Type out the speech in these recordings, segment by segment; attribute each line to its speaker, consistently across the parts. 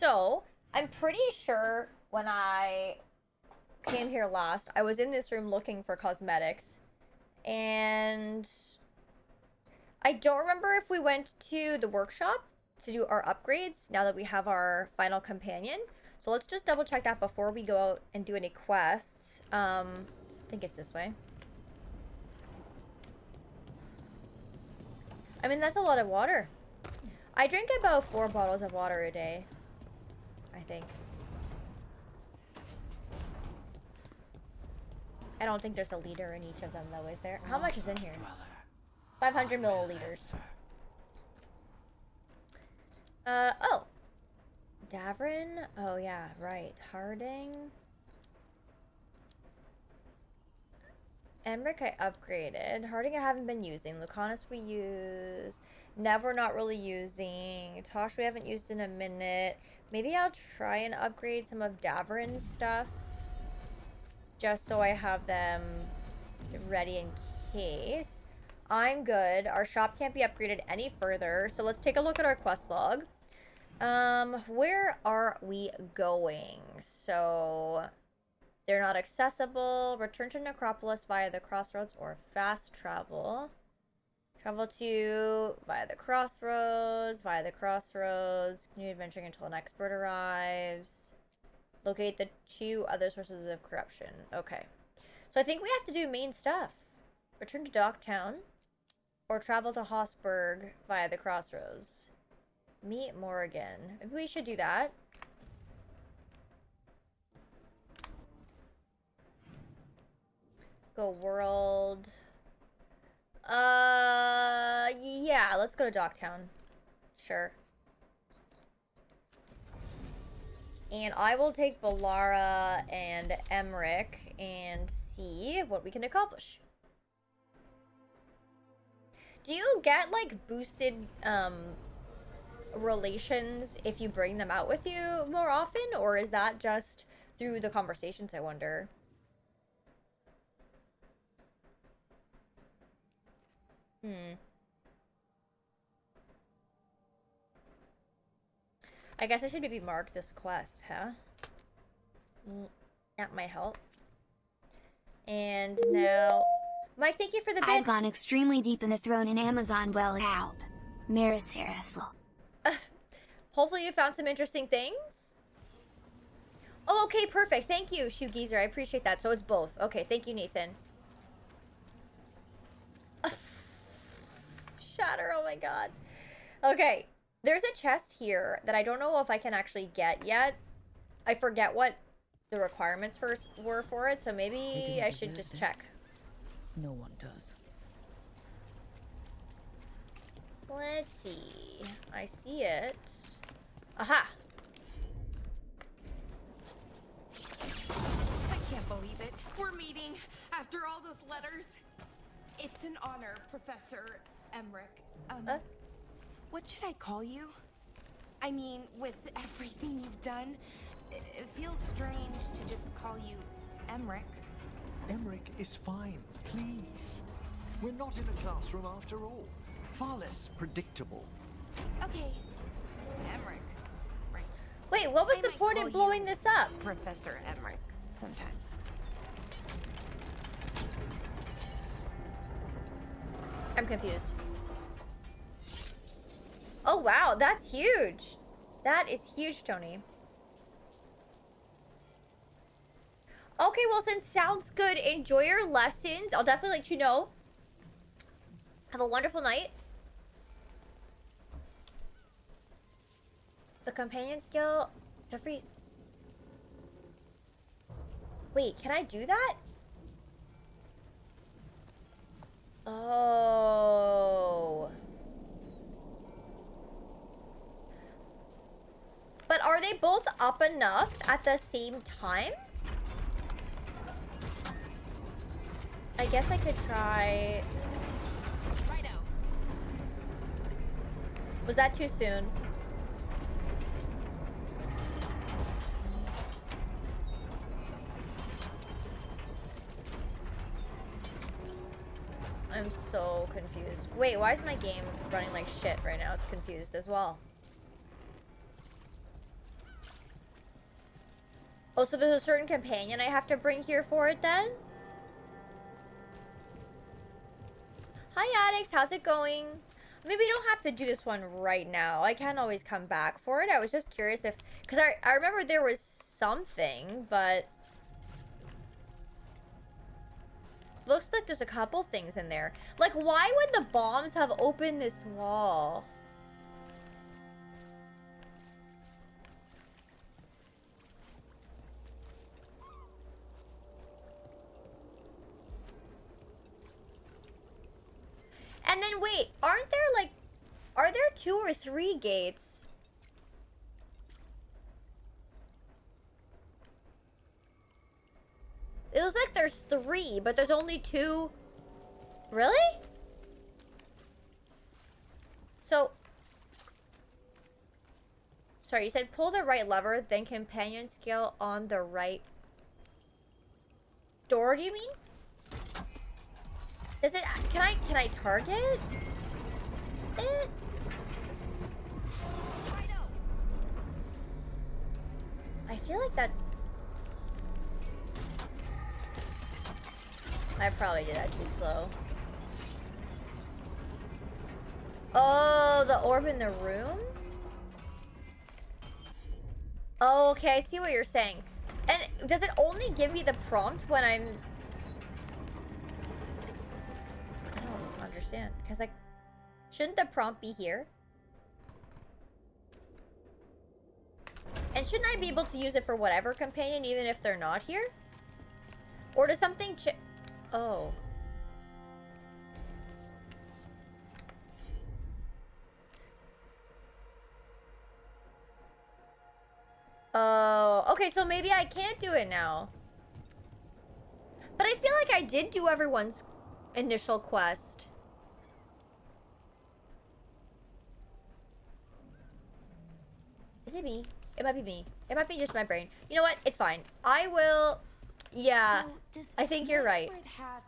Speaker 1: So, I'm pretty sure when I came here last, I was in this room looking for cosmetics. And I don't remember if we went to the workshop to do our upgrades now that we have our final companion. So let's just double check that before we go out and do any quests. I think it's this way. I mean, that's a lot of water. I drink about 4 bottles of water a day, I think. I don't think there's a liter in each of them, though, is there? How much is in here? 500 milliliters. Oh. Davrin? Oh, yeah, right. Harding. Emmerich I upgraded. Harding I haven't been using. Lucanus we use. Nev we're not really using. Tosh we haven't used in a minute. Maybe I'll try and upgrade some of Davrin's stuff. Just so I have them ready in case. I'm good. Our shop can't be upgraded any further. So let's take a look at our quest log. Where are we going? So they're not accessible. Return to Necropolis via the crossroads or fast travel. Travel to via the crossroads, Continue adventuring until an expert arrives. Locate the 2 other sources of corruption. Okay. So I think we have to do main stuff. Return to Docktown. Or travel to Hossberg via the crossroads. Meet Morrigan. Maybe we should do that. Go world. Yeah, let's go to Docktown. Sure. And I will take Balara and Emmerich and see what we can accomplish. Do you get, like, boosted, relations if you bring them out with you more often? Or is that just through the conversations, I wonder? I guess I should maybe mark this quest, huh? That might help. And now... Mike, thank you for the bits.
Speaker 2: I've gone extremely deep in the throne in Amazon well help. Marissaemmaa.
Speaker 1: Hopefully you found some interesting things. Oh, okay, perfect. Thank you, Shoe Geezer. I appreciate that. So it's both. Okay, thank you, Nathan. Shatter, oh my god. Okay, there's a chest here that I don't know if I can actually get yet. I forget what the requirements were for it, so maybe I should just check.
Speaker 3: No one does.
Speaker 1: Let's see. I see it. Aha!
Speaker 4: I can't believe it. We're meeting after all those letters. It's an honor, Professor Emmerich. What should I call you? I mean, with everything you've done, it feels strange to just call you Emmerich.
Speaker 5: Emmerich is fine, please. We're not in a classroom after all. Far less predictable.
Speaker 4: Okay, Emmerich. Right.
Speaker 1: Wait, what was the point of blowing this up?
Speaker 4: Professor Emmerich, sometimes.
Speaker 1: I'm confused. Oh, wow, that's huge. That is huge, Tony. Okay, Wilson, sounds good. Enjoy your lessons. I'll definitely let you know. Have a wonderful night. The companion skill, Jeffrey. Wait, can I do that? Oh. But are they both up enough at the same time? I guess I could try...
Speaker 4: Righto.
Speaker 1: Was that too soon? I'm so confused. Wait, why is my game running like shit right now? It's confused as well. Oh, so there's a certain companion I have to bring here for it then? Hi, Addicts. How's it going? Maybe we don't have to do this one right now. I can always come back for it. I was just curious if... Because I remember there was something, but... Looks like there's a couple things in there. Like, why would the bombs have opened this wall? And then wait, aren't there like... Are there 2 or 3 gates? It looks like there's 3, but there's only 2. Really? So... Sorry, you said pull the right lever, then companion scale on the right door, do you mean? Is it... Can I target it? I feel like that... I probably did that too slow. Oh, the orb in the room? Oh, okay, I see what you're saying. And does it only give me the prompt when I'm... I don't understand. Because, like, shouldn't the prompt be here? And shouldn't I be able to use it for whatever companion, even if they're not here? Or does something Oh. Oh, okay, so maybe I can't do it now. But I feel like I did do everyone's initial quest. Is it me? It might be me. It might be just my brain. You know what? It's fine. I will... Yeah,
Speaker 4: So does
Speaker 1: I think you're right.
Speaker 4: Manfred have,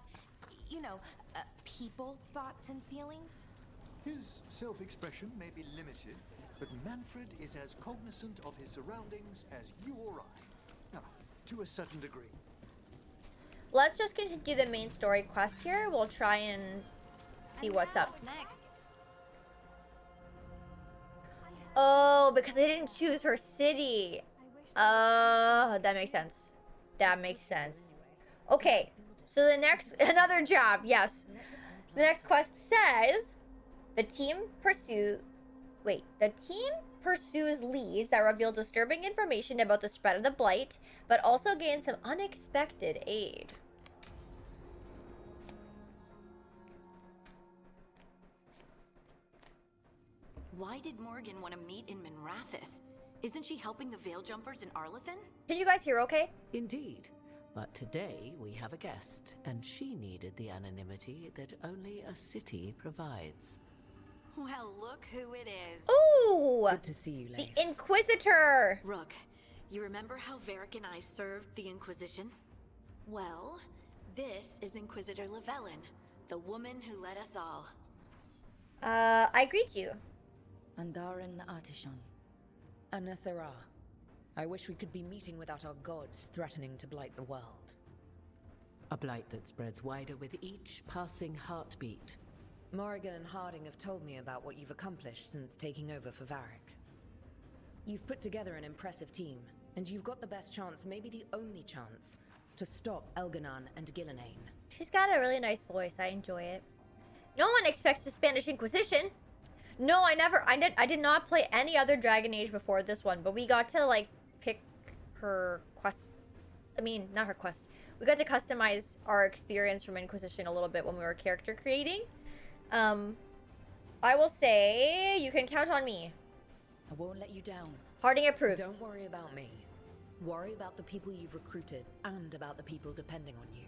Speaker 4: you know, people thoughts and feelings?
Speaker 5: His self-expression may be limited, but Manfred is as cognizant of his surroundings as you or I. Now, to a certain degree.
Speaker 1: Let's just continue the main story quest here. We'll try and see what's up.
Speaker 4: Next.
Speaker 1: Oh, because I didn't choose her city. That makes sense. That makes sense. Okay, so the next... Another job, yes. The next quest says... The team pursues leads that reveal disturbing information about the spread of the blight, but also gains some unexpected aid.
Speaker 6: Why did Morgan want to meet in Minrathous? Isn't she helping the Veil Jumpers in Arlathan?
Speaker 1: Can you guys hear okay?
Speaker 7: Indeed. But today we have a guest, and she needed the anonymity that only a city provides.
Speaker 6: Well, look who it is.
Speaker 1: Ooh!
Speaker 3: Good to see you, Lace.
Speaker 1: The Inquisitor!
Speaker 6: Rook, you remember how Varric and I served the Inquisition? Well, this is Inquisitor Llewellyn, the woman who led us all.
Speaker 1: I greet you.
Speaker 3: Andaran Artishan. Anathara. I wish we could be meeting without our gods threatening to blight the world.
Speaker 7: A blight that spreads wider with each passing heartbeat.
Speaker 3: Morrigan and Harding have told me about what you've accomplished since taking over for Varric. You've put together an impressive team, and you've got the best chance, maybe the only chance, to stop Elganon and Gillenane.
Speaker 1: She's got a really nice voice. I enjoy it. No one expects the Spanish Inquisition. No, I did not play any other Dragon Age before this one, but we got to, like, pick her quest. I mean, not her quest. We got to customize our experience from Inquisition a little bit when we were character creating. I will say you can count on me.
Speaker 3: I won't let you down.
Speaker 1: Harding approves.
Speaker 3: Don't worry about me. Worry about the people you've recruited and about the people depending on you.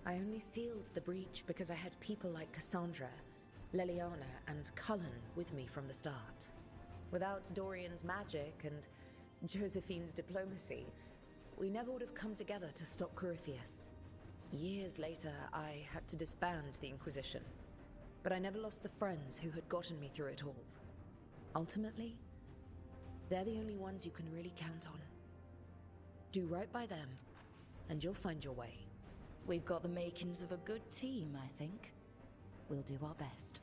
Speaker 3: I only sealed the breach because I had people like Cassandra, Leliana, and Cullen with me from the start. Without Dorian's magic and Josephine's diplomacy, we never would have come together to stop Corypheus. Years later, I had to disband the Inquisition, but I never lost the friends who had gotten me through it all. Ultimately, they're the only ones you can really count on. Do right by them, and you'll find your way.
Speaker 8: We've got the makings of a good team, I think. We'll do our best.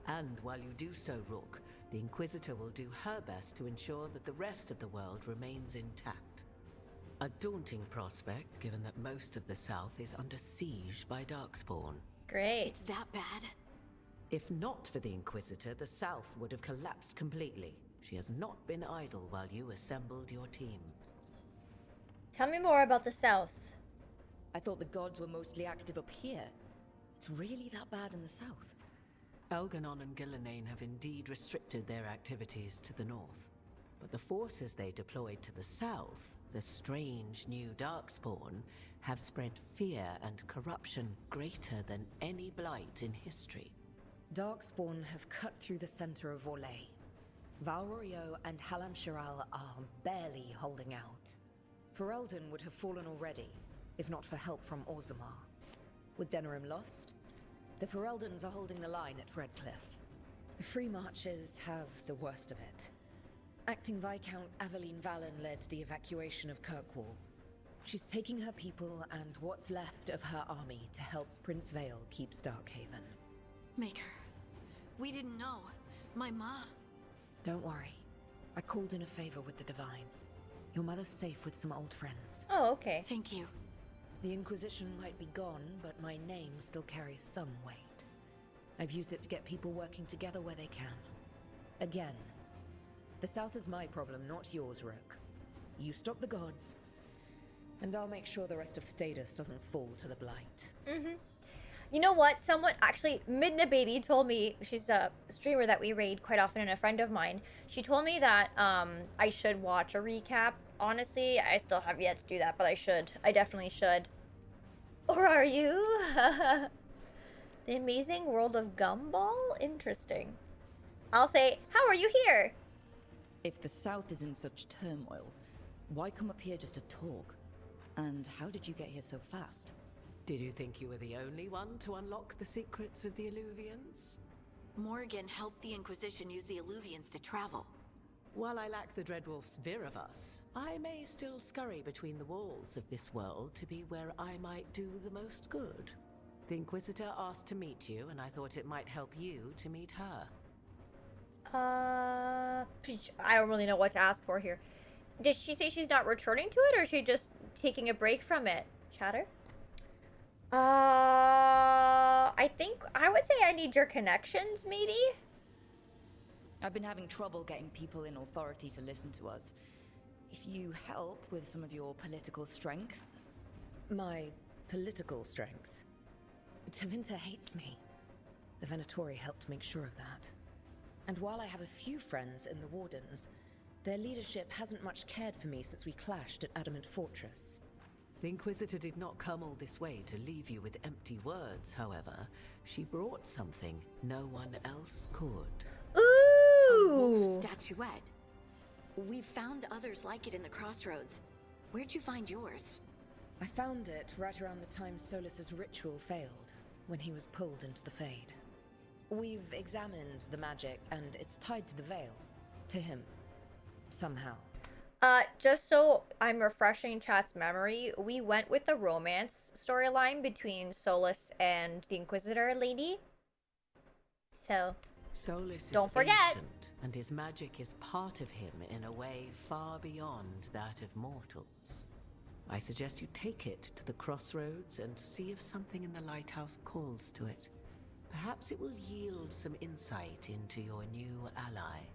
Speaker 7: And while you do so, Rook, the Inquisitor will do her best to ensure that the rest of the world remains intact. A daunting prospect, given that most of the South is under siege by Darkspawn.
Speaker 1: Great.
Speaker 6: It's that bad?
Speaker 7: If not for the Inquisitor, the South would have collapsed completely. She has not been idle while you assembled your team.
Speaker 1: Tell me more about the South.
Speaker 8: I thought the gods were mostly active up here. It's really that bad in the south.
Speaker 7: Elganon and Gillenane have indeed restricted their activities to the north. But the forces they deployed to the south, the strange new Darkspawn, have spread fear and corruption greater than any blight in history.
Speaker 3: Darkspawn have cut through the center of Orlais. Valrorio and Halam Shiral are barely holding out. Ferelden would have fallen already, if not for help from Orzammar. With Denerim lost, the Fereldans are holding the line at Redcliffe. The Free Marches have the worst of it. Acting Viscount Aveline Valen led the evacuation of Kirkwall. She's taking her people and what's left of her army to help Prince Vale keep Starkhaven.
Speaker 6: Maker, we didn't know. My ma...
Speaker 3: Don't worry. I called in a favor with the Divine. Your mother's safe with some old friends.
Speaker 1: Oh, okay.
Speaker 6: Thank you.
Speaker 3: The Inquisition might be gone, but my name still carries some weight. I've used it to get people working together where they can. Again, the South is my problem, not yours, Rook. You stop the gods, and I'll make sure the rest of Thedas doesn't fall to the Blight.
Speaker 1: You know what? Someone, actually, Midna Baby told me, she's a streamer that we raid quite often and a friend of mine. She told me that I should watch a recap. Honestly, I still have yet to do that, but I should. I definitely should. Or are you? The Amazing World of Gumball? Interesting. I'll say, how are you here?
Speaker 8: If the south is in such turmoil, why come up here just to talk? And how did you get here so fast?
Speaker 7: Did you think you were the only one to unlock the secrets of the Illuvians?
Speaker 6: Morgan helped the Inquisition use the Illuvians to travel.
Speaker 7: While I lack the Dreadwolf's Viravus, I may still scurry between the walls of this world to be where I might do the most good. The Inquisitor asked to meet you, and I thought it might help you to meet her.
Speaker 1: I don't really know what to ask for here. Did she say she's not returning to it, or is she just taking a break from it? Chatter? I think I would say I need your connections, maybe?
Speaker 8: I've been having trouble getting people in authority to listen to us. If you help with some of your political strength...
Speaker 3: My political strength? Tevinter hates me. The Venatori helped make sure of that. And while I have a few friends in the Wardens, their leadership hasn't much cared for me since we clashed at Adamant Fortress.
Speaker 7: The Inquisitor did not come all this way to leave you with empty words, however. She brought something no one else could.
Speaker 6: A wolf
Speaker 1: Ooh!
Speaker 6: statuette. We've found others like it in the crossroads. Where'd you find yours?
Speaker 3: I found it right around the time Solas's ritual failed, when he was pulled into the Fade. We've examined the magic, and it's tied to the Veil. To him. Somehow.
Speaker 1: Just so I'm refreshing chat's memory, we went with the romance storyline between Solas and the Inquisitor lady. So,
Speaker 7: Solas
Speaker 1: don't
Speaker 7: is
Speaker 1: forget.
Speaker 7: ancient, and his magic is part of him in a way far beyond that of mortals. I suggest you take it to the crossroads and see if something in the lighthouse calls to it. Perhaps it will yield some insight into your new ally.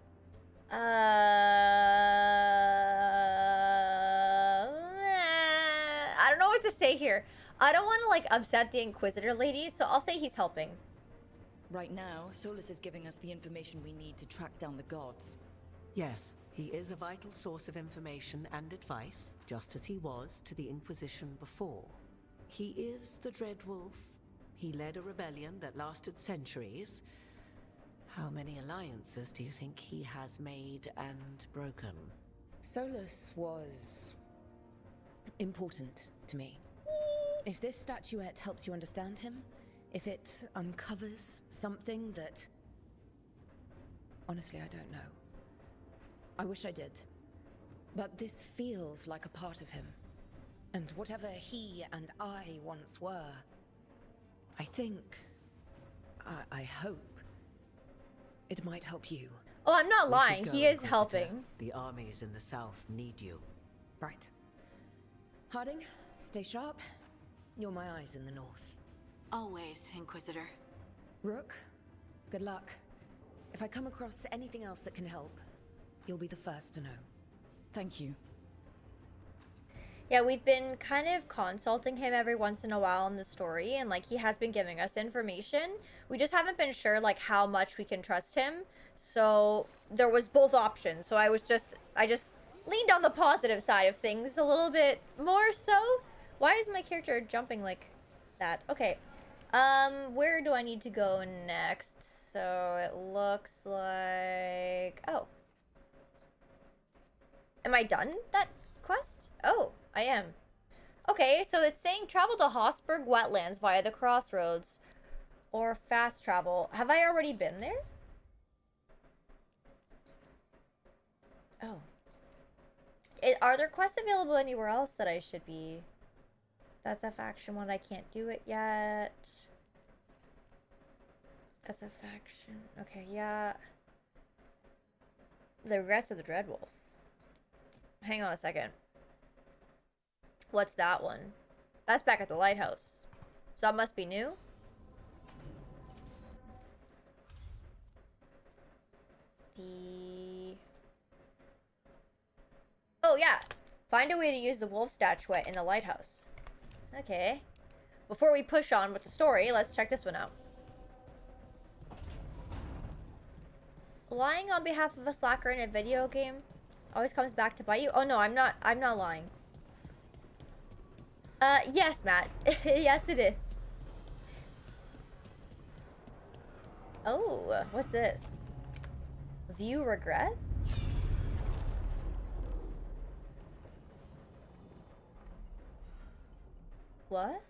Speaker 1: I don't know what to say here. I don't want to, like, upset the Inquisitor lady, so I'll say he's helping.
Speaker 8: Right now, Solas is giving us the information we need to track down the gods.
Speaker 7: Yes, he is a vital source of information and advice, just as he was to the Inquisition before. He is the Dreadwolf. He led a rebellion that lasted centuries. How many alliances do you think he has made and broken?
Speaker 3: Solas was... important to me. If this statuette helps you understand him, if it uncovers something that... Honestly, I don't know. I wish I did. But this feels like a part of him. And whatever he and I once were, I think, I hope, it might help you.
Speaker 1: Oh, I'm not
Speaker 7: We should
Speaker 1: lying.
Speaker 7: go,
Speaker 1: He is
Speaker 7: Inquisitor.
Speaker 1: helping.
Speaker 7: The armies in the south need you.
Speaker 3: Right. Harding, stay sharp. You're my eyes in the north.
Speaker 6: Always, Inquisitor.
Speaker 3: Rook, good luck. If I come across anything else that can help, you'll be the first to know.
Speaker 8: Thank you.
Speaker 1: Yeah, we've been kind of consulting him every once in a while in the story, and like he has been giving us information. We just haven't been sure like how much we can trust him. So there was both options. So I just leaned on the positive side of things a little bit more so. Why is my character jumping like that? Okay. Where do I need to go next? So it looks like, oh. Am I done that quest? Oh, I am. Okay, so it's saying travel to Hossberg Wetlands via the crossroads. Or fast travel. Have I already been there? Oh. Are there quests available anywhere else that I should be? That's a faction one. I can't do it yet. That's a faction. Okay, yeah. The Regrets of the Dreadwolf. Hang on a second. What's that one? That's back at the lighthouse. So that must be new. Oh yeah. Find a way to use the wolf statuette in the lighthouse. Okay. Before we push on with the story, let's check this one out. Lying on behalf of a slacker in a video game always comes back to bite you. Oh no, I'm not lying. Yes, Matt. Yes, it is. Oh, what's this? View regret? What?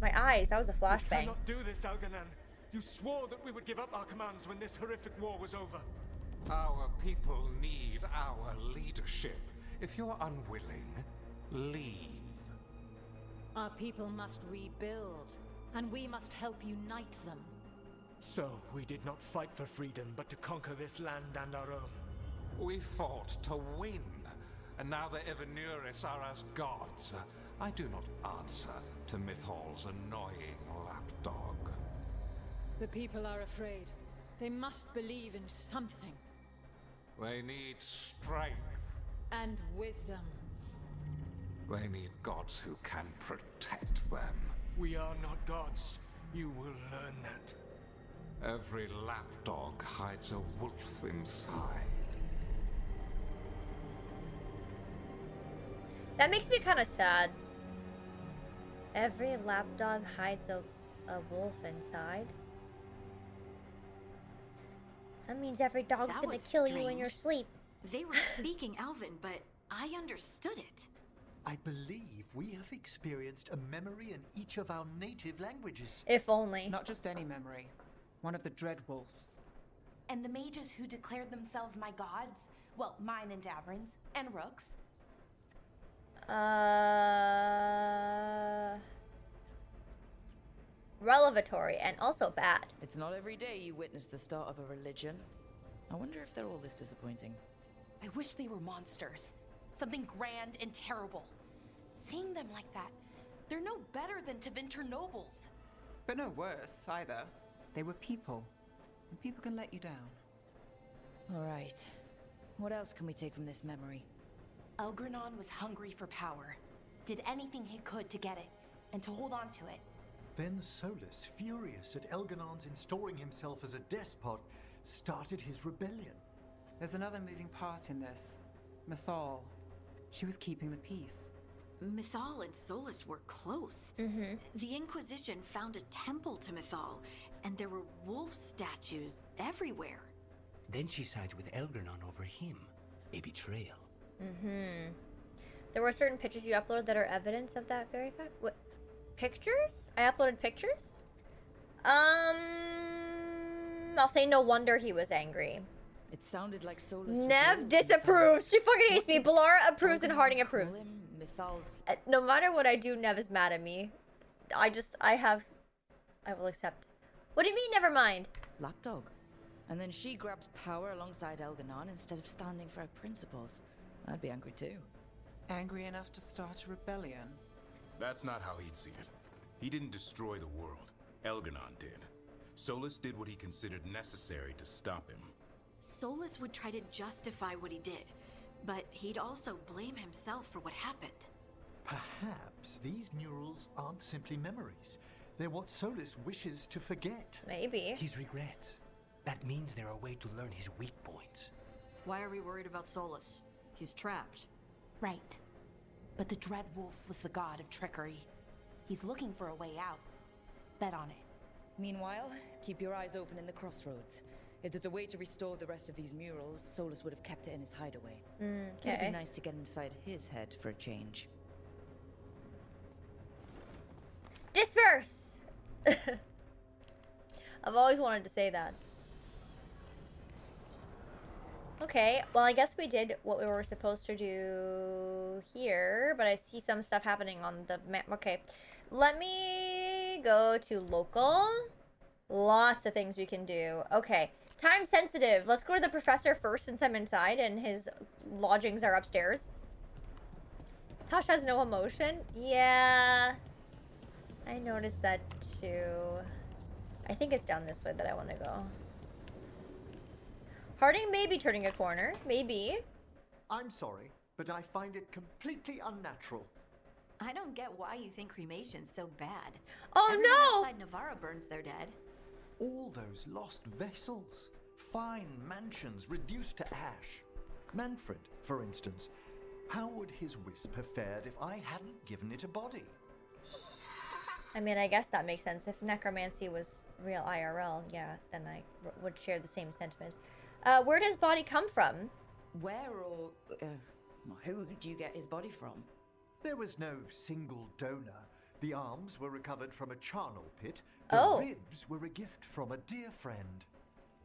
Speaker 1: My eyes, that was a
Speaker 9: You
Speaker 1: flashbang.
Speaker 9: cannot do this, Algernon. You swore that we would give up our commands when this horrific war was over.
Speaker 10: Our people need our leadership. If you're unwilling, leave.
Speaker 11: Our people must rebuild, and we must help unite them.
Speaker 9: So, we did not fight for freedom, but to conquer this land and our own.
Speaker 10: We fought to win, and now the Evanuris are as gods. I do not answer to Mythal's annoying lapdog.
Speaker 11: The people are afraid. They must believe in something.
Speaker 10: They need strength.
Speaker 11: And wisdom.
Speaker 10: They need gods who can protect them.
Speaker 9: We are not gods. You will learn that.
Speaker 10: Every lapdog hides a wolf inside.
Speaker 1: That makes me kind of sad. Every lapdog hides a wolf inside. That means every dog's
Speaker 6: That
Speaker 1: gonna
Speaker 6: was
Speaker 1: kill you in your
Speaker 6: strange.
Speaker 1: sleep.
Speaker 6: They were speaking Elven, but I understood it.
Speaker 5: I believe we have experienced a memory in each of our native languages.
Speaker 1: If only.
Speaker 12: Not just any memory. One of the Dreadwolves.
Speaker 4: And the mages who declared themselves my gods? Well, mine and Davrin's, and Rook's.
Speaker 1: Relevatory and also bad.
Speaker 8: It's not every day you witness the start of a religion. I wonder if they're all this disappointing.
Speaker 4: I wish they were monsters. Something grand and terrible. Seeing them like that, they're no better than Tevinter nobles.
Speaker 12: But no worse, either. They were people. And people can let you down.
Speaker 8: All right. What else can we take from this memory?
Speaker 4: Elgranon was hungry for power. Did anything he could to get it, and to hold on to it.
Speaker 5: Then Solas, furious at Elganon's installing himself as a despot, started his rebellion.
Speaker 12: There's another moving part in this. Mythal. She was keeping the peace.
Speaker 6: Mythal and Solas were close. The Inquisition found a temple to Mythal, and there were wolf statues everywhere.
Speaker 13: Then she sides with Elgranon over him. A betrayal.
Speaker 1: There were certain pictures you uploaded that are evidence of that very fact. What? Pictures? I uploaded pictures? I'll say no wonder he was angry.
Speaker 8: It sounded like Solas.
Speaker 1: Nev disapproves. She fucking hates me. Balara approves and Harding approves. No matter what I do, Nev is mad at me. I will accept. What do you mean, never mind?
Speaker 8: Lapdog. And then she grabs power alongside Elganon instead of standing for her principles. I'd be angry too.
Speaker 12: Angry enough to start a rebellion?
Speaker 14: That's not how he'd see it. He didn't destroy the world. Elganon did. Solas did what he considered necessary to stop him.
Speaker 6: Solas would try to justify what he did, but he'd also blame himself for what happened.
Speaker 5: Perhaps these murals aren't simply memories. They're what Solas wishes to forget.
Speaker 1: Maybe.
Speaker 13: His regrets. That means they're a way to learn his weak points.
Speaker 15: Why are we worried about Solas? He's trapped.
Speaker 16: Right. But the Dread Wolf was the god of trickery. He's looking for a way out. Bet on it.
Speaker 8: Meanwhile, keep your eyes open in the crossroads. If there's a way to restore the rest of these murals, Solas would have kept it in his hideaway.
Speaker 1: Okay.
Speaker 8: It'd be nice to get inside his head for a change.
Speaker 1: Disperse! I've always wanted to say that. Okay, well, I guess we did what we were supposed to do here, but I see some stuff happening on the map. Okay, let me go to local. Lots of things we can do. Okay, time sensitive. Let's go to the professor first since I'm inside and his lodgings are upstairs. Tosh has no emotion. Yeah, I noticed that too. I think it's down this way that I want to go. Harding may be turning a corner. Maybe.
Speaker 5: I'm sorry, but I find it completely unnatural.
Speaker 6: I don't get why you think cremation's so bad.
Speaker 1: Oh
Speaker 6: Everyone
Speaker 1: no!
Speaker 6: outside Navarra burns their dead.
Speaker 5: All those lost vessels. Fine mansions reduced to ash. Manfred, for instance. How would his wisp have fared if I hadn't given it a body?
Speaker 1: I mean, I guess that makes sense. If necromancy was real IRL, yeah, then I would share the same sentiment. Where does body come from?
Speaker 8: Where or who do you get his body from?
Speaker 5: There was no single donor. The arms were recovered from a charnel pit. The ribs were a gift from a dear friend.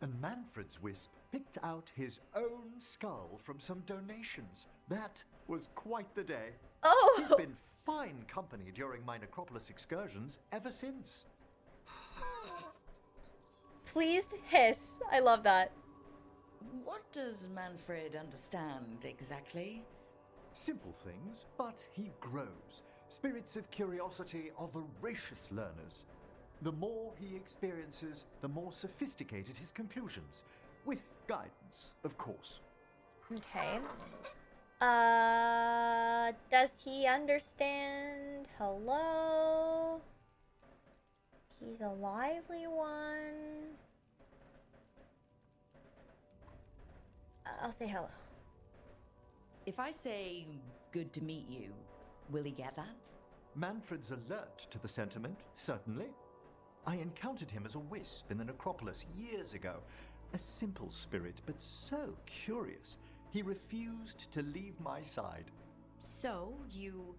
Speaker 5: And Manfred's wisp picked out his own skull from some donations. That was quite the day.
Speaker 1: Oh!
Speaker 5: He's been fine company during my necropolis excursions ever since.
Speaker 1: Pleased hiss. I love that.
Speaker 8: What does Manfred understand exactly?
Speaker 5: Simple things, but he grows. Spirits of curiosity are voracious learners. The more he experiences, the more sophisticated his conclusions. With guidance, of course.
Speaker 1: Okay. Does he understand? Hello? He's a lively one. I'll say hello.
Speaker 8: If I say, good to meet you, will he get that?
Speaker 5: Manfred's alert to the sentiment, certainly. I encountered him as a wisp in the necropolis years ago. A simple spirit, but so curious. He refused to leave my side.
Speaker 6: So, you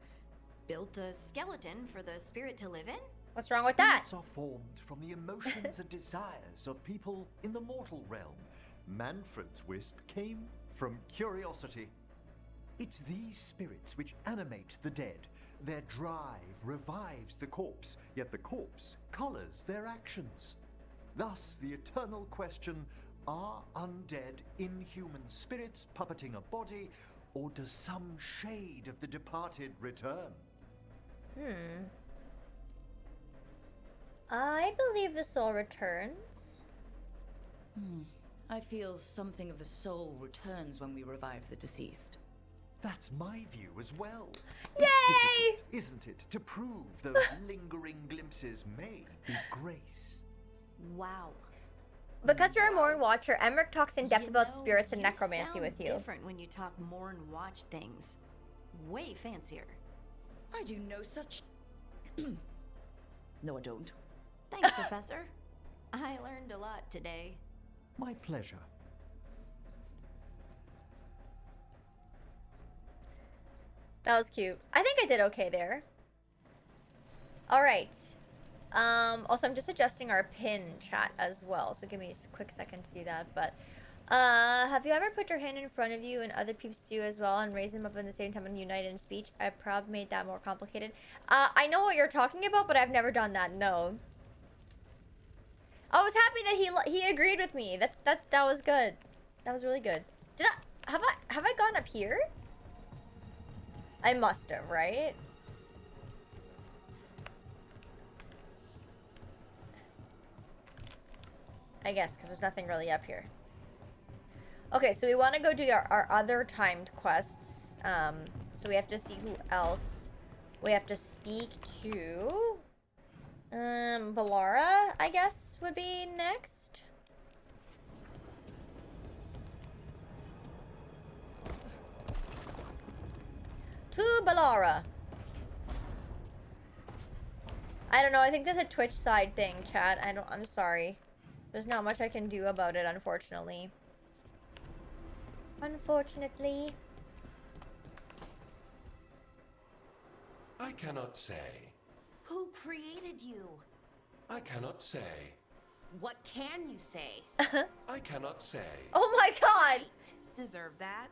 Speaker 6: built a skeleton for the spirit to live in?
Speaker 1: What's wrong with that?
Speaker 5: Spirits are formed from the emotions and desires of people in the mortal realm. Manfred's wisp came from curiosity. It's these spirits which animate the dead. Their drive revives the corpse, yet the corpse colors their actions. Thus, the eternal question, are undead, inhuman spirits puppeting a body, or does some shade of the departed return?
Speaker 1: I believe the soul returns.
Speaker 8: I feel something of the soul returns when we revive the deceased.
Speaker 5: That's my view as well.
Speaker 1: Yay!
Speaker 5: It's difficult, isn't it, to prove those lingering glimpses may be grace.
Speaker 6: Wow.
Speaker 1: Because you're a Mourn Watcher, Emmerich talks in depth about spirits and necromancy with you.
Speaker 6: Different when you talk Mourn Watch things. Way fancier.
Speaker 8: I do no such... No, I don't.
Speaker 6: Thanks, Professor. I learned a lot today.
Speaker 5: My pleasure.
Speaker 1: That was cute. I think I did okay there. Alright. Also, I'm just adjusting our pin chat as well, so give me a quick second to do that. But Have you ever put your hand in front of you and other peeps do as well and raise them up in the same time and unite in speech? I probably made that more complicated. I know what you're talking about, but I've never done that. No. I was happy that he agreed with me. That was good. That was really good. Have I gone up here? I must have, right? I guess, because there's nothing really up here. Okay, so we want to go do our other timed quests. So we have to see who else we have to speak to. Balara, I guess, would be next. To Balara. I don't know, I think that's a Twitch side thing, chat. I'm sorry. There's not much I can do about it, unfortunately. Unfortunately.
Speaker 17: I cannot say.
Speaker 16: Who created you?
Speaker 17: I cannot say.
Speaker 16: What can you say?
Speaker 17: I cannot say.
Speaker 1: Oh my god!
Speaker 16: Deserve that.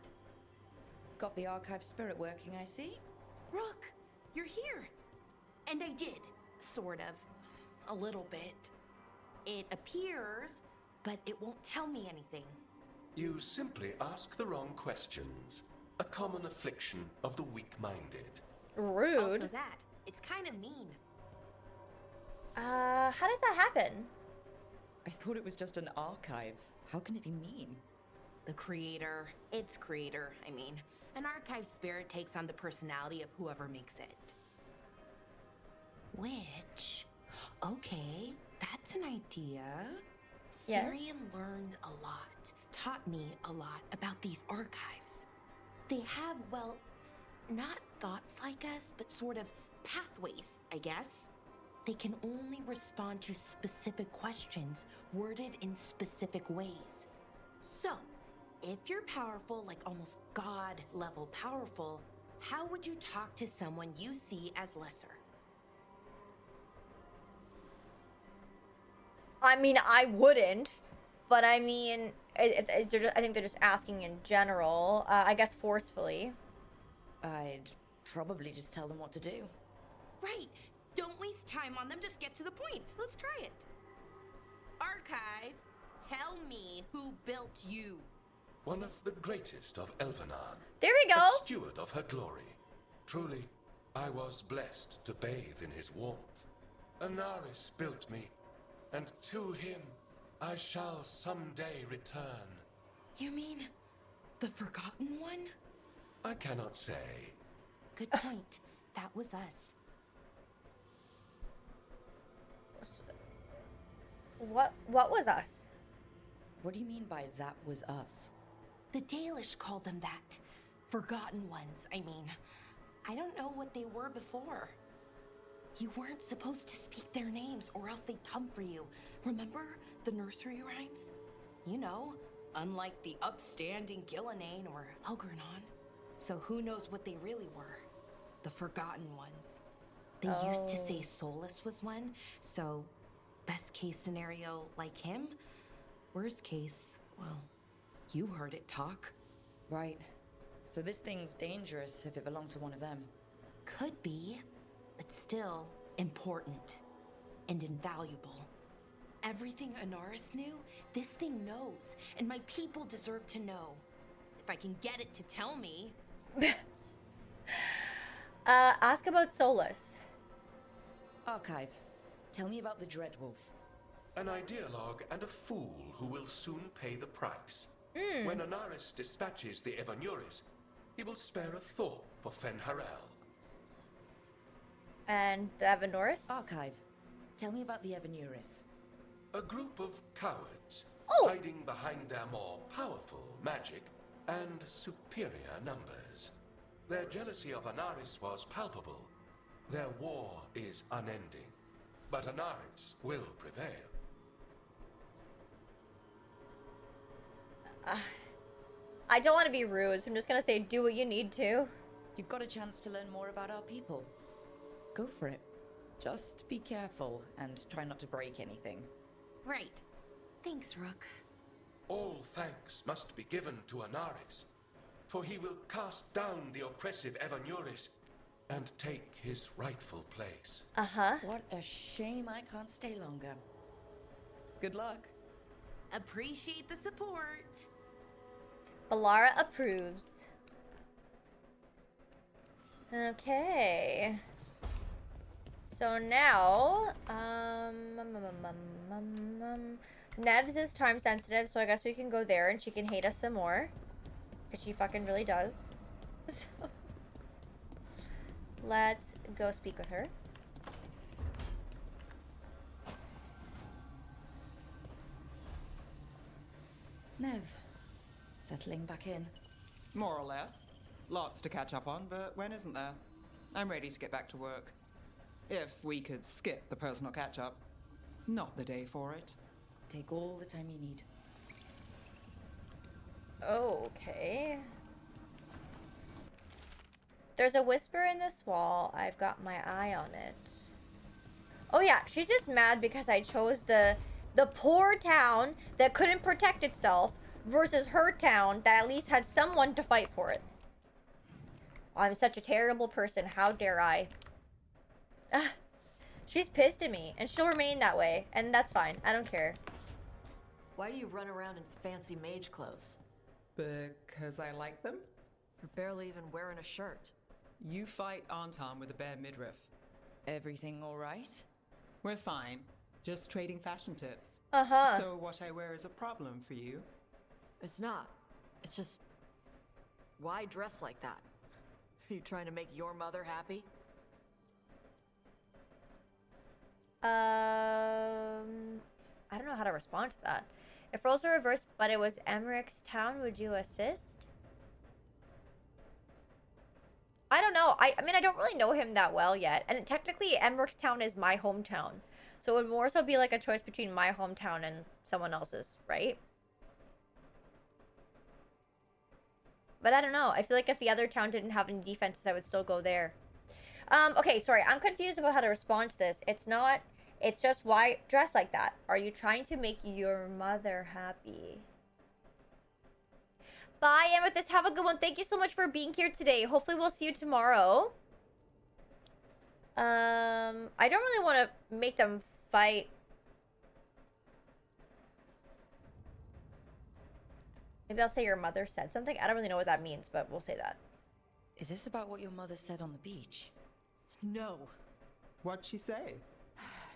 Speaker 8: Got the archive spirit working, I see.
Speaker 16: Rook, you're here. And I did, sort of. A little bit. It appears, but it won't tell me anything.
Speaker 17: You simply ask the wrong questions. A common affliction of the weak-minded.
Speaker 1: Rude.
Speaker 16: Also that. It's kind of mean.
Speaker 1: How does that happen?
Speaker 8: I thought it was just an archive. How can it be mean?
Speaker 16: The creator, its creator, I mean. An archive spirit takes on the personality of whoever makes it. Which, okay, that's an idea.
Speaker 1: Yes.
Speaker 16: Syrian learned a lot, taught me a lot about these archives. They have, well, not thoughts like us, but sort of pathways, I guess. They can only respond to specific questions worded in specific ways. So, if you're powerful, like almost God level powerful, how would you talk to someone you see as lesser?
Speaker 1: I mean, I wouldn't, but I mean, I think they're just asking in general. I guess forcefully.
Speaker 8: I'd probably just tell them what to do.
Speaker 16: Right. Don't waste time on them. Just get to the point. Let's try it. Archive, tell me who built you.
Speaker 17: One of the greatest of Elvenar.
Speaker 1: There we go.
Speaker 17: A steward of her glory. Truly, I was blessed to bathe in his warmth. Anaris built me, and to him I shall someday return.
Speaker 16: You mean the Forgotten One?
Speaker 17: I cannot say.
Speaker 16: Good point. That was us.
Speaker 1: What was us?
Speaker 8: What do you mean by that was us?
Speaker 16: The Dalish call them that. Forgotten Ones, I mean. I don't know what they were before. You weren't supposed to speak their names or else they'd come for you. Remember the nursery rhymes? You know, unlike the upstanding Gillenane or Elgernon. So who knows what they really were? The Forgotten Ones. They used to say Solas was one, so best case scenario like him. Worst case, well, you heard it talk.
Speaker 8: Right. So this thing's dangerous if it belonged to one of them.
Speaker 16: Could be, but still important and invaluable. Everything Anaris knew, this thing knows, and my people deserve to know. If I can get it to tell me.
Speaker 1: Ask about Solas.
Speaker 8: Archive. Tell me about the Dreadwolf.
Speaker 17: An ideologue and a fool who will soon pay the price. When Anaris dispatches the Evanuris, he will spare a thought for Fenharel.
Speaker 1: And the Evanuris?
Speaker 8: Archive. Tell me about the Evanuris.
Speaker 17: A group of cowards, hiding behind their more powerful magic and superior numbers. Their jealousy of Anaris was palpable. Their war is unending, but Anaris will prevail.
Speaker 1: I don't want to be rude, so I'm just gonna say do what you need to.
Speaker 8: You've got a chance to learn more about our people. Go for it. Just be careful and try not to break anything.
Speaker 16: Right. Thanks, Rook.
Speaker 17: all thanks must be given to Anaris, for he will cast down the oppressive Evanuris and take his rightful place.
Speaker 8: What a shame I can't stay longer. Good luck.
Speaker 16: Appreciate the support.
Speaker 1: Balara approves. Okay. So now, Nev's is time sensitive, so I guess we can go there and she can hate us some more. Because she fucking really does. So, let's go speak with her.
Speaker 8: Nev, settling back in.
Speaker 12: More or less. Lots to catch up on, but when isn't there? I'm ready to get back to work. If we could skip the personal catch-up. Not the day for it.
Speaker 8: Take all the time you need.
Speaker 1: Okay. There's a whisper in this wall. I've got my eye on it. Oh yeah, she's just mad because I chose the poor town that couldn't protect itself versus her town that at least had someone to fight for it. I'm such a terrible person. How dare I? She's pissed at me, and she'll remain that way, and that's fine. I don't care.
Speaker 15: Why do you run around in fancy mage clothes?
Speaker 12: Because I like them?
Speaker 15: You're barely even wearing a shirt.
Speaker 12: You fight Anton with a bare midriff.
Speaker 8: Everything all right?
Speaker 12: We're fine. Just trading fashion tips. So what I wear is a problem for you?
Speaker 15: It's not. It's just... Why dress like that? Are you trying to make your mother happy?
Speaker 1: I don't know how to respond to that. If roles were reversed, but it was Emmerich's town, would you assist? I don't know. I mean, I don't really know him that well yet. And technically, Emmerich's town is my hometown. So it would more so be like a choice between my hometown and someone else's, right? But I don't know. I feel like if the other town didn't have any defenses, I would still go there. Okay, sorry. I'm confused about how to respond to this. It's not... It's just why dress like that? Are you trying to make your mother happy? Bye, Amethyst. Have a good one. Thank you so much for being here today. Hopefully we'll see you tomorrow. I don't really want to make them fight. Maybe I'll say your mother said something. I don't really know what that means, but we'll say that.
Speaker 8: Is this about what your mother said on the beach?
Speaker 15: No.
Speaker 12: What'd she say?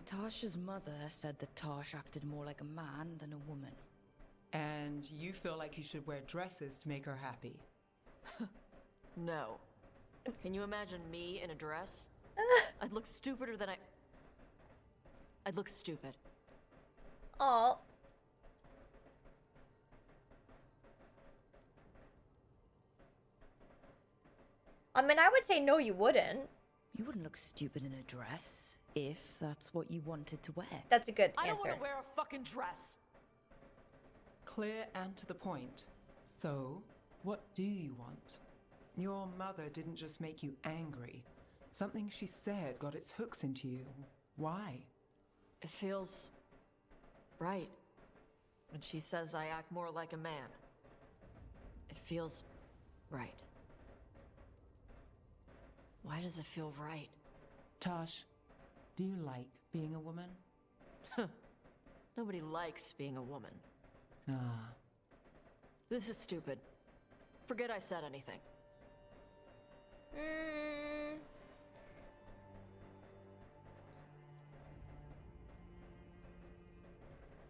Speaker 8: Tasha's mother said that Tash acted more like a man than a woman.
Speaker 12: And you feel like you should wear dresses to make her happy?
Speaker 15: No. Can you imagine me in a dress? I'd look stupider than I'd look stupid.
Speaker 1: Oh. I mean, I would say no, you wouldn't.
Speaker 8: You wouldn't look stupid in a dress, if that's what you wanted to wear.
Speaker 1: That's a good answer.
Speaker 15: I don't want to wear a fucking dress.
Speaker 12: Clear and to the point. So, what do you want? Your mother didn't just make you angry. Something she said got its hooks into you. Why?
Speaker 15: It feels... right. When she says I act more like a man. It feels... right. Why does it feel right?
Speaker 12: Tosh, do you like being a woman?
Speaker 15: Nobody likes being a woman.
Speaker 12: Ah.
Speaker 15: This is stupid. Forget I said anything.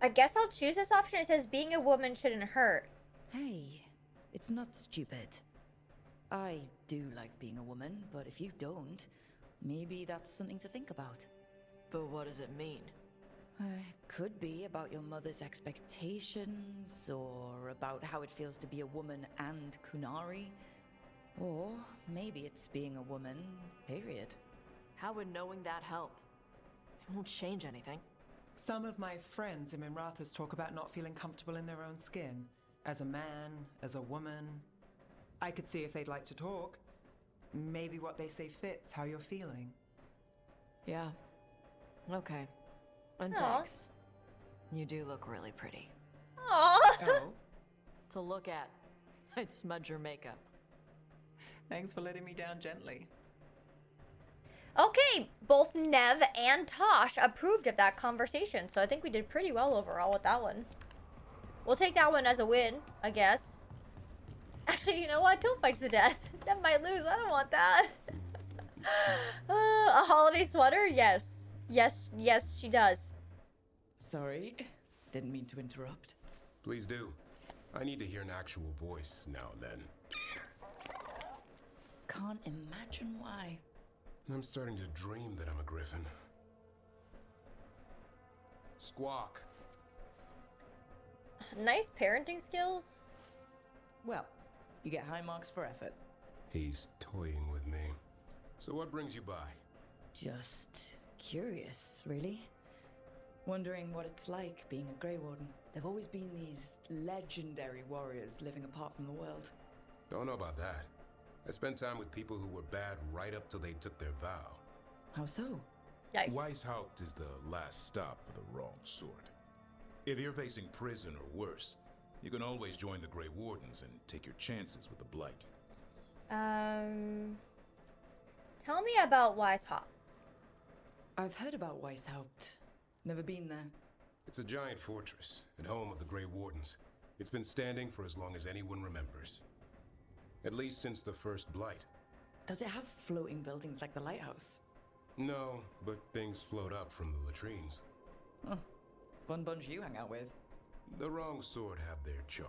Speaker 1: I guess I'll choose this option. It says being a woman shouldn't hurt.
Speaker 8: Hey, it's not stupid. I do like being a woman, but if you don't, maybe that's something to think about.
Speaker 15: But what does it mean?
Speaker 8: Could be about your mother's expectations, or about how it feels to be a woman and Kunari. Or maybe it's being a woman, period.
Speaker 15: How would knowing that help? It won't change anything.
Speaker 12: Some of my friends in Minrathous talk about not feeling comfortable in their own skin. As a man, as a woman. I could see if they'd like to talk. Maybe what they say fits how you're feeling.
Speaker 15: Yeah. Okay. And
Speaker 1: Aw.
Speaker 15: thanks. You do look really pretty.
Speaker 1: Aww.
Speaker 12: Oh,
Speaker 15: To look at. I'd smudge your makeup.
Speaker 12: thanks for letting me down gently.
Speaker 1: Okay, both Nev and Tosh approved of that conversation, so I think we did pretty well overall with that one. We'll take that one as a win, I guess. Actually, you know what? Don't fight to the death. Nev might lose. I don't want that. A holiday sweater? Yes. Yes, yes, she does.
Speaker 8: Sorry, didn't mean to interrupt.
Speaker 14: Please do. I need to hear an actual voice now and then.
Speaker 8: Can't imagine why.
Speaker 14: I'm starting to dream that I'm a griffin. Squawk.
Speaker 1: Nice parenting skills.
Speaker 8: Well, you get high marks for effort.
Speaker 14: He's toying with me. So what brings you by?
Speaker 8: Just curious, really. Wondering what it's like being a Grey Warden. There've always been these legendary warriors living apart from the world.
Speaker 14: Don't know about that. I spent time with people who were bad right up till they took their vow.
Speaker 8: How so?
Speaker 1: Yikes.
Speaker 14: Weishaupt is the last stop for the wrong sort. If you're facing prison or worse, you can always join the Grey Wardens and take your chances with the Blight.
Speaker 1: Tell me about Weishaupt.
Speaker 8: I've heard about Weishaupt. Never been there.
Speaker 14: It's a giant fortress and home of the Grey Wardens. It's been standing for as long as anyone remembers. At least since the first Blight.
Speaker 8: Does it have floating buildings like the lighthouse?
Speaker 14: No, but things float up from the latrines.
Speaker 8: Huh. Fun bunch you hang out with.
Speaker 14: The wrong sort have their charm.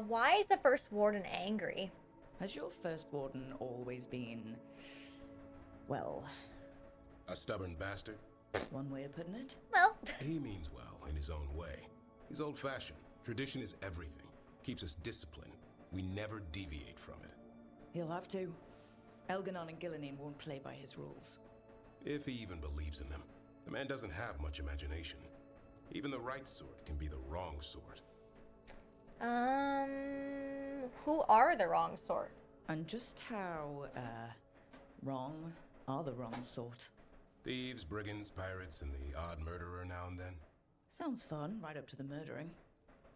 Speaker 1: Why is the first warden angry?
Speaker 8: Has your first warden always been, well...
Speaker 14: A stubborn bastard?
Speaker 8: One way of putting it?
Speaker 1: Well...
Speaker 14: He means well in his own way. He's old-fashioned. Tradition is everything. Keeps us disciplined. We never deviate from it.
Speaker 8: He'll have to. Elganon and Gillenine won't play by his rules.
Speaker 14: If he even believes in them. The man doesn't have much imagination. Even the right sort can be the wrong sort.
Speaker 1: Who are the wrong sort?
Speaker 8: And just how, wrong are the wrong sort?
Speaker 14: Thieves, brigands, pirates, and the odd murderer now and then.
Speaker 8: Sounds fun, right up to the murdering.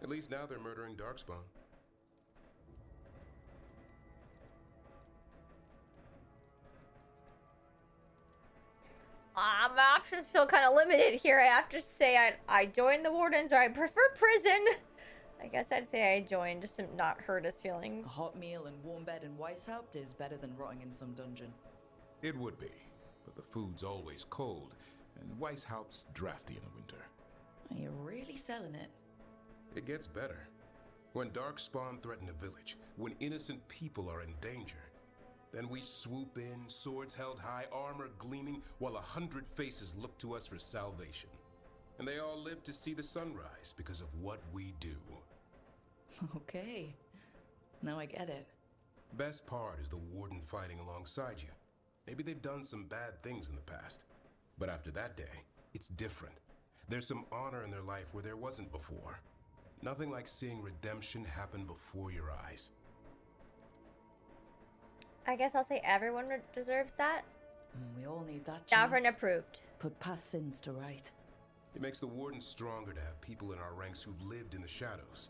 Speaker 14: At least now they're murdering Darkspawn.
Speaker 1: My options feel kind of limited here. I have to say I joined the Wardens, or I prefer prison. I guess I'd say I joined just to not hurt his feelings.
Speaker 8: A hot meal and warm bed in Weishaupt is better than rotting in some dungeon.
Speaker 14: It would be, but the food's always cold, and Weishaupt's drafty in the winter.
Speaker 8: Are you really selling it?
Speaker 14: It gets better. When Darkspawn threaten a village, when innocent people are in danger, then we swoop in, swords held high, armor gleaming, while 100 faces look to us for salvation. And they all live to see the sunrise because of what we do.
Speaker 8: Okay. Now I get it.
Speaker 14: Best part is the warden fighting alongside you. Maybe they've done some bad things in the past. But after that day, it's different. There's some honor in their life where there wasn't before. Nothing like seeing redemption happen before your eyes.
Speaker 1: I guess I'll say everyone deserves that.
Speaker 8: We all need that
Speaker 1: chance.
Speaker 8: chance.
Speaker 1: Approved.
Speaker 8: Put past sins to right.
Speaker 14: It makes the warden stronger to have people in our ranks who've lived in the shadows.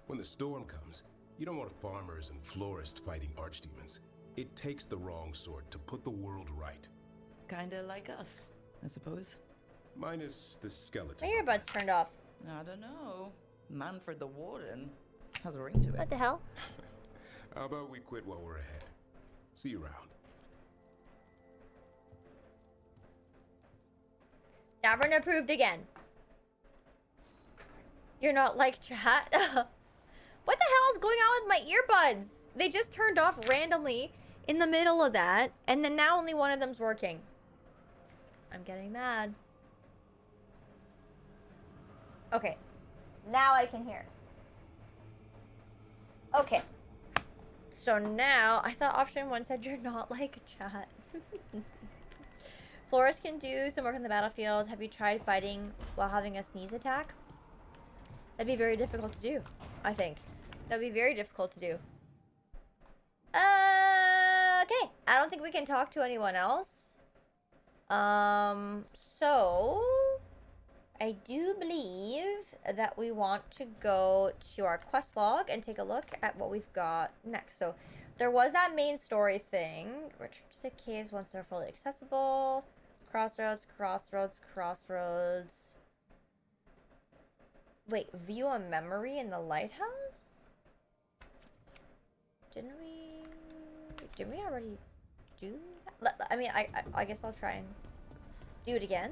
Speaker 14: When the storm comes, you don't want farmers and florists fighting archdemons. It takes the wrong sort to put the world right.
Speaker 8: Kinda like us, I suppose.
Speaker 14: Minus the skeleton.
Speaker 1: My earbuds turned off.
Speaker 8: I don't know. Manfred the Warden has a ring to it.
Speaker 1: What the hell?
Speaker 14: How about we quit while we're ahead? See you around.
Speaker 1: Davern approved again. You're not like chat. What the hell is going on with my earbuds? They just turned off randomly in the middle of that, and then now only one of them's working. I'm getting mad. Okay. Now I can hear. Okay. So now, I thought option 1 said you're not like chat. Flores can do some work on the battlefield. Have you tried fighting while having a sneeze attack? That'd be very difficult to do, I think. That'd be very difficult to do. Okay. I don't think we can talk to anyone else. So... I do believe that we want to go to our quest log and take a look at what we've got next. So there was that main story thing. Return to the caves once they're fully accessible. Crossroads, crossroads, crossroads. Wait, view a memory in the lighthouse? Didn't we already do that? I mean, I guess I'll try and do it again.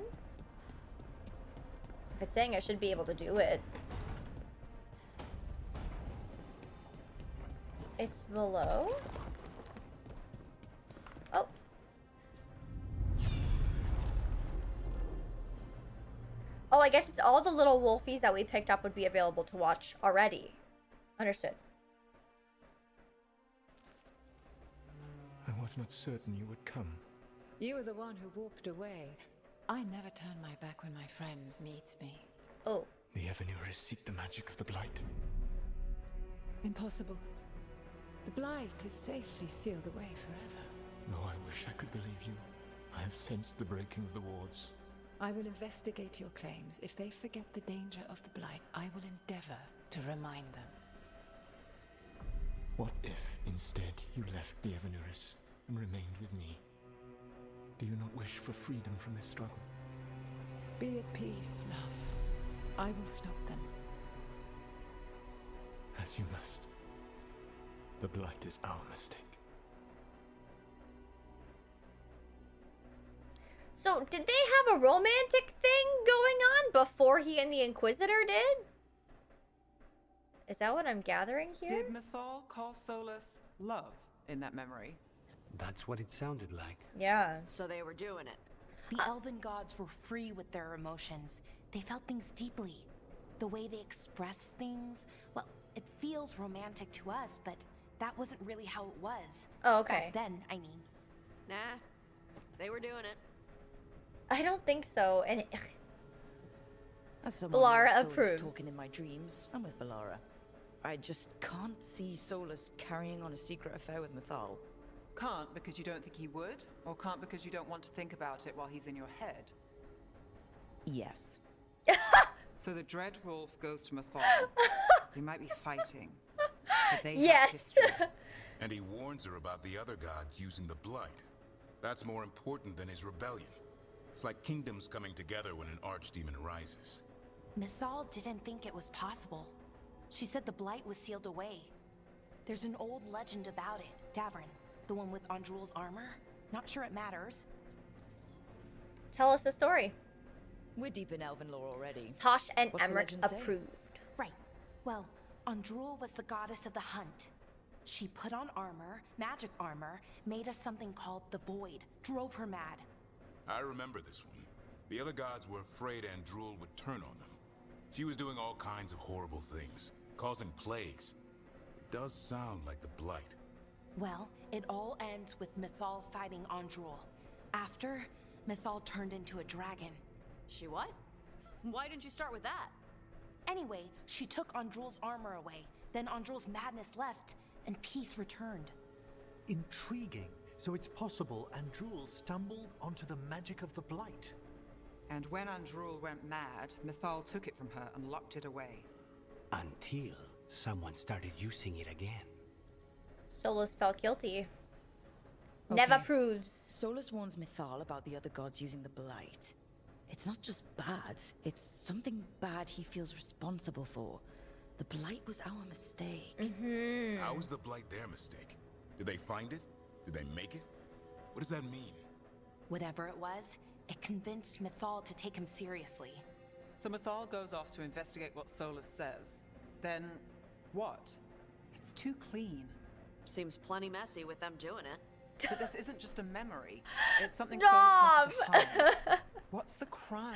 Speaker 1: If it's saying I should be able to do it. It's below? Oh. Oh, I guess it's all the little wolfies that we picked up would be available to watch already. Understood.
Speaker 9: I was not certain you would come.
Speaker 8: You were the one who walked away. I never turn my back when my friend needs me.
Speaker 1: Oh.
Speaker 9: The Evanurus seek the magic of the Blight.
Speaker 8: Impossible. The Blight is safely sealed away forever.
Speaker 9: Though I wish I could believe you. I have sensed the breaking of the wards.
Speaker 8: I will investigate your claims. If they forget the danger of the Blight, I will endeavor to remind them.
Speaker 9: What if, instead, you left the Evanurus and remained with me? Do you not wish for freedom from this struggle?
Speaker 8: Be at peace, love. I will stop them.
Speaker 9: As you must. The Blight is our mistake.
Speaker 1: So, did they have a romantic thing going on before he and the Inquisitor did? Is that what I'm gathering here?
Speaker 12: Did Mythal call Solas love in that memory?
Speaker 13: That's what it sounded like.
Speaker 1: Yeah.
Speaker 15: So they were doing it.
Speaker 16: The elven gods were free with their emotions. They felt things deeply. The way they expressed things, well, it feels romantic to us, but that wasn't really how it was.
Speaker 1: Oh, okay.
Speaker 16: Back then, I mean.
Speaker 15: Nah, they were doing it.
Speaker 1: I don't think so, and
Speaker 8: As someone
Speaker 1: Balara
Speaker 8: who Solas
Speaker 1: approves.
Speaker 8: talking in my dreams, I'm with Balara. I just can't see Solas carrying on a secret affair with Mythal.
Speaker 12: Can't because you don't think he would? Or can't because you don't want to think about it while he's in your head?
Speaker 8: Yes.
Speaker 12: So the Dread Wolf goes to Mythal. They might be fighting. But they have
Speaker 1: yes.
Speaker 12: history.
Speaker 14: And he warns her about the other gods using the Blight. That's more important than his rebellion. It's like kingdoms coming together when an archdemon rises.
Speaker 16: Mythal didn't think it was possible. She said the Blight was sealed away. There's an old legend about it. Davrin, the one with Andrul's armor. Not sure it matters.
Speaker 1: Tell us the story.
Speaker 8: We're deep in elven lore already.
Speaker 1: Tosh and
Speaker 8: What's the
Speaker 1: Emmerich
Speaker 8: legend say?
Speaker 1: approved.
Speaker 16: Right. Well, Andrul was the goddess of the hunt. She put on armor, magic armor, made us something called the Void, drove her mad.
Speaker 14: I remember this one. The other gods were afraid Andrul would turn on them. She was doing all kinds of horrible things, causing plagues. It does sound like the Blight.
Speaker 16: Well, it all ends with Mythal fighting Andrul. After, Mythal turned into a dragon.
Speaker 15: She what? Why didn't you start with that?
Speaker 16: Anyway, she took Andrul's armor away. Then Andrul's madness left, and peace returned.
Speaker 5: Intriguing. So it's possible Andrul stumbled onto the magic of the Blight.
Speaker 12: And when Andrul went mad, Mythal took it from her and locked it away.
Speaker 13: Until someone started using it again.
Speaker 1: Solas felt guilty.
Speaker 8: Okay.
Speaker 1: Never proves.
Speaker 8: Solas warns Mythal about the other gods using the Blight. It's not just bad, it's something bad he feels responsible for. The Blight was our mistake.
Speaker 14: How was the Blight their mistake? Did they find it? Did they make it? What does that mean?
Speaker 16: Whatever it was, it convinced Mythal to take him seriously.
Speaker 12: So Mythal goes off to investigate what Solas says. Then, what? It's too clean.
Speaker 15: Seems plenty messy with them doing it.
Speaker 12: But this isn't just a memory. It's something
Speaker 1: Stop!
Speaker 12: Solas wants to hide. What's the crime?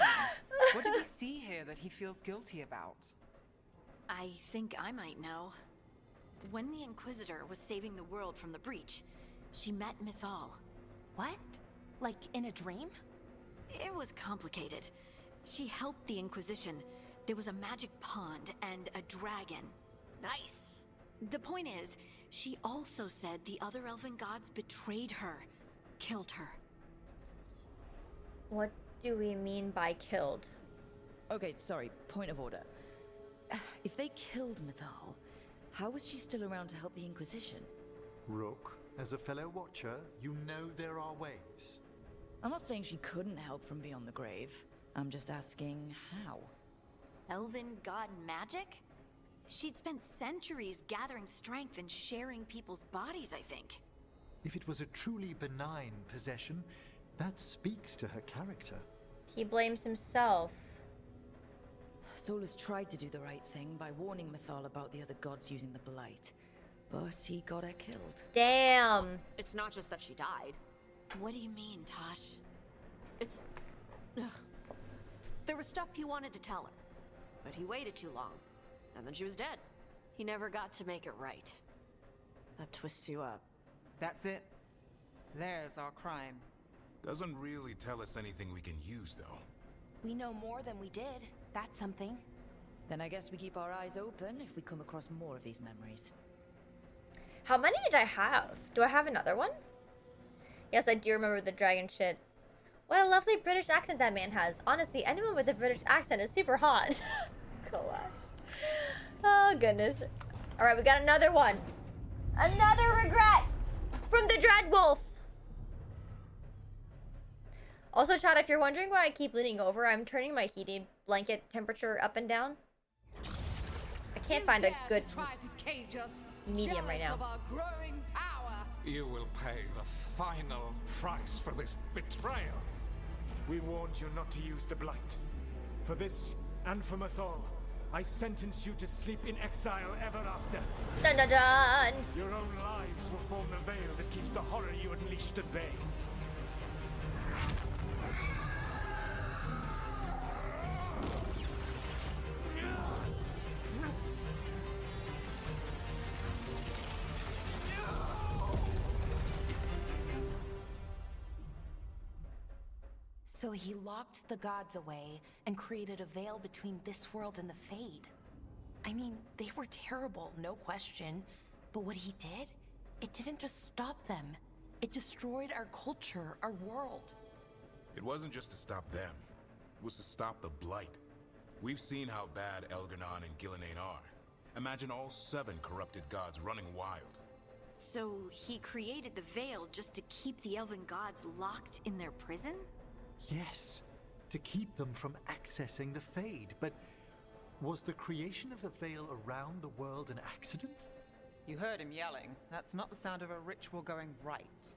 Speaker 12: What do we see here that he feels guilty about?
Speaker 6: I think I might know. When the Inquisitor was saving the world from the breach, she met Mythal.
Speaker 16: What? Like in a dream?
Speaker 6: It was complicated. She helped the Inquisition. There was a magic pond and a dragon. Nice! The point is, she also said the other elven gods betrayed her, killed her.
Speaker 1: What do we mean by killed?
Speaker 8: Okay, sorry, point of order. If they killed Mythal, how was she still around to help the Inquisition?
Speaker 5: Rook, as a fellow watcher, you know there are ways.
Speaker 8: I'm not saying she couldn't help from beyond the grave. I'm just asking how.
Speaker 6: Elven god magic? She'd spent centuries gathering strength and sharing people's bodies, I think.
Speaker 5: If it was a truly benign possession, that speaks to her character.
Speaker 1: He blames himself.
Speaker 8: Solas tried to do the right thing by warning Mythal about the other gods using the Blight, but he got her killed.
Speaker 1: Damn.
Speaker 15: It's not just that she died.
Speaker 6: What do you mean, Tosh?
Speaker 15: It's... Ugh. There was stuff he wanted to tell her, but he waited too long, and then she was dead. He never got to make it right. That twists you up.
Speaker 12: That's it. There's our crime.
Speaker 14: Doesn't really tell us anything we can use, though.
Speaker 16: We know more than we did. That's something.
Speaker 8: Then I guess we keep our eyes open if we come across more of these memories.
Speaker 1: How many did I have? Do I have another one? Yes, I do remember the dragon shit. What a lovely British accent that man has. Honestly, anyone with a British accent is super hot. Collage. Oh, goodness. Alright, we got another one. Another regret from the Dreadwolf. Also, chat, if you're wondering why I keep leaning over, I'm turning my heating blanket temperature up and down. I can't find a good medium right now.
Speaker 10: You will pay the final price for this betrayal.
Speaker 9: We warned you not to use the Blight. For this, and for Mythal, I sentence you to sleep in exile ever after.
Speaker 1: Dun dun dun!
Speaker 9: Your own lives will form the veil that keeps the horror you unleashed at bay.
Speaker 16: So he locked the gods away and created a veil between this world and the Fade. I mean, they were terrible, no question. But what he did, it didn't just stop them. It destroyed our culture, our world.
Speaker 14: It wasn't just to stop them. It was to stop the Blight. We've seen how bad Elgar'nan and Gillenane are. Imagine all 7 corrupted gods running wild.
Speaker 6: So he created the veil just to keep the elven gods locked in their prison?
Speaker 5: Yes, to keep them from accessing the Fade. But was the creation of the veil around the world an accident?
Speaker 12: You heard him yelling. That's not the sound of a ritual going right.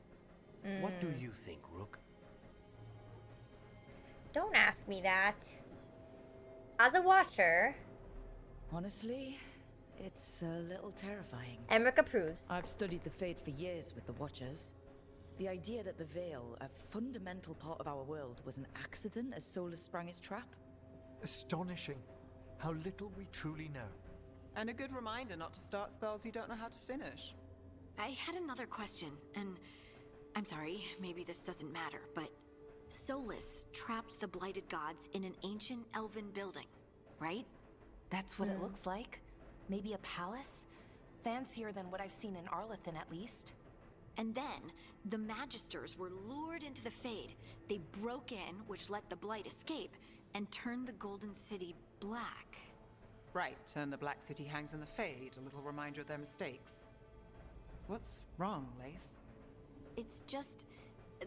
Speaker 13: What do you think, Rook?
Speaker 1: Don't ask me that. As a watcher...
Speaker 8: Honestly, it's a little terrifying.
Speaker 1: Emmerich approves.
Speaker 8: I've studied the Fade for years with the Watchers. The idea that the Veil, a fundamental part of our world, was an accident as Solas sprang his trap?
Speaker 5: Astonishing. How little we truly know.
Speaker 12: And a good reminder not to start spells you don't know how to finish.
Speaker 6: I had another question, and I'm sorry, maybe this doesn't matter, but Solas trapped the blighted gods in an ancient elven building, right?
Speaker 16: That's what it looks like. Maybe a palace? Fancier than what I've seen in Arlathan, at least.
Speaker 6: And then, the Magisters were lured into the Fade. They broke in, which let the Blight escape, and turned the Golden City black.
Speaker 12: Right, and the Black City hangs in the Fade, a little reminder of their mistakes. What's wrong, Lace?
Speaker 6: It's just...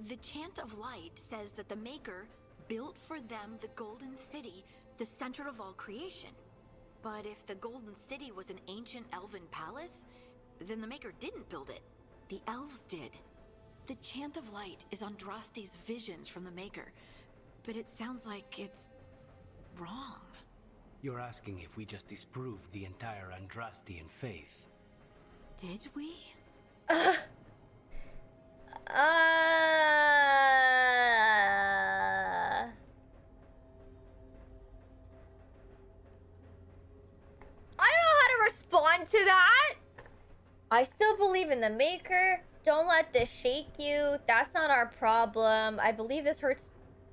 Speaker 6: the Chant of Light says that the Maker built for them the Golden City, the center of all creation. But if the Golden City was an ancient elven palace, then the Maker didn't build it. The elves did. The Chant of Light is Andraste's visions from the Maker, but it sounds like it's wrong.
Speaker 13: You're asking if we just disproved the entire Andrastian faith.
Speaker 6: Did we?
Speaker 1: I don't know how to respond to that. I still believe in the Maker. Don't let this shake you. That's not our problem. I believe this hurts.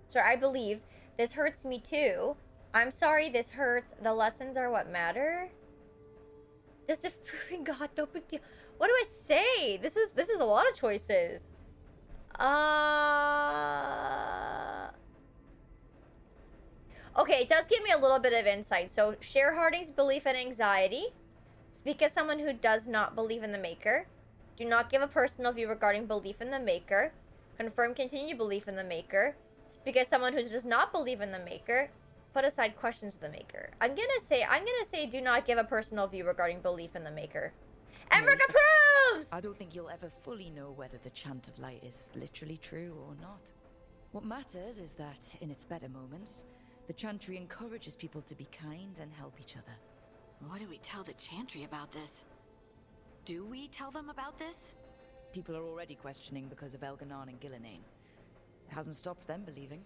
Speaker 1: Sorry, I believe this hurts me too. I'm sorry this hurts. The lessons are what matter. Just proving God, no big deal. What do I say? This is a lot of choices. Okay, it does give me a little bit of insight. So, share Harding's belief and anxiety. Speak as someone who does not believe in the Maker. Do not give a personal view regarding belief in the Maker. Confirm continued belief in the Maker. Speak as someone who does not believe in the Maker. Put aside questions of the Maker. I'm gonna say do not give a personal view regarding belief in the Maker. Emmerich approves!
Speaker 8: I don't think you'll ever fully know whether the chant of light is literally true or not. What matters is that, in its better moments, the chantry encourages people to be kind and help each other.
Speaker 6: What do we tell the chantry about this? Do we tell them about this?
Speaker 8: People are already questioning because of Elganon and Gillinane. It hasn't stopped them believing.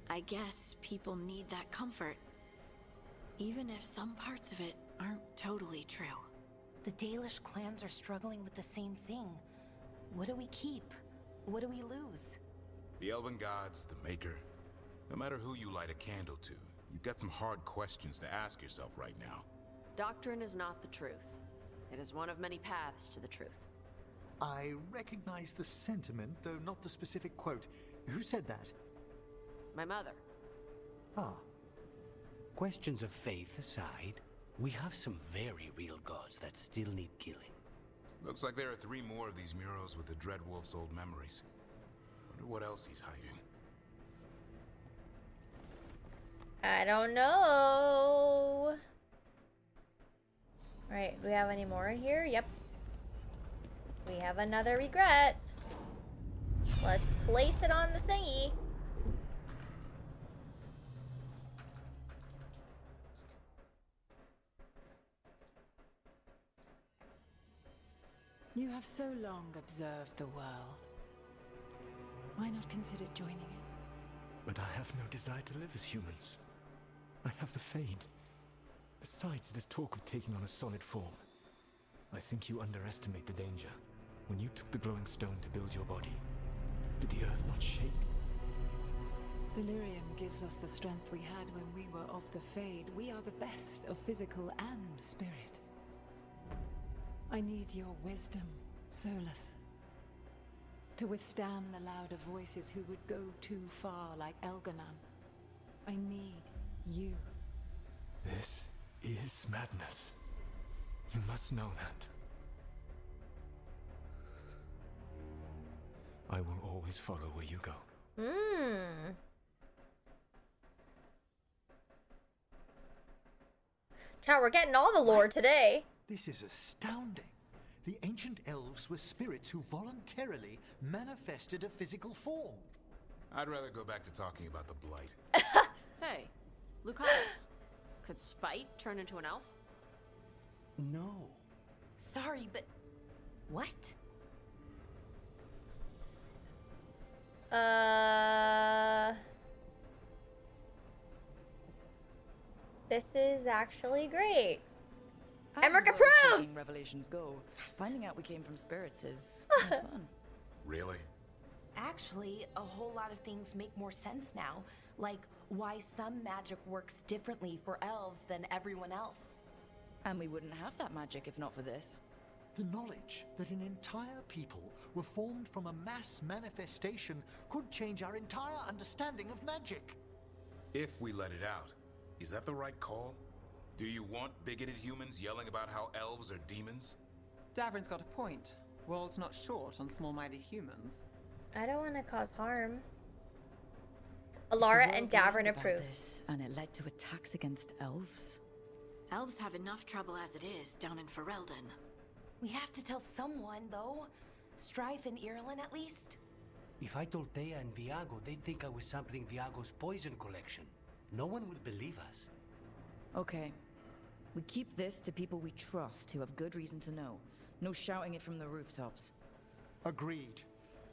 Speaker 6: I guess people need that comfort. Even if some parts of it aren't totally true.
Speaker 16: The Dalish clans are struggling with the same thing. What do we keep? What do we lose?
Speaker 14: The Elven Gods, the Maker. No matter who you light a candle to, you've got some hard questions to ask yourself right now.
Speaker 15: Doctrine is not the truth. It is one of many paths to the truth.
Speaker 5: I recognize the sentiment, though not the specific quote. Who said that?
Speaker 15: My mother.
Speaker 5: Ah.
Speaker 13: Questions of faith aside, we have some very real gods that still need killing.
Speaker 14: Looks like there are 3 more of these murals with the Dreadwolf's old memories. Wonder what else he's hiding.
Speaker 1: I don't know. Right, do we have any more in here? Yep. We have another regret. Let's place it on the thingy.
Speaker 11: You have so long observed the world. Why not consider joining it?
Speaker 9: But I have no desire to live as humans. I have the Fade. Besides, this talk of taking on a solid form. I think you underestimate the danger. When you took the glowing stone to build your body, did the earth not shake?
Speaker 11: Delirium gives us the strength we had when we were of the Fade. We are the best of physical and spirit. I need your wisdom, Solas. To withstand the louder voices who would go too far like Elganon. I need you.
Speaker 9: This is madness. You must know that. I will always follow where you go.
Speaker 1: Wow, we're getting all the lore today.
Speaker 5: This is astounding. The ancient elves were spirits who voluntarily manifested a physical form.
Speaker 14: I'd rather go back to talking about the Blight.
Speaker 15: Hey, Lucanus. Could Spite turn into an elf?
Speaker 13: No.
Speaker 16: Sorry, but... what?
Speaker 1: This is actually great.
Speaker 8: As
Speaker 1: Emmerich
Speaker 8: world
Speaker 1: approves!
Speaker 8: shaking revelations go, finding out we came from spirits is kind of fun.
Speaker 14: Really?
Speaker 16: Actually, a whole lot of things make more sense now. Like why some magic works differently for elves than everyone else.
Speaker 8: And we wouldn't have that magic if not for this.
Speaker 5: The knowledge that an entire people were formed from a mass manifestation could change our entire understanding of magic.
Speaker 14: If we let it out, is that the right call? Do you want bigoted humans yelling about how elves are demons?
Speaker 12: Davrin's got a point. World's not short on small-minded humans.
Speaker 1: I don't want to cause harm. Alara and Davrin approve.
Speaker 8: And it led to attacks against elves.
Speaker 6: Elves have enough trouble as it is down in Ferelden.
Speaker 16: We have to tell someone, though. Strife and Irulan, at least.
Speaker 13: If I told Thea and Viago, they'd think I was sampling Viago's poison collection. No one would believe us.
Speaker 8: Okay. We keep this to people we trust who have good reason to know. No shouting it from the rooftops.
Speaker 5: Agreed.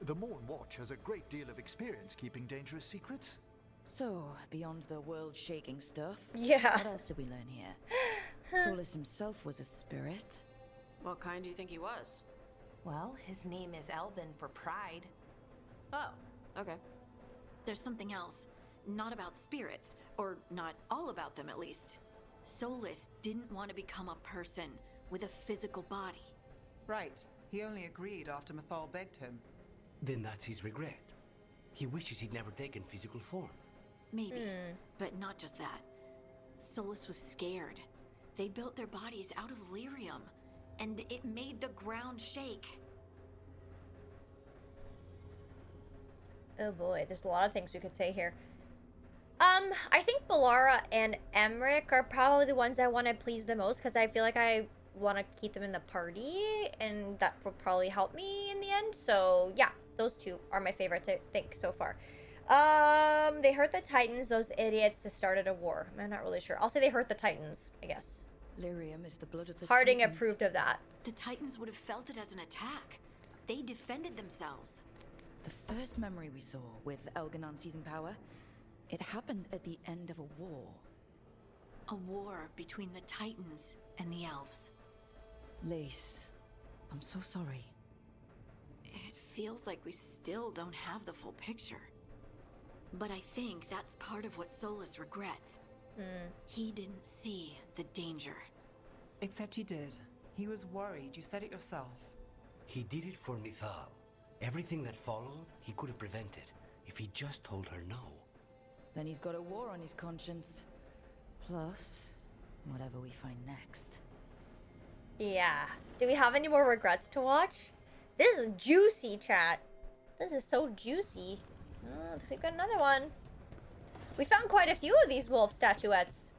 Speaker 5: The Morn Watch has a great deal of experience keeping dangerous secrets.
Speaker 8: So, beyond the world-shaking stuff,
Speaker 1: yeah.
Speaker 8: What else did we learn here? Solas himself was a spirit.
Speaker 15: What kind do you think he was?
Speaker 16: Well, his name is Elven for pride.
Speaker 15: Oh, okay.
Speaker 6: There's something else. Not about spirits, or not all about them at least. Solas didn't want to become a person with a physical body.
Speaker 12: Right. He only agreed after Mathal begged him.
Speaker 13: Then that's his regret. He wishes he'd never taken physical form.
Speaker 6: Maybe. But not just that. Solas was scared. They built their bodies out of lyrium, and it made the ground shake.
Speaker 1: Oh boy, there's a lot of things we could say here. I think Balara and Emmerich are probably the ones I want to please the most, because I feel like I want to keep them in the party, and that will probably help me in the end. So yeah, those two are my favorites, I think, so far. They hurt the Titans, those idiots that started a war. I'm not really sure. I'll say they hurt the Titans, I guess.
Speaker 8: Lyrium is the blood of the
Speaker 1: Harding
Speaker 8: Titans.
Speaker 1: approved of that.
Speaker 6: The Titans would have felt it as an attack. They defended themselves.
Speaker 8: The first memory we saw with Elganon seizing power, it happened at the end of a war.
Speaker 6: A war between the Titans and the elves.
Speaker 8: Lace, I'm so sorry.
Speaker 6: It feels like we still don't have the full picture. But I think that's part of what Solas regrets. He didn't see the danger.
Speaker 12: Except he did. He was worried. You said it yourself.
Speaker 13: He did it for Mithal. Everything that followed, he could have prevented if he just told her no.
Speaker 8: Then he's got a war on his conscience. Plus, whatever we find next.
Speaker 1: Yeah. Do we have any more regrets to watch? This is juicy, chat. This is so juicy. Oh, we've got another one. We found quite a few of these wolf statuettes.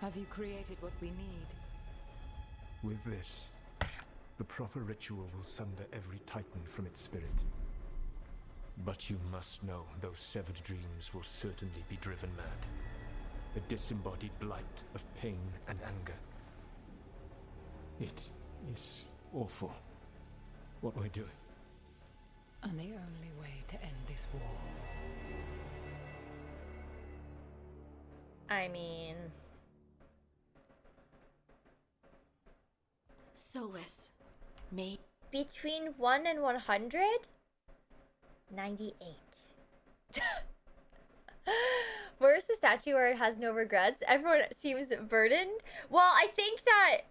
Speaker 11: Have you created what we need?
Speaker 9: With this, the proper ritual will sunder every Titan from its spirit. But you must know those severed dreams will certainly be driven mad. A disembodied blight of pain and anger. It is awful what we're doing.
Speaker 11: And the only way to end this war.
Speaker 1: I mean...
Speaker 6: Solas made...
Speaker 1: Between 1 and 100? 98. Where's the statue where it has no regrets? Everyone seems burdened. Well, I think that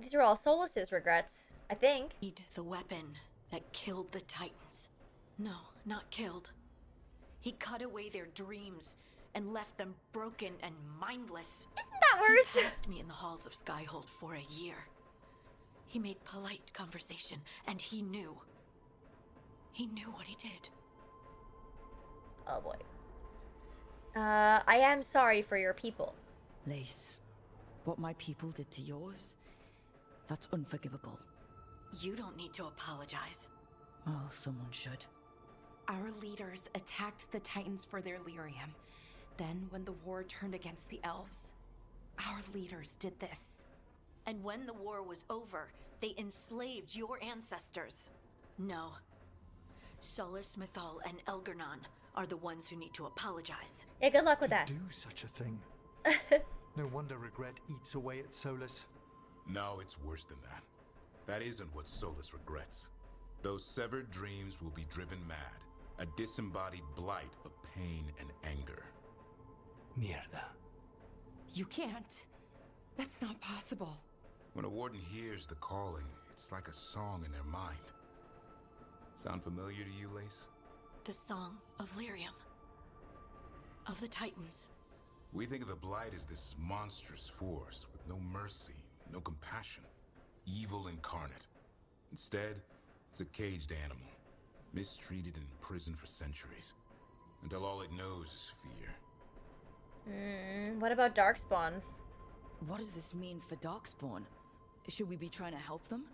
Speaker 1: these are all Solas's regrets, I think.
Speaker 6: The weapon that killed the Titans. No, not killed. He cut away their dreams and left them broken and mindless.
Speaker 1: Isn't that worse?
Speaker 6: He passed me in the halls of Skyhold for a year. He made polite conversation, and he knew. He knew what he did.
Speaker 1: Oh boy. I am sorry for your people.
Speaker 8: Lace, what my people did to yours, that's unforgivable.
Speaker 6: You don't need to apologize.
Speaker 8: Well, someone should.
Speaker 16: Our leaders attacked the Titans for their lyrium. Then, when the war turned against the elves, our leaders did this.
Speaker 6: And when the war was over, they enslaved your ancestors. No. Solas, Mithal, and Elgarnon are the ones who need to apologize.
Speaker 1: Yeah, good luck with that.
Speaker 5: Do such a thing. No wonder regret eats away at Solas.
Speaker 14: No, it's worse than that. That isn't what Solas regrets. Those severed dreams will be driven mad. A disembodied blight of pain and anger.
Speaker 13: Mierda.
Speaker 16: You can't. That's not possible.
Speaker 14: When a warden hears the calling, it's like a song in their mind. Sound familiar to you, Lace?
Speaker 6: The song of lyrium. Of the Titans.
Speaker 14: We think of the Blight as this monstrous force with no mercy, no compassion. Evil incarnate. Instead, it's a caged animal. Mistreated and imprisoned for centuries. Until all it knows is fear.
Speaker 1: What about Darkspawn?
Speaker 8: What does this mean for Darkspawn? Should we be trying to help them?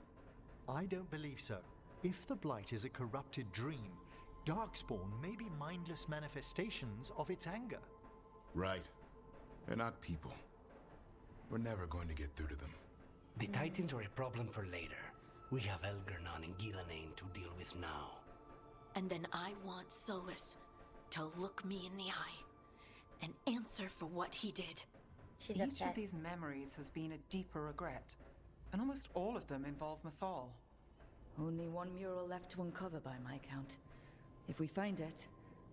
Speaker 5: I don't believe so. If the Blight is a corrupted dream, Darkspawn may be mindless manifestations of its anger.
Speaker 14: Right. They're not people. We're never going to get through to them.
Speaker 13: The Titans are a problem for later. We have Elgarnon and Gillanane to deal with now.
Speaker 6: And then I want Solas to look me in the eye and answer for what he did.
Speaker 1: She's
Speaker 12: Each
Speaker 1: upset.
Speaker 12: of these memories has been a deeper regret, and almost all of them involve Mithal.
Speaker 8: Only one mural left to uncover by my count. If we find it,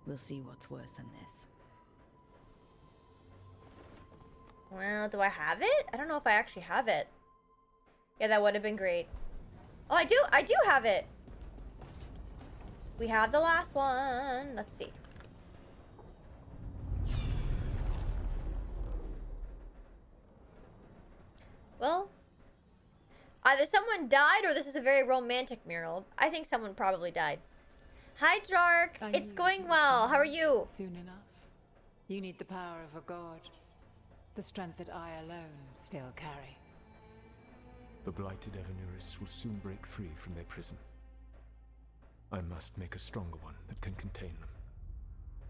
Speaker 8: We'll see what's worse than this.
Speaker 1: Well, do I have it? I don't know if I actually have it. Yeah, that would have been great. Oh, I do have it. We have the last one. Let's see. Well, either someone died or this is a very romantic mural. I think someone probably died. Hi, Dark. It's going well. How are you?
Speaker 11: Soon enough. You need the power of a god. The strength that I alone still carry.
Speaker 9: The blighted Evanuris will soon break free from their prison. I must make a stronger one that can contain them.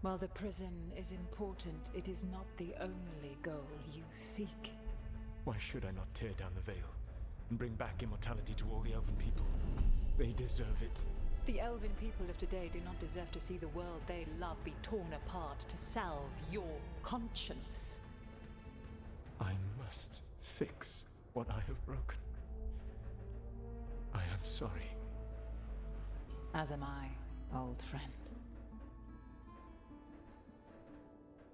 Speaker 11: While the prison is important, it is not the only goal you seek.
Speaker 9: Why should I not tear down the veil and bring back immortality to all the Elven people? They deserve it.
Speaker 11: The Elven people of today do not deserve to see the world they love be torn apart to salve your conscience.
Speaker 9: I must fix what I have broken. I am sorry.
Speaker 11: As am I, old friend.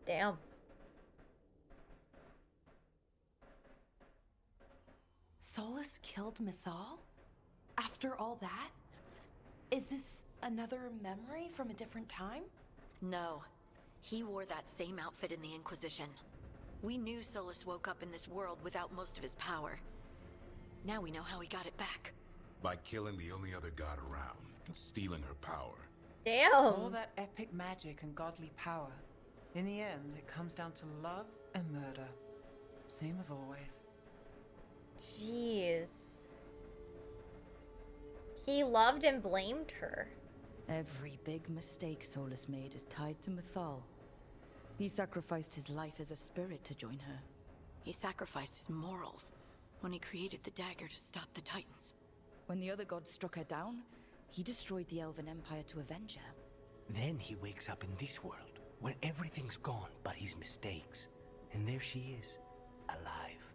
Speaker 1: Damn.
Speaker 16: Solas killed Mythal? After all that? Is this another memory from a different time?
Speaker 6: No. He wore that same outfit in the Inquisition. We knew Solas woke up in this world without most of his power. Now we know how he got it back.
Speaker 14: By killing the only other god around and stealing her power.
Speaker 1: Damn.
Speaker 12: All that epic magic and godly power. In the end, it comes down to love and murder. Same as always.
Speaker 1: Jeez. He loved and blamed her.
Speaker 8: Every big mistake Solas made is tied to Mythal. He sacrificed his life as a spirit to join her.
Speaker 6: He sacrificed his morals when he created the dagger to stop the Titans.
Speaker 8: When the other gods struck her down, he destroyed the Elven Empire to avenge her.
Speaker 13: Then he wakes up in this world, where everything's gone but his mistakes. And there she is, alive.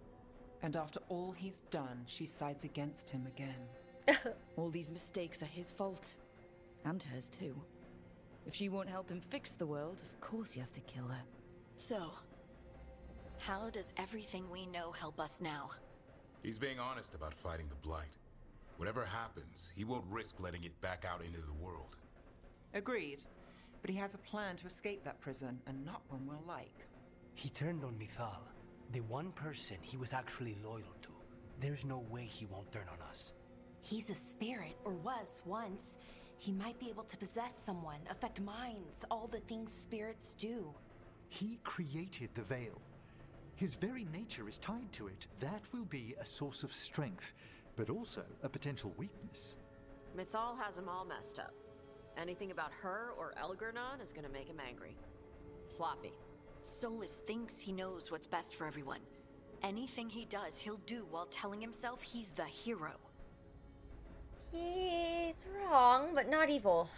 Speaker 12: And after all he's done, she sides against him again.
Speaker 8: All these mistakes are his fault. And hers too. If she won't help him fix the world, of course he has to kill her.
Speaker 6: So, how does everything we know help us now?
Speaker 14: He's being honest about fighting the Blight. Whatever happens, he won't risk letting it back out into the world.
Speaker 12: Agreed. But he has a plan to escape that prison, and not one we'll like.
Speaker 13: He turned on Mythal, the one person he was actually loyal to. There's no way he won't turn on us.
Speaker 16: He's a spirit, or was once. He might be able to possess someone, affect minds, all the things spirits do.
Speaker 5: He created the veil. His very nature is tied to it. That will be a source of strength, but also a potential weakness.
Speaker 15: Mythal has him all messed up. Anything about her or Elgernon is gonna make him angry. Sloppy.
Speaker 6: Solas thinks he knows what's best for everyone. Anything he does, he'll do while telling himself he's the hero.
Speaker 1: He's wrong, but not evil.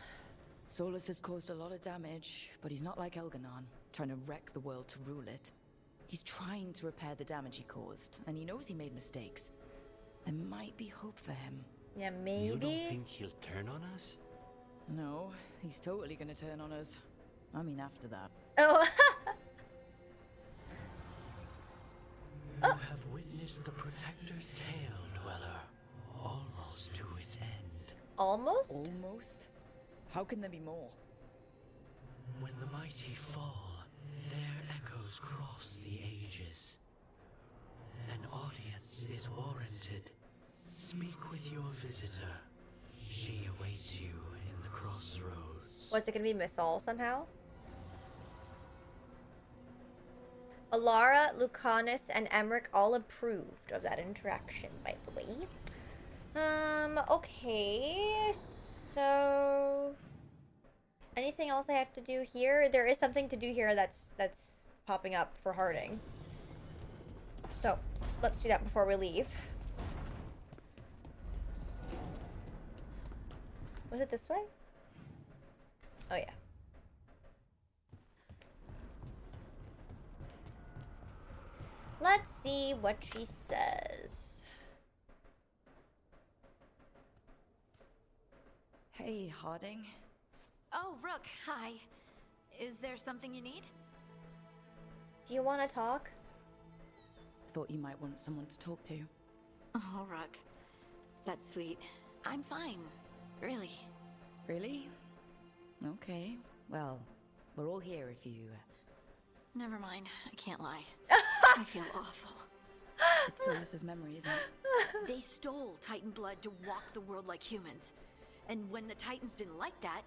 Speaker 8: Solas has caused a lot of damage, but he's not like Elgernon, trying to wreck the world to rule it. He's trying to repair the damage he caused, and he knows he made mistakes. There might be hope for him.
Speaker 1: Yeah, maybe.
Speaker 13: You don't think he'll turn on us?
Speaker 8: No, he's totally gonna turn on us. I mean, after that.
Speaker 1: Oh.
Speaker 13: You have witnessed the Protector's tale, Dweller. Almost to its end.
Speaker 1: Almost?
Speaker 8: Almost? How can there be more?
Speaker 13: When the mighty fall, their echoes cross the ages. An audience is warranted. Speak with your visitor. She awaits you in the crossroads.
Speaker 1: What's it gonna be, Mythal somehow? Alara, Lucanus, and Emmerich all approved of that interaction, by the way. Okay, so anything else I have to do here? There is something to do here that's popping up for Harding. So, let's do that before we leave. Was it this way? Oh yeah. Let's see what she says.
Speaker 8: Hey, Harding.
Speaker 6: Oh, Rook, hi. Is there something you need?
Speaker 1: Do you want to talk?
Speaker 8: Thought you might want someone to talk to.
Speaker 6: Oh, Rook. That's sweet. I'm fine. Really.
Speaker 8: Really? Okay. Well, we're all here if you...
Speaker 6: Never mind. I can't lie. I feel awful.
Speaker 8: It's Solas's memory, isn't it?
Speaker 6: They stole Titan blood to walk the world like humans. And when the Titans didn't like that,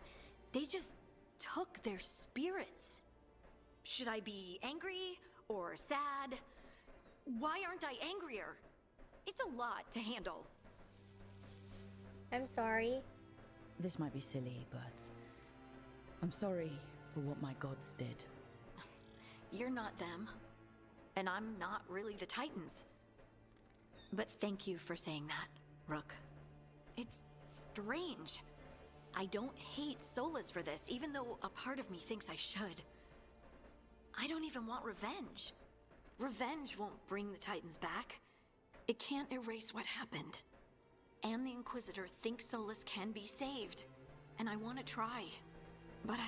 Speaker 6: they just took their spirits. Should I be angry or sad? Why aren't I angrier? It's a lot to handle.
Speaker 1: I'm sorry.
Speaker 8: This might be silly, but... I'm sorry for what my gods did.
Speaker 6: You're not them. And I'm not really the Titans. But thank you for saying that, Rook. It's strange. I don't hate Solas for this, even though a part of me thinks I should. I don't even want revenge. Revenge won't bring the Titans back. It can't erase what happened. And the Inquisitor thinks Solas can be saved. And I want to try. But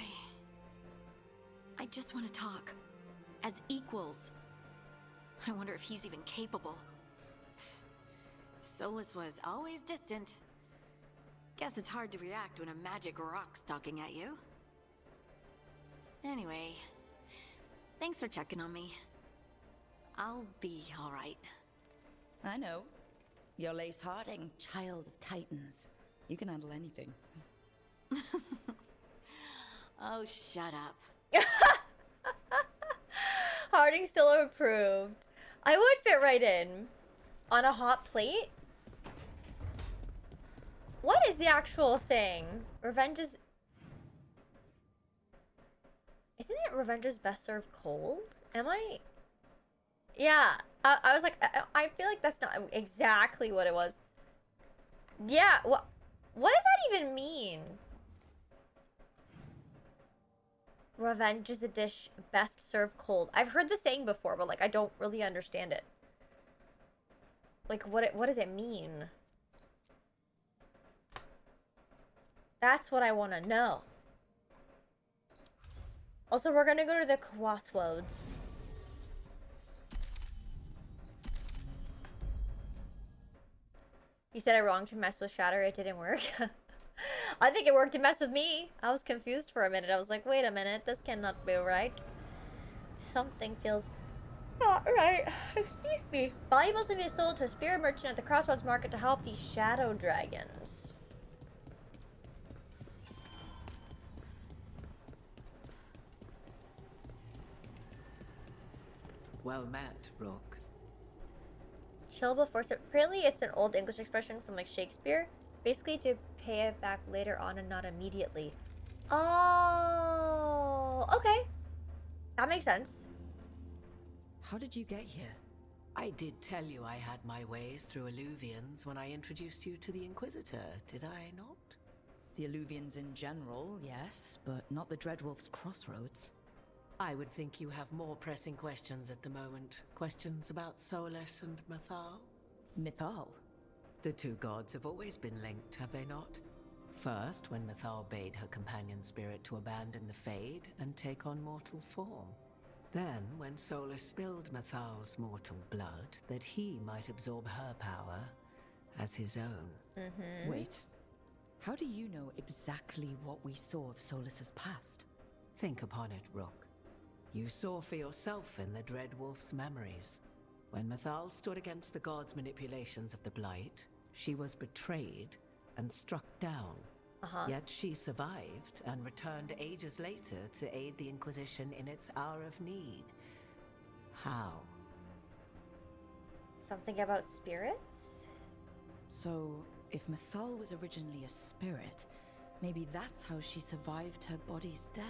Speaker 6: I just want to talk. As equals. I wonder if he's even capable. Solas was always distant. Guess it's hard to react when a magic rock's talking at you. Anyway, thanks for checking on me. I'll be alright.
Speaker 8: I know. You're Lace Harding, child of Titans. You can handle anything.
Speaker 6: Oh, shut up.
Speaker 1: Harding still approved. I would fit right in. On a hot plate? What is the actual saying? Revenge is... Isn't it revenge is best served cold? Am I... Yeah. I was like, I feel like that's not exactly what it was. Yeah, what does that even mean? Revenge is a dish best served cold. I've heard the saying before, but like I don't really understand it. Like what does it mean? That's what I want to know. Also, we're gonna go to the crossroads. You said I wrong to mess with Shatter. It didn't work. I think it worked to mess with me. I was confused for a minute. I was like, wait a minute. This cannot be right. Something feels not right. Excuse me. Valuables have been sold to a spirit merchant at the Crossroads Market to help these shadow dragons.
Speaker 7: Well met, Rook.
Speaker 1: Chill before... Apparently, it's an old English expression from, like, Shakespeare. Basically, to pay it back later on and not immediately. Oh, okay. That makes sense.
Speaker 8: How did you get here?
Speaker 7: I did tell you I had my ways through Illuvians when I introduced you to the Inquisitor, did I not?
Speaker 8: The Illuvians in general, yes, but not the Dreadwolf's crossroads.
Speaker 7: I would think you have more pressing questions at the moment. Questions about Solas and Mythal?
Speaker 8: Mythal?
Speaker 7: The two gods have always been linked, have they not? First, when Mythal bade her companion spirit to abandon the Fade and take on mortal form. Then, when Solas spilled Mythal's mortal blood, that he might absorb her power as his own.
Speaker 8: Wait. How do you know exactly what we saw of Solas's past?
Speaker 7: Think upon it, Rook. You saw for yourself in the Dreadwolf's memories. When Mythal stood against the gods' manipulations of the Blight, she was betrayed and struck down. Yet she survived and returned ages later to aid the Inquisition in its hour of need. How?
Speaker 1: Something about spirits?
Speaker 8: So, if Mythal was originally a spirit, maybe that's how she survived her body's death.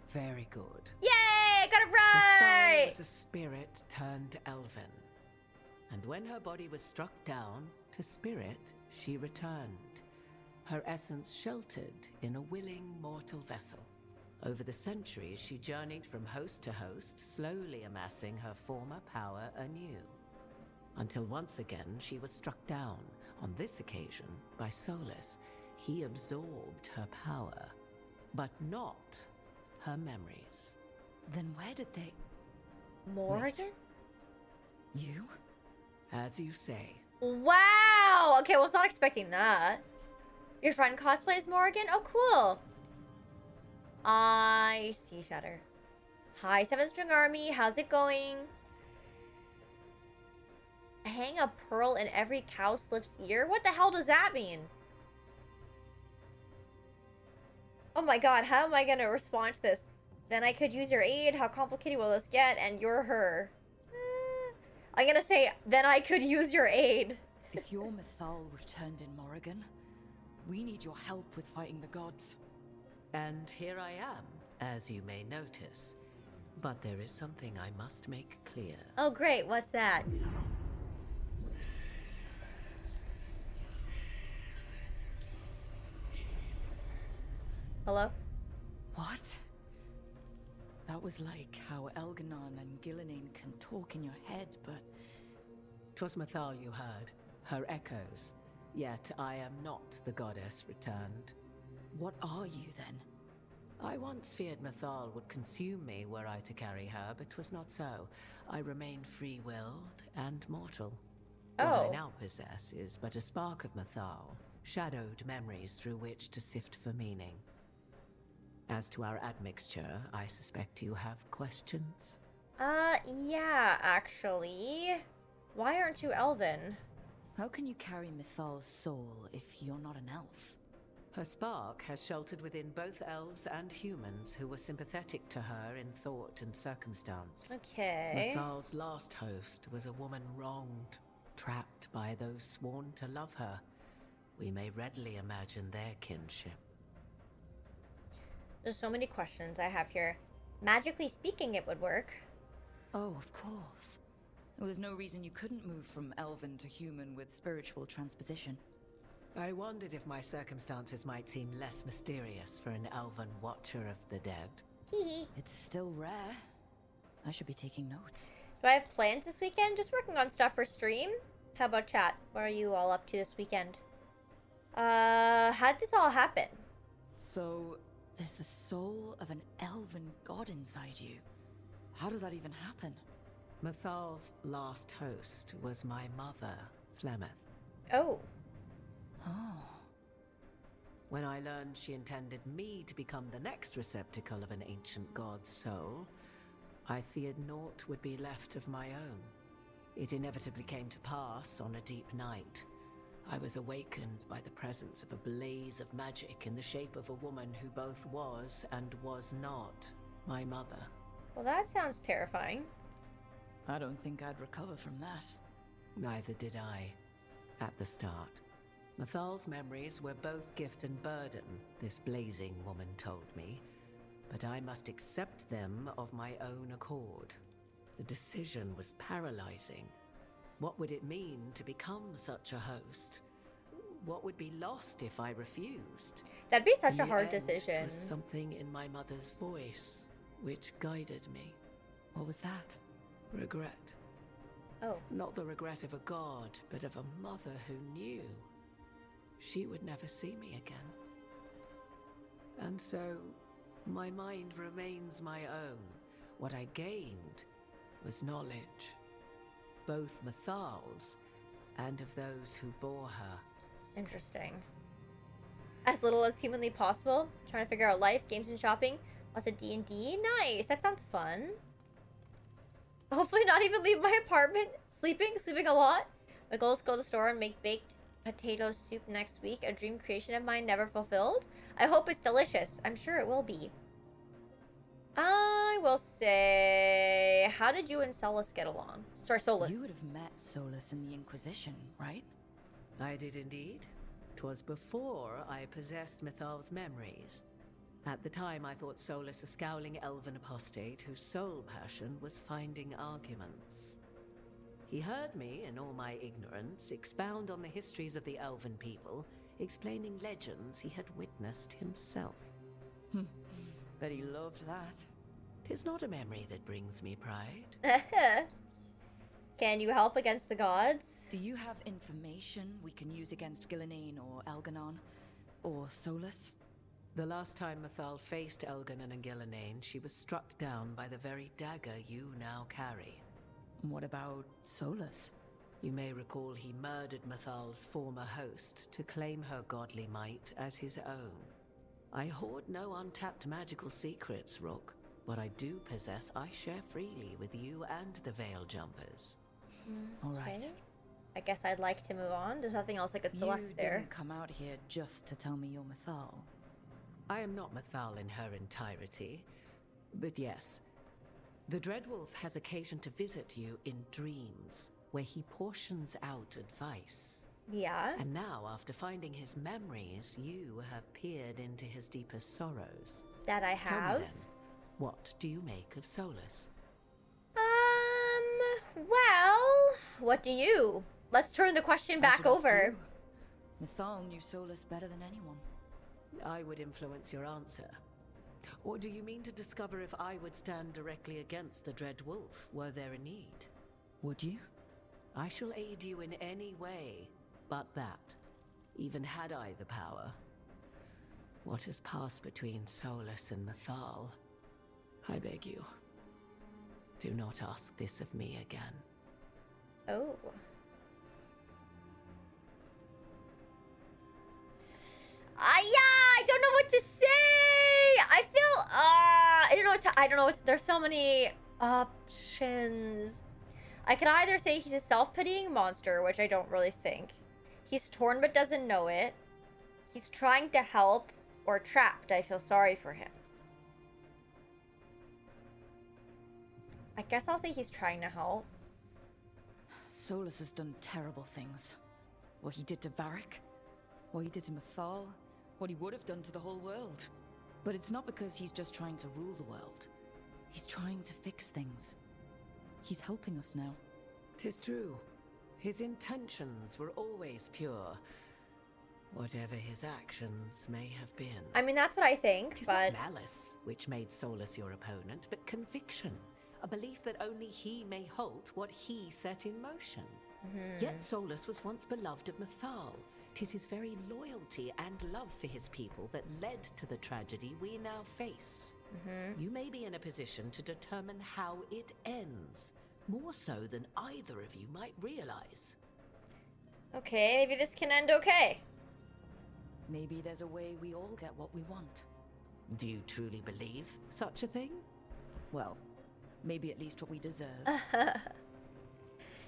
Speaker 7: Very good.
Speaker 1: Yay! Got it right!
Speaker 7: Mythal was a spirit turned elven. And when her body was struck down, to spirit, she returned. Her essence sheltered in a willing mortal vessel. Over the centuries, she journeyed from host to host, slowly amassing her former power anew. Until once again, she was struck down, on this occasion, by Solas. He absorbed her power, but not her memories.
Speaker 8: Then where did they...
Speaker 1: Morgan?
Speaker 8: You?
Speaker 7: As you say.
Speaker 1: Wow! Okay, was not expecting that. Your friend cosplays Morgan? Oh, cool. I see, Shatter. Hi, Seven String Army. How's it going? Hang a pearl in every cowslip's ear? What the hell does that mean? Oh my god, how am I gonna respond to this? Then I could use your aid. How complicated will this get? And you're her. I'm gonna say, then I could use your aid.
Speaker 8: If your Mythal returned in Morrigan, we need your help with fighting the gods.
Speaker 7: And here I am, as you may notice. But there is something I must make clear.
Speaker 1: Oh great, what's that? Hello?
Speaker 8: What? That was like how Elganon and Gillenane can talk in your head, but...
Speaker 7: 'Twas Mythal you heard, her echoes. Yet I am not the goddess returned.
Speaker 8: What are you then?
Speaker 7: I once feared Mythal would consume me were I to carry her, but 'twas not so. I remain free-willed and mortal. What I now possess is but a spark of Mythal, shadowed memories through which to sift for meaning. As to our admixture, I suspect you have questions?
Speaker 1: Yeah, actually. Why aren't you Elven?
Speaker 8: How can you carry Mythal's soul if you're not an elf?
Speaker 7: Her spark has sheltered within both elves and humans who were sympathetic to her in thought and circumstance.
Speaker 1: Okay.
Speaker 7: Mythal's last host was a woman wronged, trapped by those sworn to love her. We may readily imagine their kinship.
Speaker 1: There's so many questions I have here. Magically speaking, it would work.
Speaker 8: Oh, of course. Well, there's no reason you couldn't move from elven to human with spiritual transposition.
Speaker 7: I wondered if my circumstances might seem less mysterious for an elven watcher of the dead.
Speaker 1: Hehe.
Speaker 8: It's still rare. I should be taking notes.
Speaker 1: Do I have plans this weekend? Just working on stuff for stream. How about chat? What are you all up to this weekend? How'd this all happen?
Speaker 8: So, there's the soul of an elven god inside you. How does that even happen?
Speaker 7: Mythal's last host was my mother, Flemeth.
Speaker 1: Oh.
Speaker 8: Oh.
Speaker 7: When I learned she intended me to become the next receptacle of an ancient god's soul, I feared naught would be left of my own. It inevitably came to pass on a deep night. I was awakened by the presence of a blaze of magic in the shape of a woman who both was and was not my mother.
Speaker 1: Well, that sounds terrifying.
Speaker 8: I don't think I'd recover from that.
Speaker 7: Neither did I, at the start. Mythal's memories were both gift and burden, this blazing woman told me, but I must accept them of my own accord. The decision was paralyzing. What would it mean to become such a host? What would be lost if I refused?
Speaker 1: That'd be such
Speaker 7: In
Speaker 1: a
Speaker 7: the
Speaker 1: hard
Speaker 7: end,
Speaker 1: decision.
Speaker 7: 'twas something in my mother's voice which guided me.
Speaker 8: What was that?
Speaker 7: Regret.
Speaker 1: Oh.
Speaker 7: Not the regret of a god, but of a mother who knew she would never see me again. And so, my mind remains my own. What I gained was knowledge, both Mythal's and of those who bore her.
Speaker 1: Interesting. As little as humanly possible. Trying to figure out life, games, and shopping. Lots of D&D. Nice. That sounds fun. Hopefully not even leave my apartment. Sleeping a lot. My goal is to go to the store and make baked potato soup next week. A dream creation of mine never fulfilled. I hope it's delicious. I'm sure it will be. I will say, how did you and Solas get along? Sorry, Solas.
Speaker 8: You would have met Solas in the Inquisition, right?
Speaker 7: I did indeed. 'Twas before I possessed Mythal's memories. At the time, I thought Solas a scowling elven apostate whose sole passion was finding arguments. He heard me, in all my ignorance, expound on the histories of the elven people, explaining legends he had witnessed himself.
Speaker 8: Bet he loved that.
Speaker 7: 'Tis not a memory that brings me pride.
Speaker 1: Can you help against the gods?
Speaker 8: Do you have information we can use against Gillenane or Elganon? Or Solas?
Speaker 7: The last time Mathal faced Elganon and Gillenane, she was struck down by the very dagger you now carry.
Speaker 8: What about Solas?
Speaker 7: You may recall he murdered Mathal's former host to claim her godly might as his own. I hoard no untapped magical secrets, Rook. What I do possess, I share freely with you and the Veil Jumpers.
Speaker 8: All right.
Speaker 1: I guess I'd like to move on. There's nothing else I could select there.
Speaker 8: You didn't come out here just to tell me you're Mathal.
Speaker 7: I am not Mathal in her entirety, but yes. The Dreadwolf has occasion to visit you in dreams, where he portions out advice.
Speaker 1: Yeah?
Speaker 7: And now, after finding his memories, you have peered into his deepest sorrows.
Speaker 1: That I
Speaker 7: Tell
Speaker 1: have?
Speaker 7: me then, what do you make of Solas?
Speaker 1: Well, what do you? Let's turn the question back over.
Speaker 8: Mathal knew Solas better than anyone.
Speaker 7: I would influence your answer. Or do you mean to discover if I would stand directly against the Dread Wolf were there a need?
Speaker 8: Would you?
Speaker 7: I shall aid you in any way but that, even had I the power. What has passed between Solas and Mathal? I beg you, do not ask this of me again.
Speaker 1: Oh. I don't know what to say. I feel I don't know what there's so many options. I could either say he's a self-pitying monster, which I don't really think. He's torn but doesn't know it. He's trying to help, or trapped. I feel sorry for him. I guess I'll say he's trying to help.
Speaker 8: Solas has done terrible things. What he did to Varric, what he did to Mathal, what he would have done to the whole world. But it's not because he's just trying to rule the world. He's trying to fix things. He's helping us now.
Speaker 7: 'Tis true. His intentions were always pure. Whatever his actions may have been.
Speaker 1: I mean, that's what I think,
Speaker 7: 'Tis
Speaker 1: but...
Speaker 7: not malice which made Solas your opponent, but conviction. A belief that only he may halt what he set in motion. Yet Solas was once beloved of Mathal. 'Tis his very loyalty and love for his people that led to the tragedy we now face. You may be in a position to determine how it ends, more so than either of you might realize.
Speaker 1: Okay, maybe this can end okay.
Speaker 8: Maybe there's a way we all get what we want.
Speaker 7: Do you truly believe such a thing?
Speaker 8: Well, maybe at least what we deserve.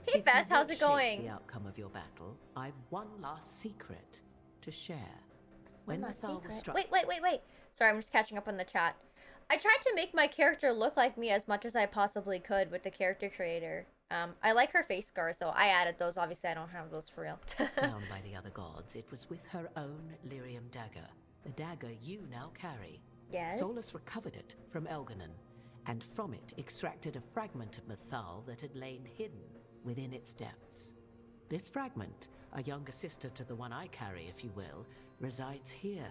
Speaker 1: Hey Fess, how's it going?
Speaker 7: The outcome of your battle, I've one last secret to share.
Speaker 1: One
Speaker 7: When
Speaker 1: last
Speaker 7: Mathal was
Speaker 1: secret.
Speaker 7: struck...
Speaker 1: Wait. Sorry, I'm just catching up on the chat. I tried to make my character look like me as much as I possibly could with the character creator. I like her face scars, so I added those. Obviously, I don't have those for real.
Speaker 7: Down by the other gods, it was with her own lyrium dagger, the dagger you now carry.
Speaker 1: Yes?
Speaker 7: Solas recovered it from Elganon, and from it extracted a fragment of Mathal that had lain hidden within its depths. This fragment, a younger sister to the one I carry, if you will, resides here,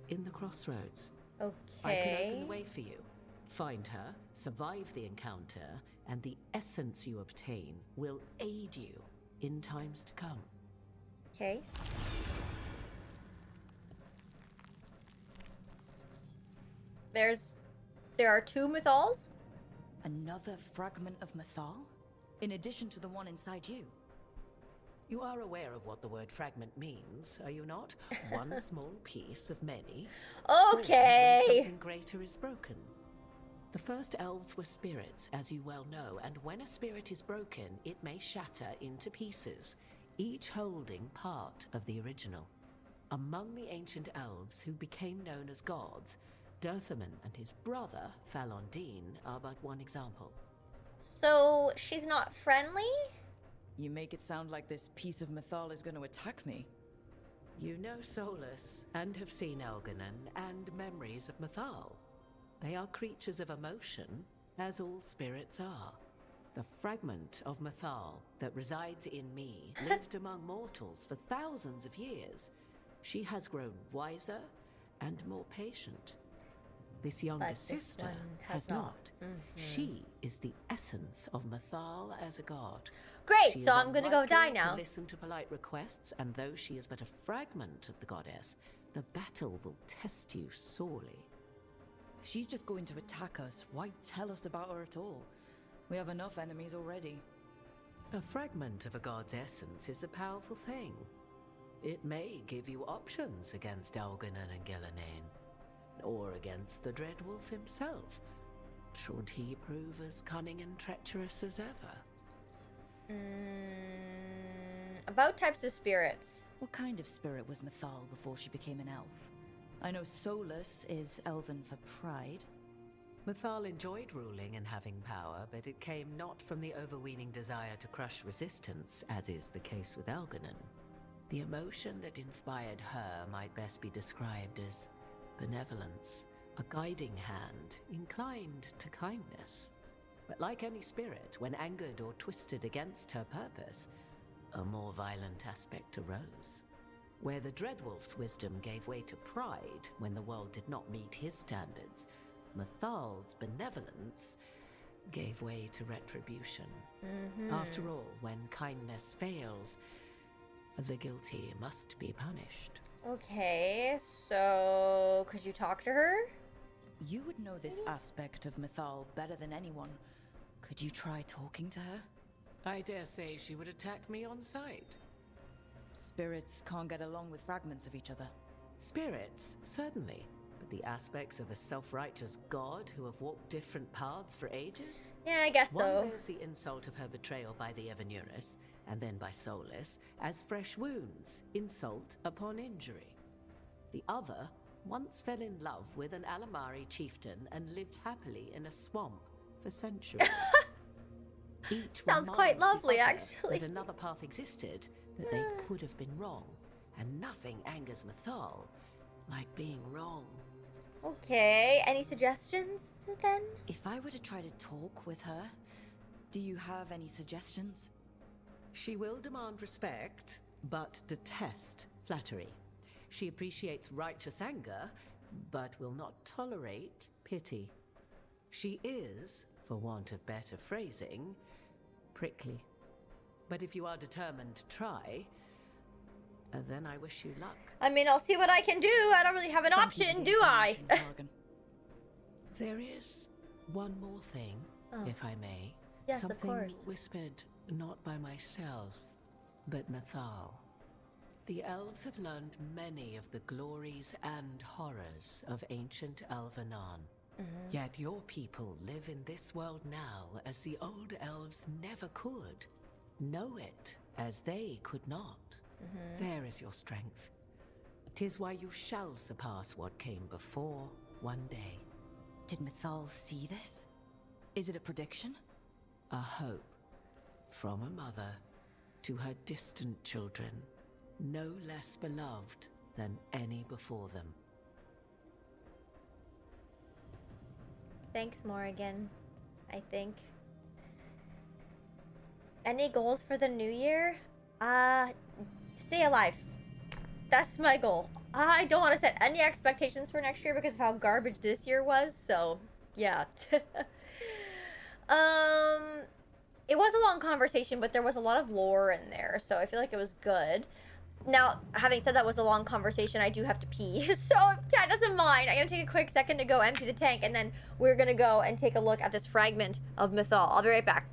Speaker 7: in the crossroads.
Speaker 1: Okay.
Speaker 7: I can open the way for you. Find her, survive the encounter, and the essence you obtain will aid you in times to come.
Speaker 1: Okay. There are two Mathals?
Speaker 8: Another fragment of Mathal? In addition to the one inside you?
Speaker 7: You are aware of what the word fragment means, are you not? One small piece of many.
Speaker 1: Okay.
Speaker 7: When something greater is broken. The first elves were spirits, as you well know, and when a spirit is broken, it may shatter into pieces, each holding part of the original. Among the ancient elves who became known as gods, Dirthaman and his brother, Falondine, are but one example.
Speaker 1: So, she's not friendly?
Speaker 8: You make it sound like this piece of Mathal is going to attack me.
Speaker 7: You know Solas, and have seen Elganon, and memories of Mathal. They are creatures of emotion, as all spirits are. The fragment of Mathal that resides in me lived among mortals for thousands of years. She has grown wiser and more patient. This younger
Speaker 1: But this
Speaker 7: sister
Speaker 1: one
Speaker 7: has
Speaker 1: has
Speaker 7: not.
Speaker 1: not.
Speaker 7: She is the essence of Mathal as a god.
Speaker 1: Great,
Speaker 7: She
Speaker 1: so
Speaker 7: is
Speaker 1: I'm gonna go die
Speaker 7: unlikely
Speaker 1: now.
Speaker 7: to listen to polite requests, and though she is but a fragment of the goddess, the battle will test you sorely.
Speaker 8: If she's just going to attack us, why tell us about her at all? We have enough enemies already.
Speaker 7: A fragment of a god's essence is a powerful thing. It may give you options against Algernon and Gillenane, or against the Dreadwolf himself, should he prove as cunning and treacherous as ever.
Speaker 1: About types of spirits.
Speaker 8: What kind of spirit was Mathal before she became an elf? I know Solas is elven for pride.
Speaker 7: Mathal enjoyed ruling and having power, but it came not from the overweening desire to crush resistance, as is the case with Algernon. The emotion that inspired her might best be described as benevolence, a guiding hand, inclined to kindness. But like any spirit, when angered or twisted against her purpose, a more violent aspect arose. Where the Dreadwolf's wisdom gave way to pride when the world did not meet his standards, Mathal's benevolence gave way to retribution. After all, when kindness fails, the guilty must be punished.
Speaker 1: Okay, so could you talk to her?
Speaker 8: You would know this aspect of Mathal better than anyone. Could you try talking to her?
Speaker 7: I dare say she would attack me on sight.
Speaker 8: Spirits can't get along with fragments of each other.
Speaker 7: Spirits, certainly. But the aspects of a self-righteous god who have walked different paths for ages?
Speaker 1: Yeah, I guess so.
Speaker 7: One bears the insult of her betrayal by the Evanuris, and then by Solas, as fresh wounds, insult upon injury. The other once fell in love with an Alamari chieftain and lived happily in a swamp for centuries. Each
Speaker 1: Sounds quite
Speaker 7: reminds the
Speaker 1: lovely,
Speaker 7: other
Speaker 1: actually.
Speaker 7: that another path existed, that they could have been wrong, and nothing angers Mathal like being wrong.
Speaker 1: Okay, any suggestions then?
Speaker 8: If I were to try to talk with her, do you have any suggestions?
Speaker 7: She will demand respect, but detest flattery. She appreciates righteous anger, but will not tolerate pity. She is, for want of better phrasing, prickly. But if you are determined to try, then I wish you luck.
Speaker 1: I mean, I'll see what I can do. I don't really have an option, do I?
Speaker 7: There is one more thing, if I may.
Speaker 1: Yes,
Speaker 7: Something
Speaker 1: of course.
Speaker 7: whispered not by myself, but Mathal. The elves have learned many of the glories and horrors of ancient Elvenon. Yet your people live in this world now as the old elves never could. Know it as they could not. There is your strength. 'Tis why you shall surpass what came before one day.
Speaker 8: Did Mathal see this? Is it a prediction?
Speaker 7: A hope from a mother to her distant children, no less beloved than any before them.
Speaker 1: Thanks, Morrigan, I think. Any goals for the new year? Stay alive. That's my goal. I don't want to set any expectations for next year because of how garbage this year was, so yeah. It was a long conversation, but there was a lot of lore in there, so I feel like it was good. Now, having said that was a long conversation, I do have to pee, so if chat doesn't mind, I'm gonna take a quick second to go empty the tank, and then we're gonna go and take a look at this fragment of Mythal. I'll be right back.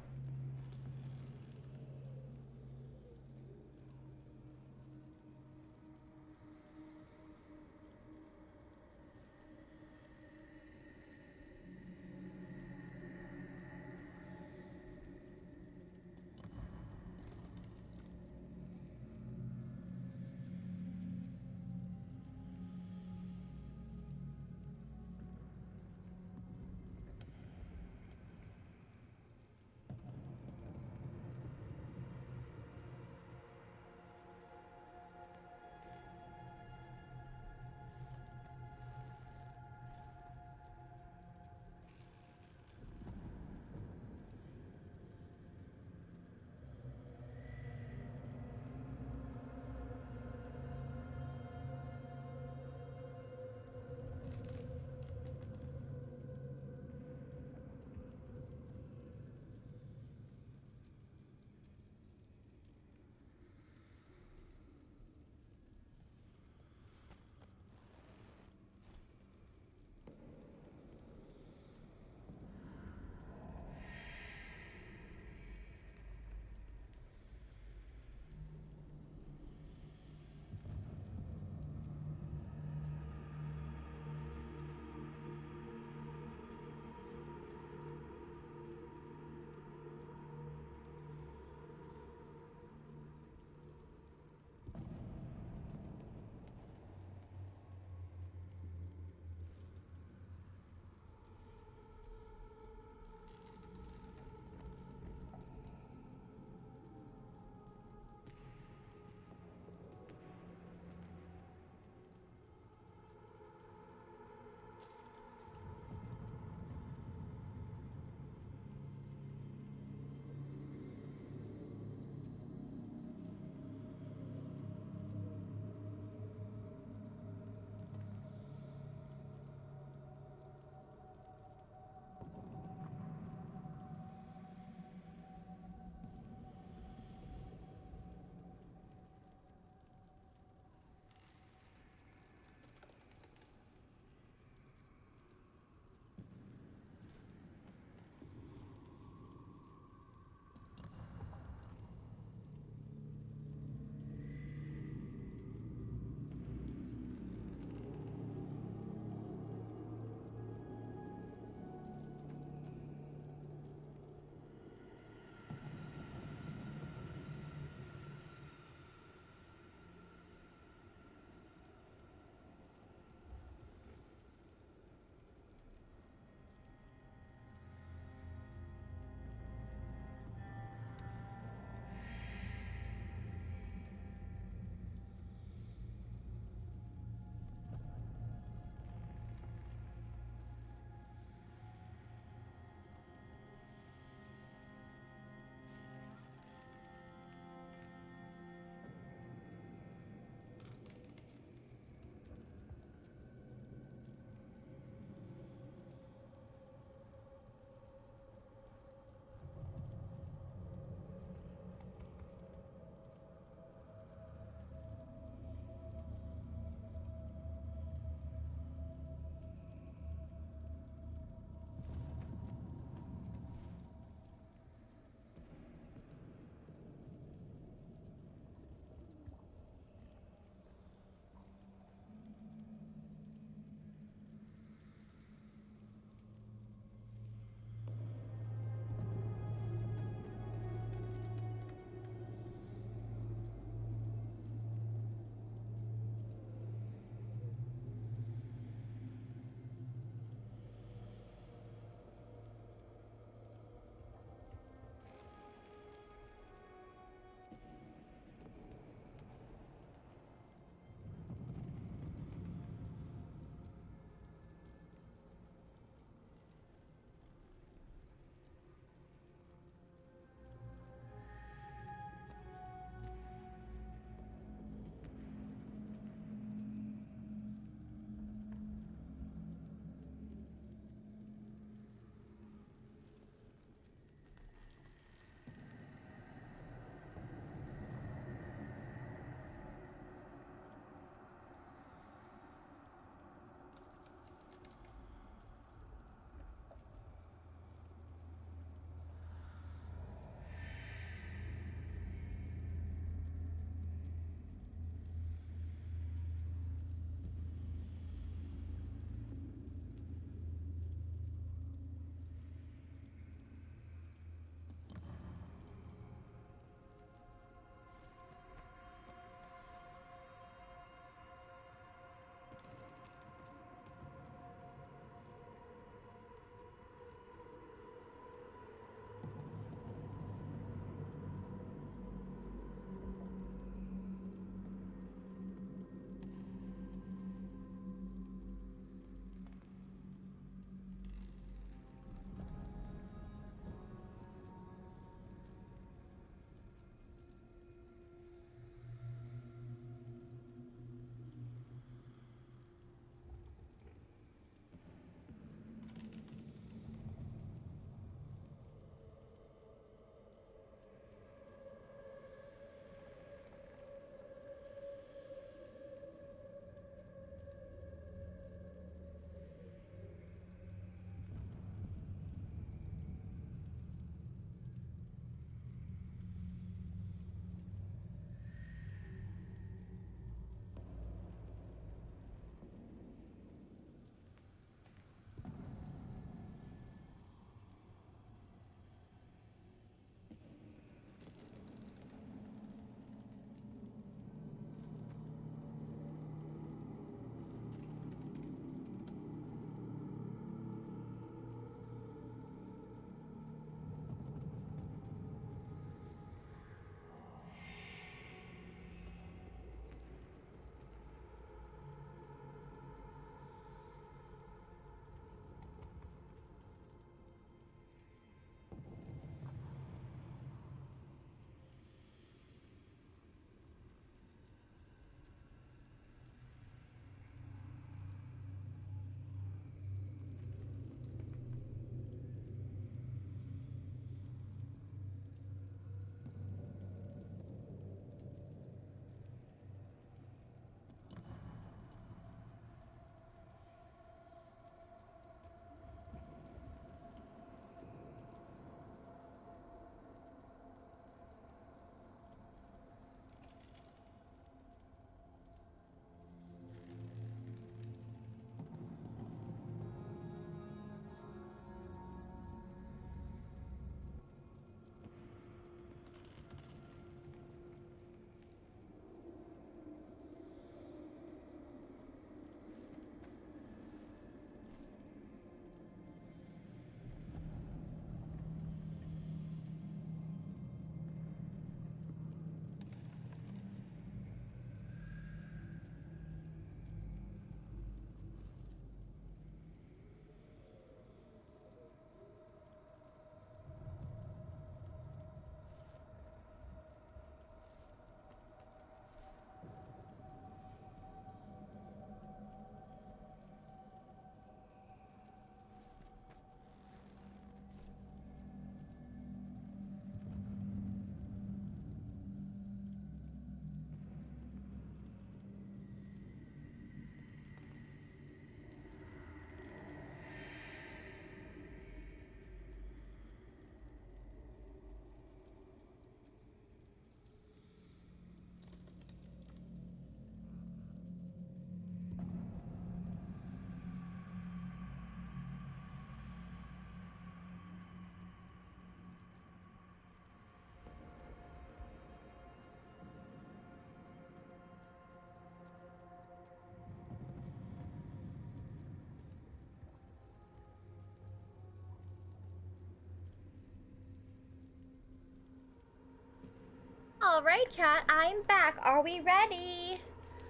Speaker 1: All right, chat. I'm back. Are we ready?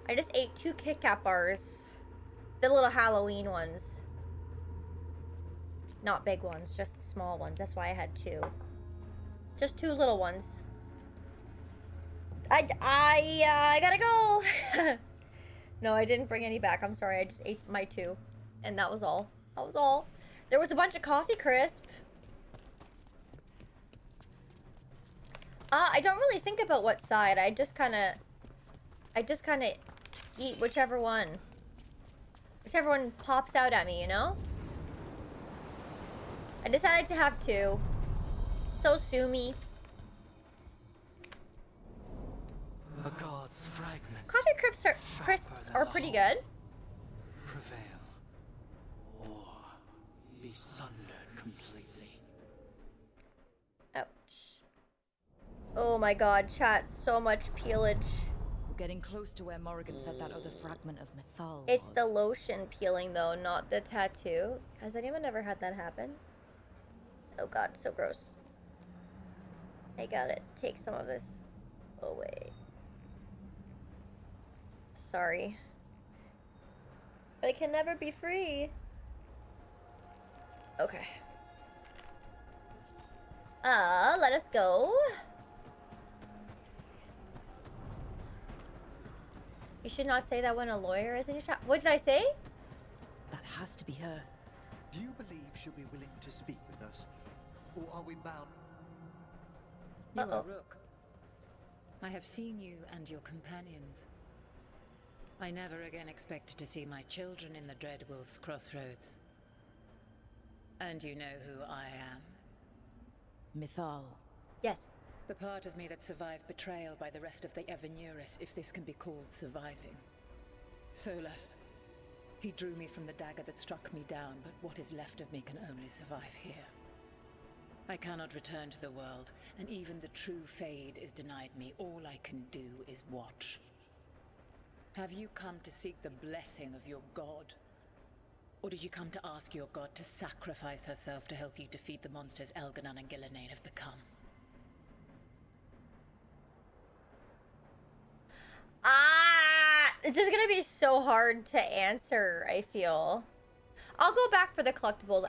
Speaker 1: I just ate 2 Kit Kat bars. The little Halloween ones. Not big ones, just small ones. That's why I had 2. Just 2 little ones. I gotta go. No, I didn't bring any back. I'm sorry. I just ate my 2. And that was all. That was all. There was a bunch of coffee crisp. I don't really think about what side. I just kind of eat whichever one. Whichever one pops out at me, you know? I decided to have 2. So sue me.
Speaker 13: A god's fragment.
Speaker 1: Coffee crisps are pretty good.
Speaker 13: Prevail or be sundered completely.
Speaker 1: Ouch. Oh my god, chat, so much peelage.
Speaker 8: We're getting close to where Morrigan said that other fragment of Mythal
Speaker 1: It's
Speaker 8: was.
Speaker 1: the lotion peeling though, not the tattoo. Has anyone ever had that happen? Oh god, so gross. I gotta take some of this away. Sorry. I can never be free. Okay. Let us go. You should not say that when a lawyer is in your chat. What did I say?
Speaker 8: That has to be her.
Speaker 5: Do you believe she'll be willing to speak with us? Or are we bound?
Speaker 18: You are Rook. I have seen you and your companions. I never again expected to see my children in the Dreadwolf's crossroads. And you know who I am.
Speaker 8: Mythal.
Speaker 1: Yes.
Speaker 18: The part of me that survived betrayal by the rest of the Evanuris, if this can be called surviving. Solas. He drew me from the dagger that struck me down, but what is left of me can only survive here. I cannot return to the world, and even the true Fade is denied me. All I can do is watch. Have you come to seek the blessing of your god? Or did you come to ask your god to sacrifice herself to help you defeat the monsters Elganon and Gillenane have become?
Speaker 1: This is gonna be so hard to answer, I feel. I'll go back for the collectibles.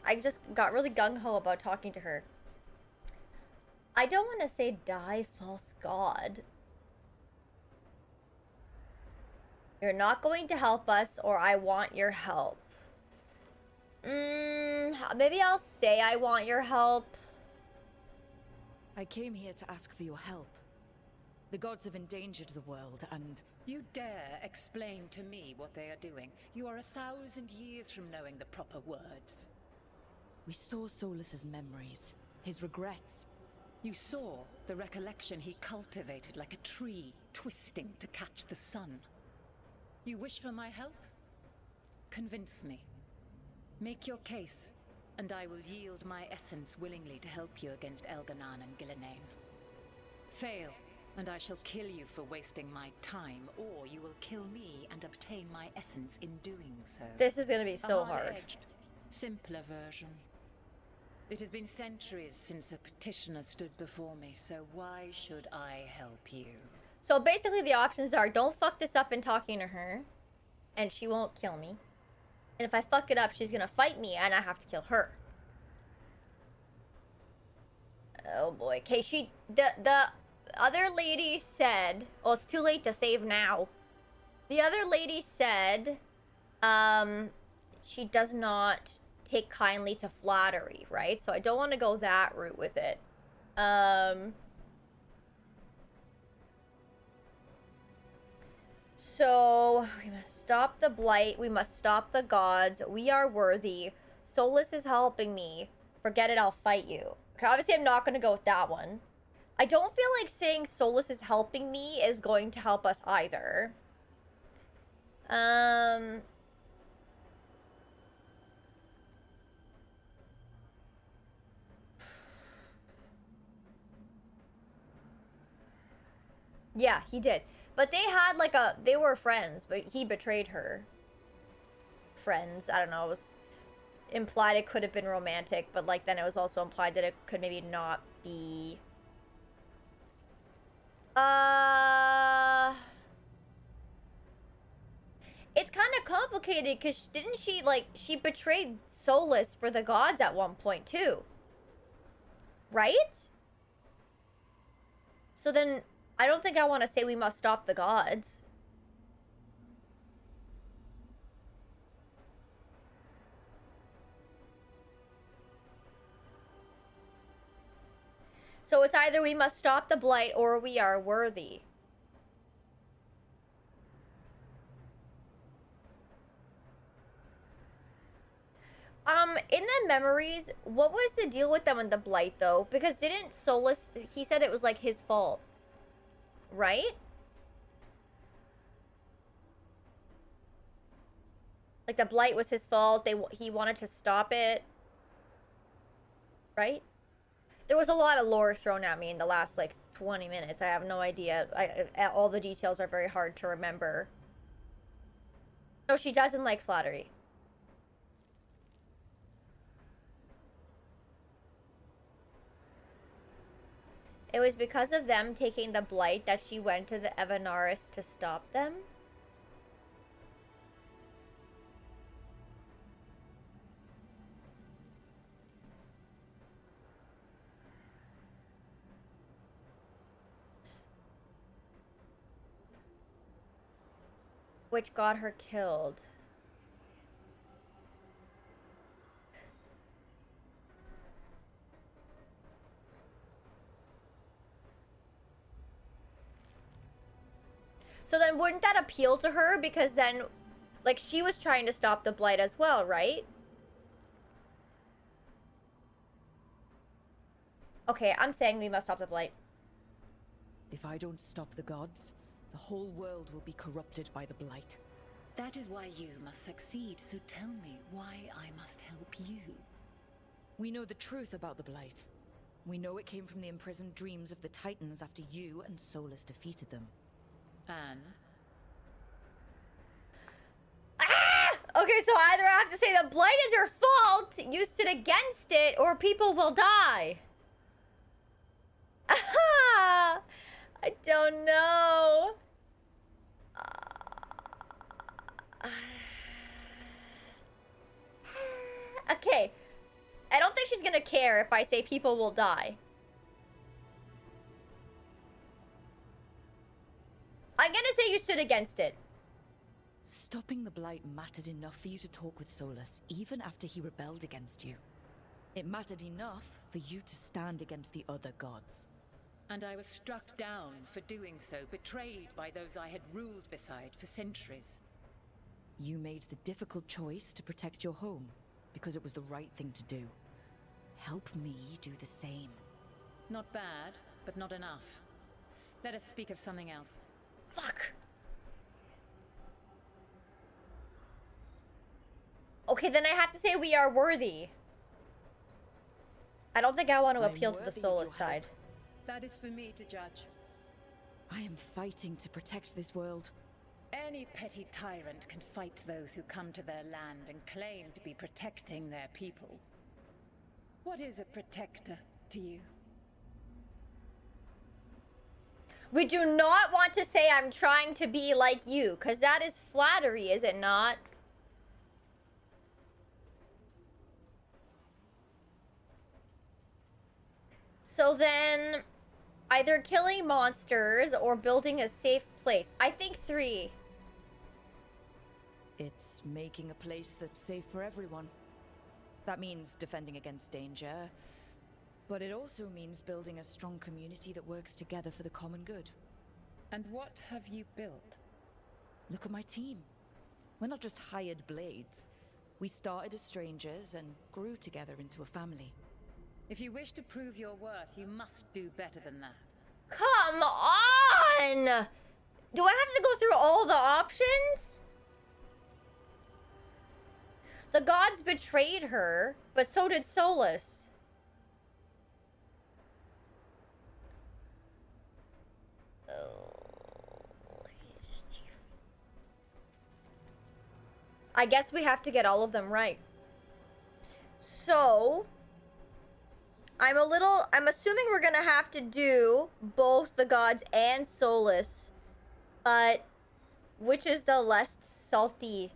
Speaker 1: I just got really gung-ho about talking to her. I don't want to say die, false god. You're not going to help us, or I want your help. Maybe I'll say I want your help.
Speaker 8: I came here to ask for your help. The gods have endangered the world, and...
Speaker 18: You dare explain to me what they are doing? You are 1,000 years from knowing the proper words.
Speaker 8: We saw Solas's memories, his regrets.
Speaker 18: You saw the recollection he cultivated like a tree, twisting to catch the sun. You wish for my help? Convince me. Make your case, and I will yield my essence willingly to help you against Elganon and Gillenane. Fail, and I shall kill you for wasting my time, or you will kill me and obtain my essence in doing so.
Speaker 1: This is gonna be so hard.
Speaker 18: Hard-edged, simpler version. It has been centuries since a petitioner stood before me, so why should I help you?
Speaker 1: So basically the options are, don't fuck this up in talking to her, and she won't kill me. And if I fuck it up, she's gonna fight me, and I have to kill her. Oh boy. Okay, the other lady said, oh, it's too late to save now. The other lady said, she does not take kindly to flattery, right? So I don't want to go that route with it. So we must stop the blight. We must stop the gods. We are worthy. Solas is helping me. Forget it, I'll fight you. Okay, obviously I'm not going to go with that one. I don't feel like saying Solas is helping me is going to help us either. Yeah, he did. But they had like they were friends, but he betrayed her. Friends, I don't know, it was implied it could have been romantic, but like then it was also implied that it could maybe not be. It's kind of complicated because didn't she, like, she betrayed Solas for the gods at one point too, right? So then I don't think I want to say we must stop the gods. So it's either we must stop the blight or we are worthy. In the memories, what was the deal with them and the blight though? Because didn't Solas, he said it was like his fault, right? Like the blight was his fault. He wanted to stop it, right? There was a lot of lore thrown at me in the last like 20 minutes. I have no idea. All the details are very hard to remember. No, she doesn't like flattery. It was because of them taking the blight that she went to the Evanaris to stop them? Which got her killed. So then wouldn't that appeal to her? Because then, like, she was trying to stop the blight as well, right? Okay, I'm saying we must stop the blight.
Speaker 8: If I don't stop the gods, the whole world will be corrupted by the blight.
Speaker 18: That is why you must succeed, so tell me why I must help you.
Speaker 8: We know the truth about the blight. We know it came from the imprisoned dreams of the Titans after you and Solas defeated them.
Speaker 18: And?
Speaker 1: Okay, so either I have to say the blight is your fault, you stood against it, or people will die. I don't know. Okay. I don't think she's gonna care if I say people will die. I'm gonna say you stood against it.
Speaker 8: Stopping the blight mattered enough for you to talk with Solas, even after he rebelled against you. It mattered enough for you to stand against the other gods.
Speaker 18: And I was struck down for doing so, betrayed by those I had ruled beside for centuries.
Speaker 8: You made the difficult choice to protect your home, because it was the right thing to do. Help me do the same.
Speaker 18: Not bad, but not enough. Let us speak of something else.
Speaker 1: Fuck. Okay, then I have to say we are worthy. I don't think I want to appeal to the Solas side.
Speaker 18: That is for me to judge.
Speaker 8: I am fighting to protect this world.
Speaker 18: Any petty tyrant can fight those who come to their land and claim to be protecting their people. What is a protector to you?
Speaker 1: We do not want to say I'm trying to be like you, because that is flattery, is it not? So then, either killing monsters or building a safe place. I think 3.
Speaker 8: It's making a place that's safe for everyone. That means defending against danger, but it also means building a strong community that works together for the common good.
Speaker 18: And what have you built?
Speaker 8: Look at my team. We're not just hired blades. We started as strangers and grew together into a family.
Speaker 18: If you wish to prove your worth, you must do better than that.
Speaker 1: Come on! Do I have to go through all the options? The gods betrayed her, but so did Solas. I guess we have to get all of them right. So, I'm assuming we're gonna have to do both the gods and Solas, but which is the less salty?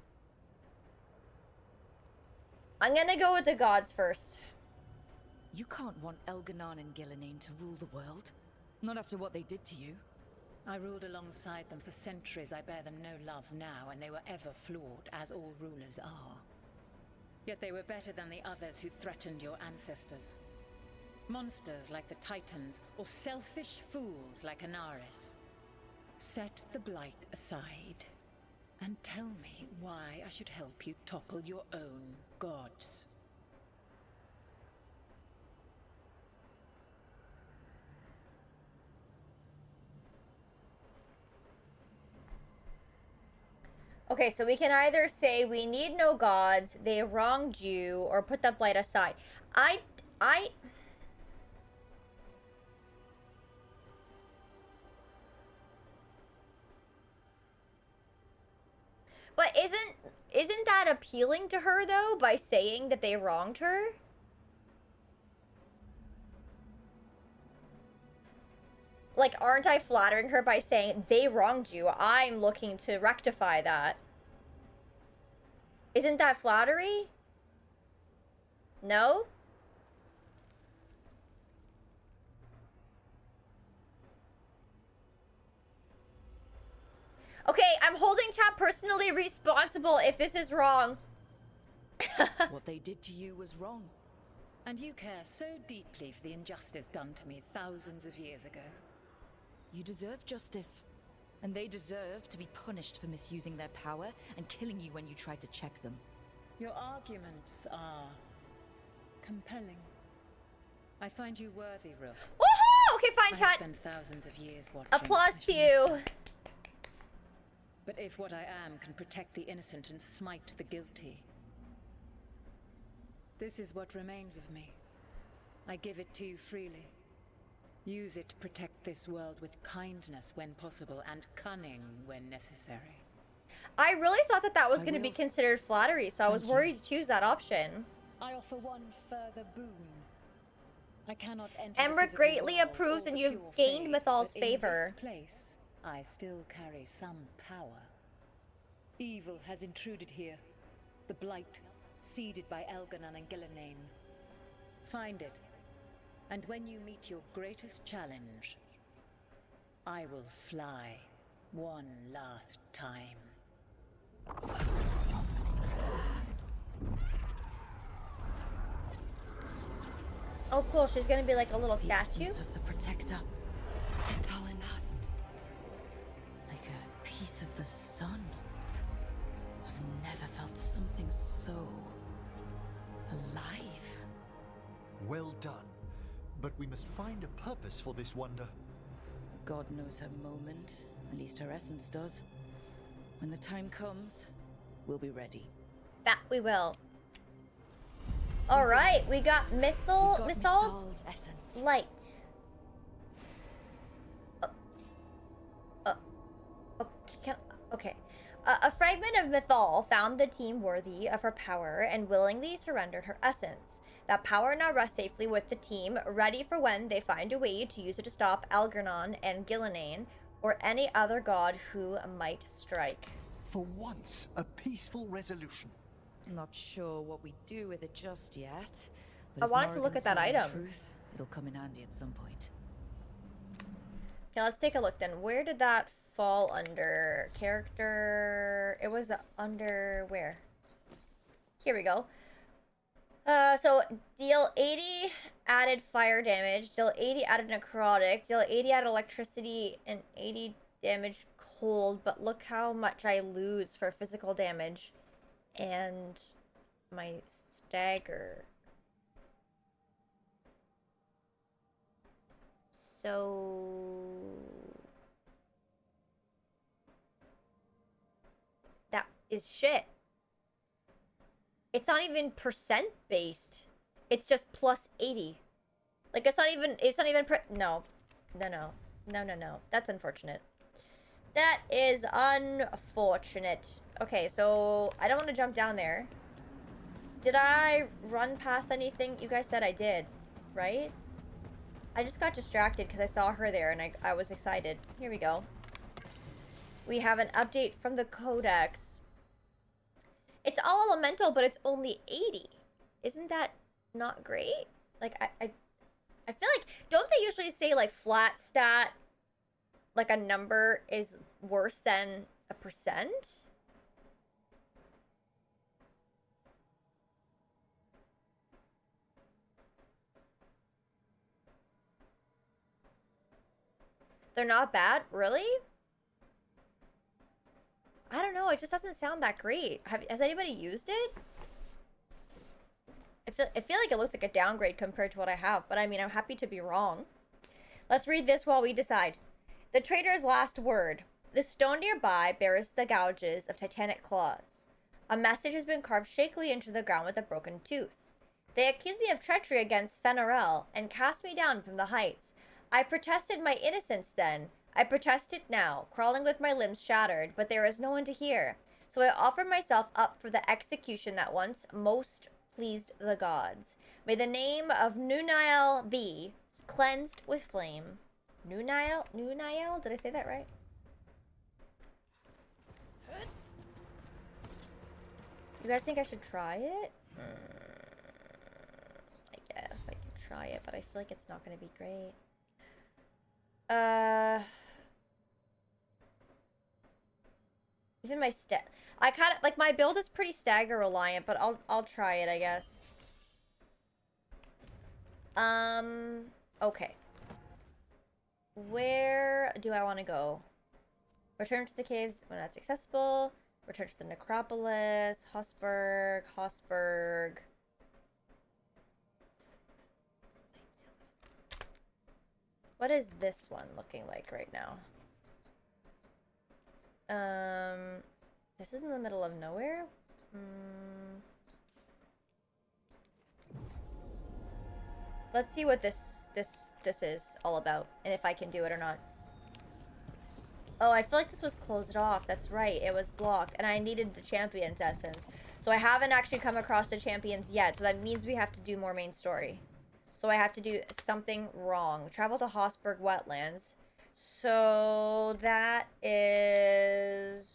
Speaker 1: I'm gonna go with the gods first.
Speaker 8: You can't want Elganon and Gillenane to rule the world. Not after what they did to you.
Speaker 18: I ruled alongside them for centuries. I bear them no love now, and they were ever flawed, as all rulers are. Yet they were better than the others who threatened your ancestors. Monsters like the Titans, or selfish fools like Anaris. Set the blight aside, and tell me why I should help you topple your own gods.
Speaker 1: Okay, so we can either say we need no gods, they wronged you, or put the blight aside. But isn't that appealing to her though, by saying that they wronged her? Like, aren't I flattering her by saying, they wronged you, I'm looking to rectify that? Isn't that flattery? No? Okay, I'm holding chat personally responsible if this is wrong.
Speaker 8: What they did to you was wrong.
Speaker 18: And you care so deeply for the injustice done to me thousands of years ago.
Speaker 8: You deserve justice. And they deserve to be punished for misusing their power and killing you when you tried to check them.
Speaker 18: Your arguments are compelling. I find you worthy, Rook.
Speaker 1: Woohoo! Okay, fine, chat.
Speaker 18: I spent thousands of years watching.
Speaker 1: Applause to you.
Speaker 18: But if what I am can protect the innocent and smite the guilty, this is what remains of me. I give it to you freely. Use it to protect this world with kindness when possible and cunning when necessary.
Speaker 1: I really thought that that was going to be considered flattery, so I was worried to choose that option.
Speaker 18: I offer one further boon. I cannot enter
Speaker 1: Emric greatly approves, and you've gained Mythal's favor.
Speaker 18: In this place, I still carry some power. Evil has intruded here. The blight, seeded by Elganon and Gillenane. Find it. And when you meet your greatest challenge, I will fly one last time.
Speaker 1: Oh, cool. She's gonna be like a little statue.
Speaker 8: Essence of the Protector. Enthalenast. Like a piece of the sun. I've never felt something so alive.
Speaker 5: Well done. But we must find a purpose for this wonder.
Speaker 8: God knows her moment. At least her essence does. When the time comes, we'll be ready.
Speaker 1: That we will. Alright, we got Mythal's
Speaker 8: essence.
Speaker 1: Light. Okay. A fragment of Mythal found the team worthy of her power and willingly surrendered her essence. That power now rests safely with the team, ready for when they find a way to use it to stop Elganon and Gillenane, or any other god who might strike.
Speaker 5: For once, a peaceful resolution.
Speaker 8: I'm not sure what we do with it just yet.
Speaker 1: I wanted to look at that item.
Speaker 8: Truth, it'll come in handy at some point.
Speaker 1: Okay, let's take a look then. Where did that fall under? Character... It was under... where? Here we go. So deal 80 added fire damage, deal 80 added necrotic, deal 80 added electricity, and 80 damage cold, but look how much I lose for physical damage and my stagger. So that is shit. It's not even percent based. It's just plus 80. Like, it's not even no. That's unfortunate. That is unfortunate. Okay, so I don't want to jump down there. Did I run past anything? You guys said I did, right? I just got distracted because I saw her there and I was excited. Here we go. We have an update from the Codex. It's all elemental, but it's only 80. Isn't that not great? Like, I feel like, don't they usually say, like, flat stat, like a number is worse than a percent? They're not bad? Really? I don't know. It just doesn't sound that great. Has anybody used it? I feel like it looks like a downgrade compared to what I have. But I mean, I'm happy to be wrong. Let's read this while we decide. The trader's last word. The stone nearby bears the gouges of titanic claws. A message has been carved shakily into the ground with a broken tooth. They accuse me of treachery against Fenarel and cast me down from the heights. I protested my innocence then. I protest it now, crawling with my limbs shattered, but there is no one to hear. So I offer myself up for the execution that once most pleased the gods. May the name of Nunael be cleansed with flame. Nunael? Did I say that right? You guys think I should try it? I guess I can try it, but I feel like it's not going to be great. Even my I kind of, like, my build is pretty stagger reliant, but I'll try it, I guess. Okay. Where do I want to go? Return to the caves when that's accessible. Return to the necropolis. Hosberg. What is this one looking like right now? This is in the middle of nowhere? Let's see what this is all about, and if I can do it or not. Oh, I feel like this was closed off. That's right, it was blocked, and I needed the champion's essence. So I haven't actually come across the champions yet, so that means we have to do more main story. So I have to do something wrong. Travel to Hosberg Wetlands. So that is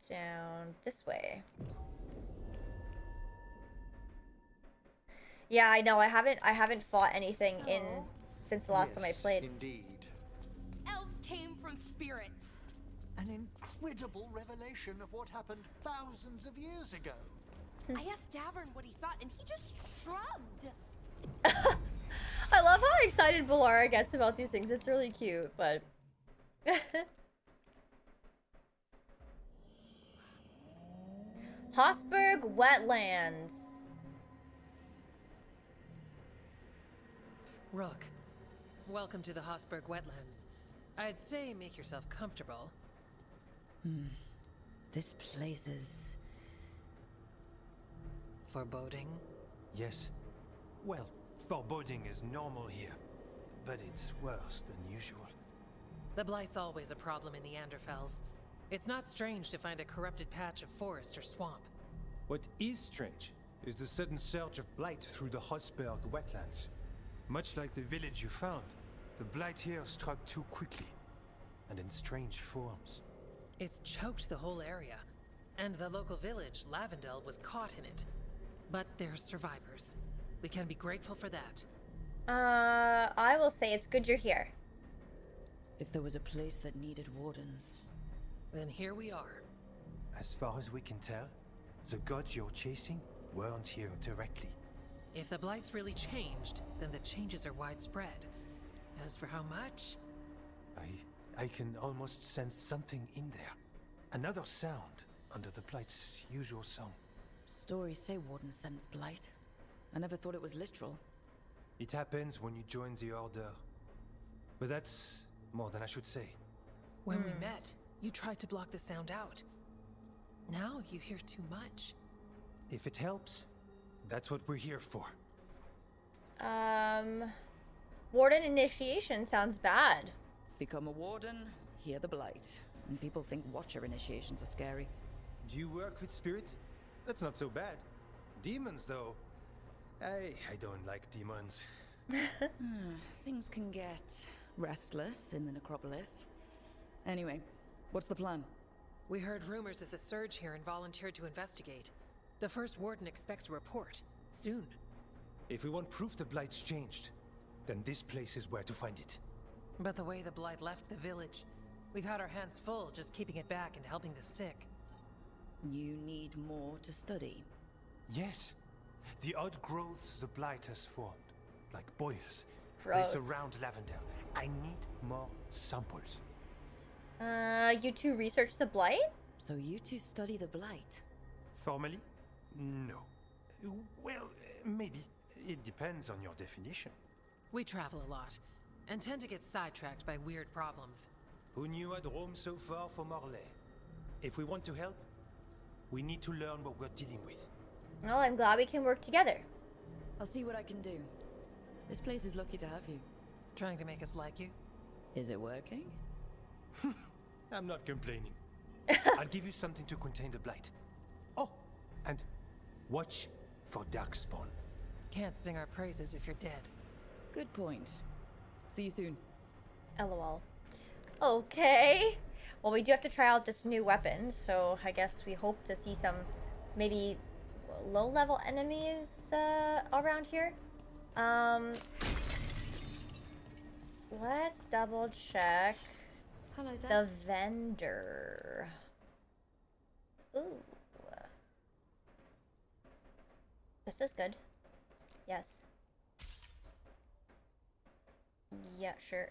Speaker 1: down this way. Yeah, I know. I haven't fought anything since the last time I played.
Speaker 5: Indeed.
Speaker 4: Elves came from spirits.
Speaker 5: An incredible revelation of what happened thousands of years ago.
Speaker 4: I asked Davern what he thought, and he just shrugged.
Speaker 1: I love how excited Balara gets about these things. It's really cute, but... Hosberg Wetlands.
Speaker 19: Rook, welcome to the Hosberg Wetlands. I'd say make yourself comfortable.
Speaker 8: This place is...
Speaker 19: foreboding?
Speaker 20: Yes. Well, foreboding is normal here, but it's worse than usual.
Speaker 19: The Blight's always a problem in the Anderfells. It's not strange to find a corrupted patch of forest or swamp.
Speaker 20: What is strange is the sudden surge of blight through the Hosberg wetlands. Much like the village you found, the blight here struck too quickly, and in strange forms.
Speaker 19: It's choked the whole area, and the local village, Lavendel, was caught in it. But there's survivors. We can be grateful for that.
Speaker 1: I will say it's good you're here.
Speaker 8: If there was a place that needed wardens...
Speaker 19: then here we are.
Speaker 20: As far as we can tell, the gods you're chasing weren't here directly.
Speaker 19: If the Blight's really changed, then the changes are widespread. As for how much...
Speaker 20: I can almost sense something in there. Another sound under the Blight's usual song.
Speaker 8: Stories say wardens sense blight. I never thought it was literal.
Speaker 20: It happens when you join the Order. But that's more than I should say.
Speaker 19: When we met, you tried to block the sound out. Now you hear too much.
Speaker 20: If it helps, that's what we're here for.
Speaker 1: Warden initiation sounds bad.
Speaker 8: Become a warden, hear the blight. And people think watcher initiations are scary.
Speaker 20: Do you work with spirit? That's not so bad. Demons, though. I don't like demons.
Speaker 8: Things can get restless in the necropolis. Anyway, what's the plan?
Speaker 19: We heard rumors of the surge here and volunteered to investigate. The first warden expects a report. Soon.
Speaker 20: If we want proof the Blight's changed, then this place is where to find it.
Speaker 19: But the way the Blight left the village, we've had our hands full just keeping it back and helping the sick.
Speaker 8: You need more to study.
Speaker 20: Yes. The odd growths the Blight has formed, like boils.
Speaker 1: Gross.
Speaker 20: They surround Lavendale. I need more samples.
Speaker 1: You two research the Blight?
Speaker 8: So you two study the Blight?
Speaker 20: Formally? No. Well, maybe. It depends on your definition.
Speaker 19: We travel a lot, and tend to get sidetracked by weird problems.
Speaker 20: Who knew I'd roam so far for Morlaix? If we want to help, we need to learn what we're dealing with.
Speaker 1: Well, I'm glad we can work together.
Speaker 8: I'll see what I can do. This place is lucky to have you.
Speaker 19: Trying to make us like you?
Speaker 8: Is it working?
Speaker 20: I'm not complaining. I'll give you something to contain the Blight. Oh, and watch for Darkspawn.
Speaker 19: Can't sing our praises if you're dead.
Speaker 8: Good point. See you soon.
Speaker 1: LOL. Okay. Well, we do have to try out this new weapon, so I guess we hope to see some maybe low-level enemies around here. Let's double check.
Speaker 8: Hello there.
Speaker 1: The vendor. Ooh. This is good. Yes. Yeah, sure.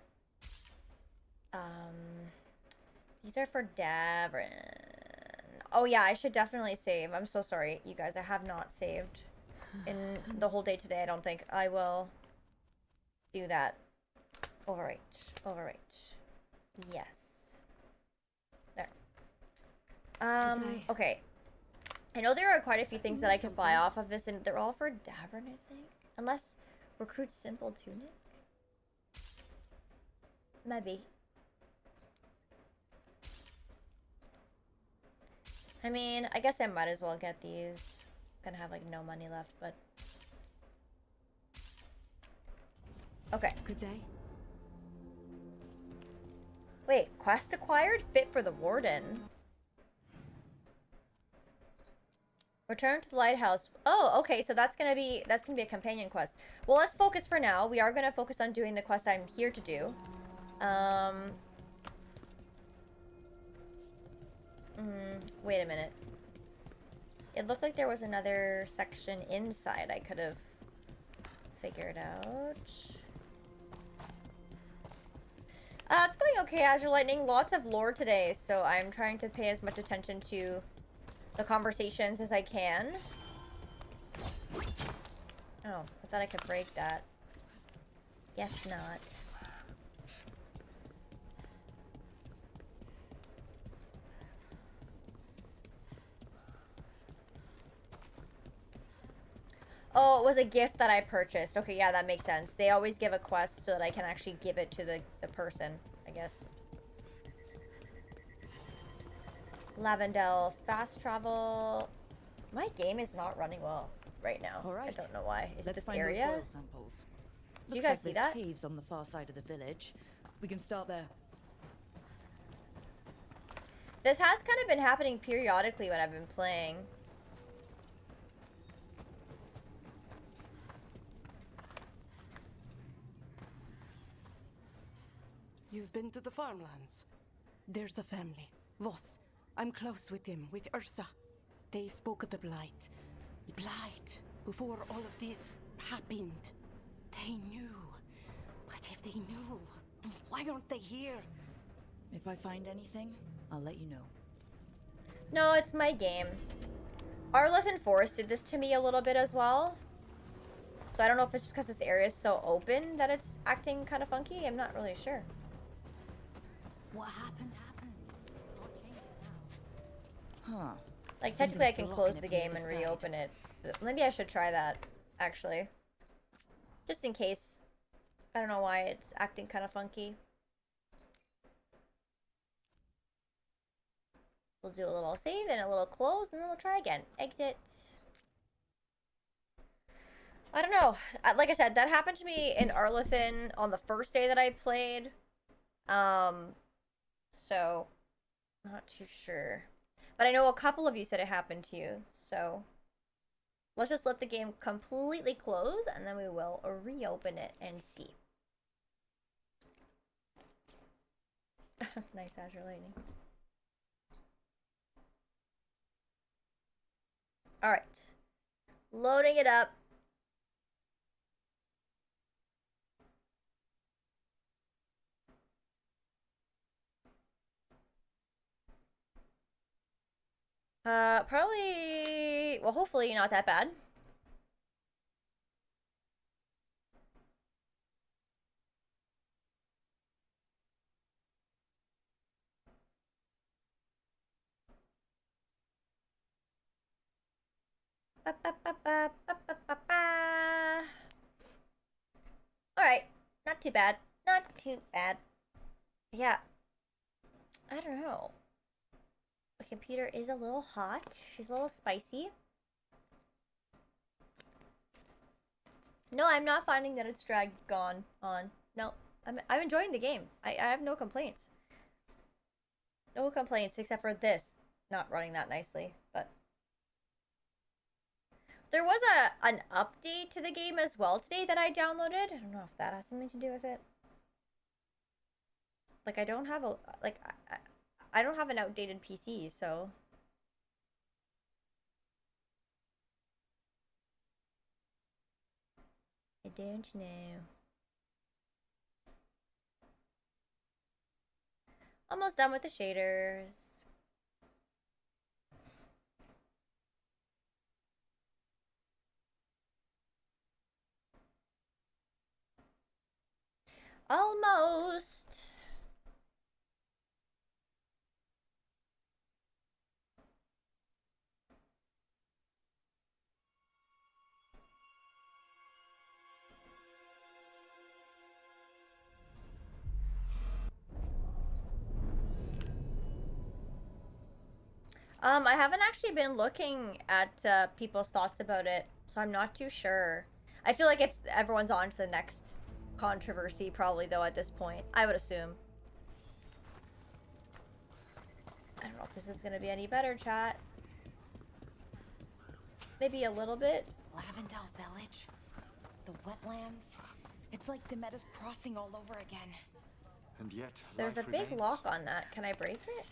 Speaker 1: These are for Davrin. Oh yeah, I should definitely save. I'm so sorry, you guys. I have not saved in the whole day today. I don't think I will do that. Overwrite. Overwrite. Yes. There. Okay. I know there are quite a few things that I could buy off of this, and they're all for Davrin, I think. Unless recruit simple tunic. Maybe. I mean, I guess I might as well get these. Gonna have like no money left, but okay.
Speaker 6: Good day.
Speaker 1: Wait, quest acquired? Fit for the warden. Return to the lighthouse. Oh, okay, so that's gonna be a companion quest. Well, let's focus for now. We are gonna focus on doing the quest I'm here to do. Wait a minute. It looked like there was another section inside I could have figured out. It's going okay, Azure Lightning. Lots of lore today, so I'm trying to pay as much attention to the conversations as I can. Oh, I thought I could break that. Guess not. Oh, it was a gift that I purchased. Okay, yeah, that makes sense. They always give a quest so that I can actually give it to the person, I guess. Lavendale, fast travel. My game is not running well right now.
Speaker 8: All right.
Speaker 1: I don't know why. Is it
Speaker 8: Let's
Speaker 1: this
Speaker 8: find
Speaker 1: area?
Speaker 8: those oil samples.
Speaker 1: Do you
Speaker 8: Looks
Speaker 1: guys
Speaker 8: like
Speaker 1: see
Speaker 8: there's
Speaker 1: that?
Speaker 8: caves on the far side of the village. We can start there.
Speaker 1: This has kind of been happening periodically when I've been playing.
Speaker 21: You've been to the farmlands. There's a family. VODS. I'm close with them, with Ursa. They spoke of the Blight. The Blight. Before all of this happened. They knew. But if they knew, why aren't they here?
Speaker 8: If I find anything, I'll let you know.
Speaker 1: No, it's my game. Arleth and Forest did this to me a little bit as well. So I don't know if it's just because this area is so open that it's acting kind of funky. I'm not really sure.
Speaker 6: What happened, happened. Can't change it now.
Speaker 8: Huh.
Speaker 1: Like, technically I can close the game and reopen it. Maybe I should try that, actually. Just in case. I don't know why it's acting kind of funky. We'll do a little save and a little close, and then we'll try again. Exit. I don't know. Like I said, that happened to me in Arlethan on the first day that I played. So not too sure. But I know a couple of you said it happened to you, so let's just let the game completely close and then we will reopen it and see. Nice Azure Lightning. Alright. Loading it up. Probably, well, hopefully not that bad. Alright, not too bad. Not too bad. Yeah. I don't know. The computer is a little hot. She's a little spicy. No, I'm not finding that it's dragged on. No, I'm enjoying the game. I have no complaints. No complaints except for this not running that nicely, but there was an update to the game as well today that I downloaded. I don't know if that has something to do with it. Like I don't have I don't have an outdated PC, so I don't know. Almost done with the shaders. Almost. I haven't actually been looking at people's thoughts about it, so I'm not too sure. I feel like everyone's on to the next controversy probably though at this point. I would assume. I don't know if this is gonna be any better, chat. Maybe a little bit.
Speaker 16: Lavendel Village, the wetlands. It's like Demeter's Crossing all over again.
Speaker 5: And yet,
Speaker 1: There's a
Speaker 5: life
Speaker 1: big
Speaker 5: remains.
Speaker 1: lock on that. Can I break it?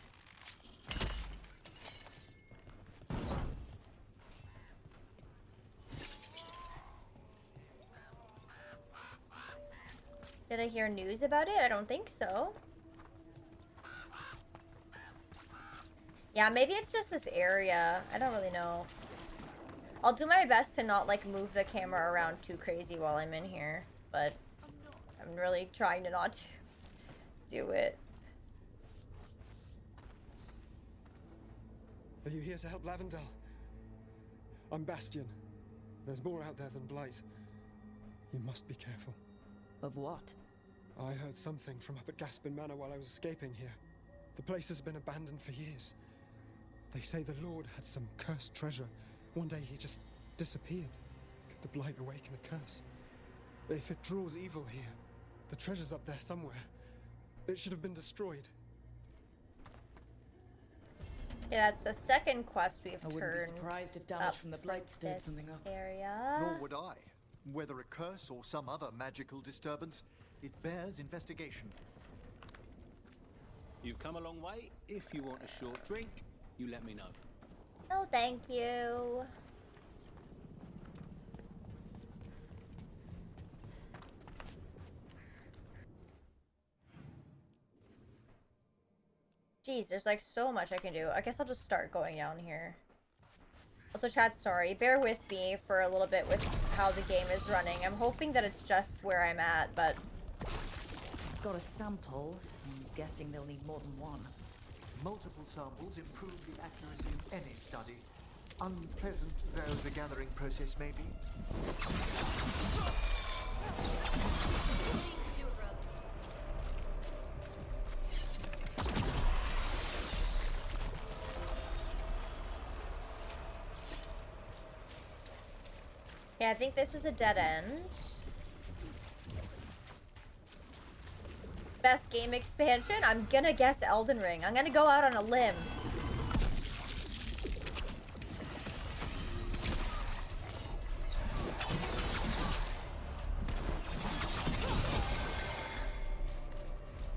Speaker 1: Did I hear news about it? I don't think so. Yeah, maybe it's just this area. I don't really know. I'll do my best to not like move the camera around too crazy while I'm in here, but I'm really trying to not do it.
Speaker 2: Are you here to help Lavendel? I'm Bastion. There's more out there than Blight. You must be careful.
Speaker 8: Of what?
Speaker 2: I heard something from up at Gaspin Manor while I was escaping here. The place has been abandoned for years. They say the Lord had some cursed treasure. One day he just disappeared. Could the Blight awaken the curse? If it draws evil here, the treasure's up there somewhere. It should have been destroyed.
Speaker 1: Yeah, that's the second quest we've
Speaker 8: I wouldn't
Speaker 1: turned
Speaker 8: be surprised if damage from the Blight stirred
Speaker 1: this
Speaker 8: something up.
Speaker 1: area.
Speaker 5: Nor would I. Whether a curse or some other magical disturbance, it bears investigation.
Speaker 22: You've come a long way. If you want a short drink, you let me know.
Speaker 1: Oh, thank you. Jeez, there's like so much I can do. I guess I'll just start going down here. Also, chat, sorry. Bear with me for a little bit with how the game is running. I'm hoping that it's just where I'm at, but...
Speaker 8: Got a sample. I'm guessing they'll need more than one.
Speaker 5: Multiple samples improve the accuracy of any study. Unpleasant though the gathering process may be.
Speaker 1: Yeah, I think this is a dead end. Best game expansion? I'm gonna guess Elden Ring. I'm gonna go out on a limb.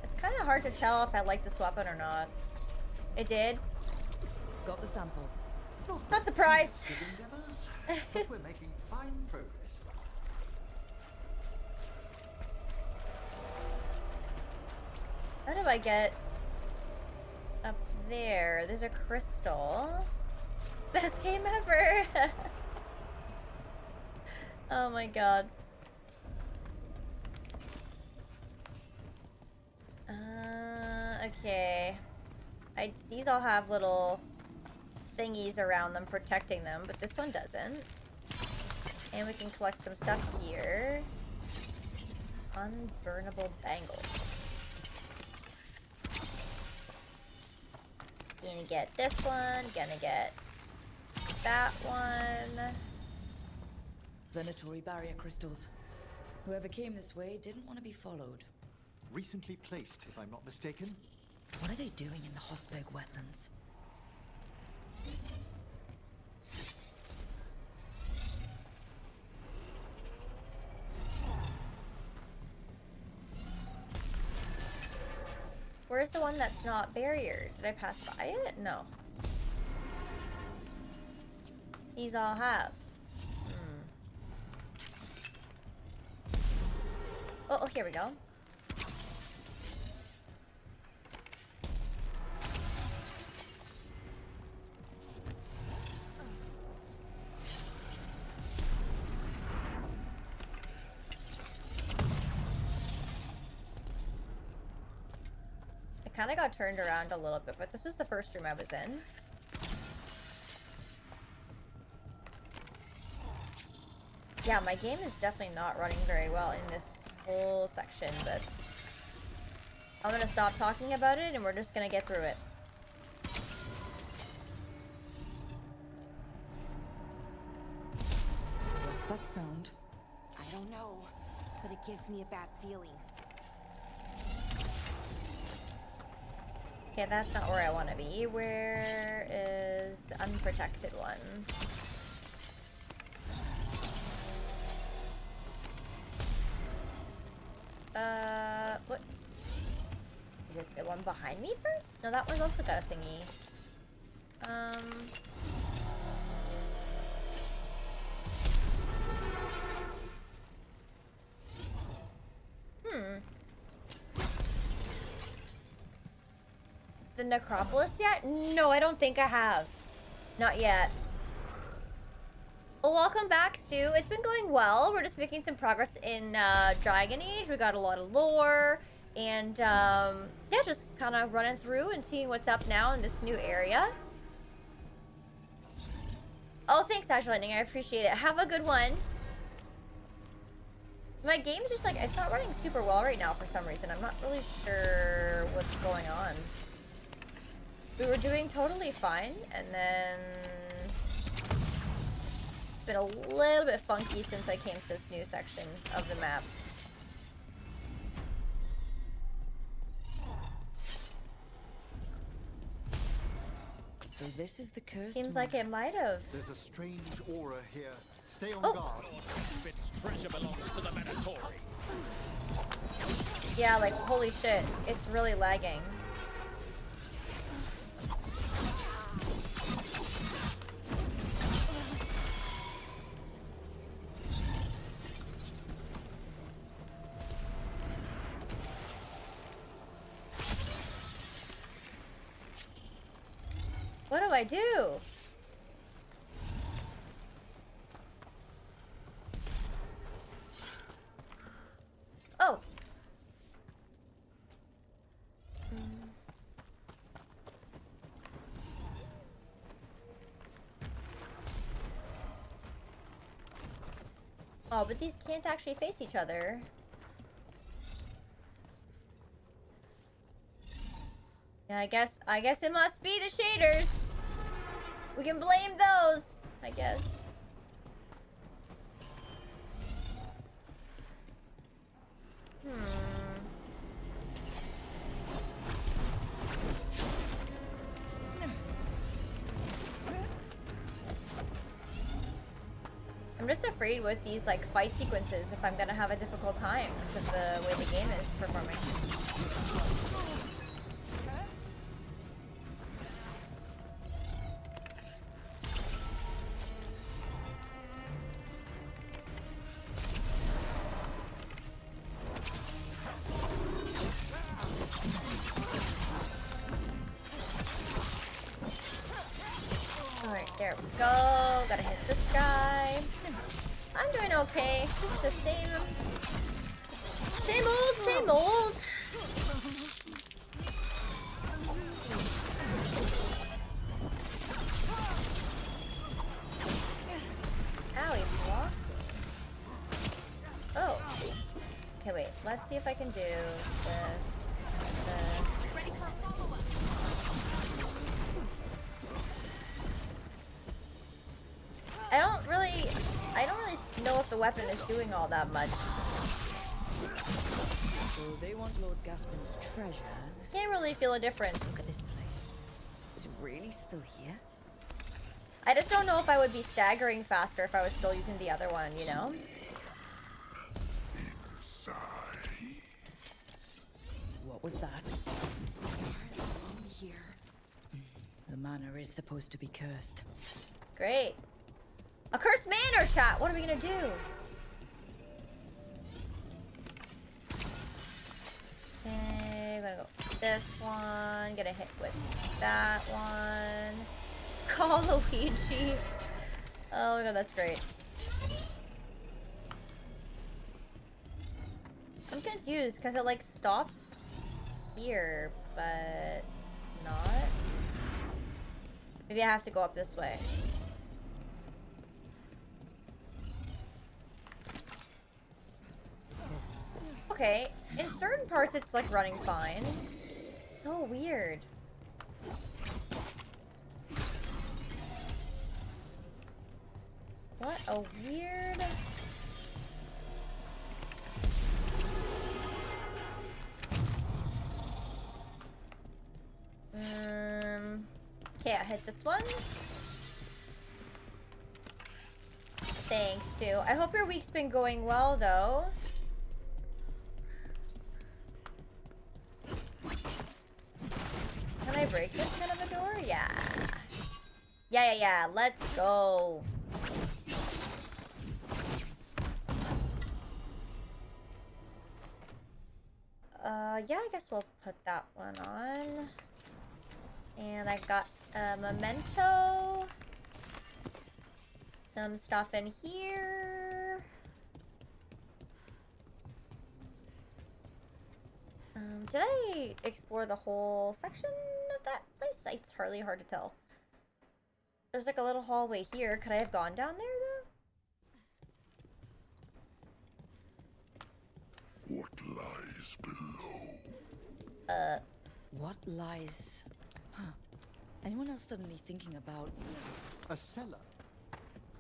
Speaker 1: It's kind of hard to tell if I like this weapon or not. It did.
Speaker 8: Got the sample.
Speaker 1: Not surprised.
Speaker 5: Endeavors, but we're making fine progress.
Speaker 1: How do I get up there? There's a crystal. Best game ever. Oh my god. Okay. These all have little thingies around them protecting them, but this one doesn't. And we can collect some stuff here. Unburnable bangle. Gonna get this one, gonna get that one.
Speaker 8: Venatory barrier crystals. Whoever came this way didn't want to be followed.
Speaker 5: Recently placed, if I'm not mistaken.
Speaker 8: What are they doing in the Hosberg wetlands?
Speaker 1: Where's the one that's not barriered? Did I pass by it? No. These all have. Oh, here we go. I kind of got turned around a little bit, but this was the first room I was in. Yeah, my game is definitely not running very well in this whole section, but I'm gonna stop talking about it and we're just gonna get through it.
Speaker 8: What's that sound?
Speaker 16: I don't know, but it gives me a bad feeling.
Speaker 1: Okay, that's not where I want to be. Where is the unprotected one? What? Is it the one behind me first? No, that one's also got a thingy. The necropolis yet? No, I don't think I have. Not yet. Well, welcome back, Stu. It's been going well. We're just making some progress in Dragon Age. We got a lot of lore. And, yeah, just kind of running through and seeing what's up now in this new area. Oh, thanks, Ash Lightning. I appreciate it. Have a good one. My game's just, like, it's not running super well right now for some reason. I'm not really sure what's going on. We were doing totally fine, and then it's been a little bit funky since I came to this new section of the map.
Speaker 8: So this is the cursed
Speaker 1: Seems like it might have.
Speaker 5: There's a strange aura here. Stay on
Speaker 1: Oh.
Speaker 5: guard.
Speaker 3: Treasure belongs to the Venatory.
Speaker 1: Yeah, like, holy shit. It's really lagging. What do I do? Oh. Oh, but these can't actually face each other. Yeah, I guess it must be the shaders. We can blame those, I guess. I'm just afraid with these like fight sequences if I'm gonna have a difficult time because of the way the game is performing. Alright, there we go. Gotta hit this guy. I'm doing okay. Just the same old, same old. Ow, he blocked me. Oh. Okay, wait. Let's see if I can do this.
Speaker 4: Ready for a follow-up?
Speaker 1: I don't really know if the weapon is doing all that much.
Speaker 8: So they want Lord Gaspin's treasure.
Speaker 1: Can't really feel a difference.
Speaker 8: Look at this place. Is it really still here?
Speaker 1: I just don't know if I would be staggering faster if I was still using the other one, you know?
Speaker 8: What was that? Here. The manor is supposed to be cursed.
Speaker 1: Great. A cursed manor, chat! What are we gonna do? Okay, I'm gonna go with this one. Get a hit with that one. Call Luigi. Oh my god, that's great. I'm confused because it like stops here, but not. Maybe I have to go up this way. Okay, in certain parts it's like running fine. So weird. What a weird... Okay, I hit this one. Thanks, too. I hope your week's been going well, though. Can I break this kind of a door? Yeah. Yeah. Let's go. Yeah, I guess we'll put that one on. And I got a memento. Some stuff in here. Did I explore the whole section of that place? It's hardly hard to tell. There's like a little hallway here. Could I have gone down there though?
Speaker 10: What lies below?
Speaker 8: What lies... Huh. Anyone else suddenly thinking about...
Speaker 5: A cellar.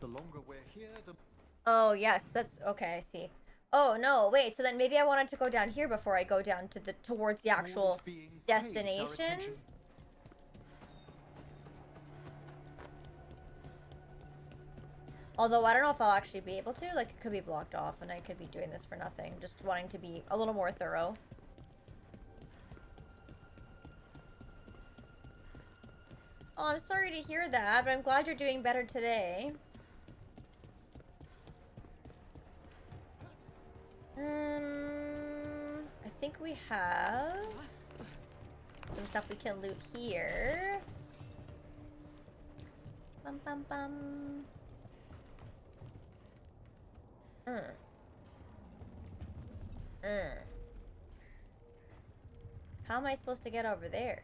Speaker 5: The longer we're here, the...
Speaker 1: Oh, yes. That's... Okay, I see. Oh, no. Wait. So then maybe I wanted to go down here before I go down to the... towards the actual destination? Although I don't know if I'll actually be able to. Like, it could be blocked off and I could be doing this for nothing. Just wanting to be a little more thorough. Oh, I'm sorry to hear that, but I'm glad you're doing better today. I think we have some stuff we can loot here. Bum bum bum. How am I supposed to get over there?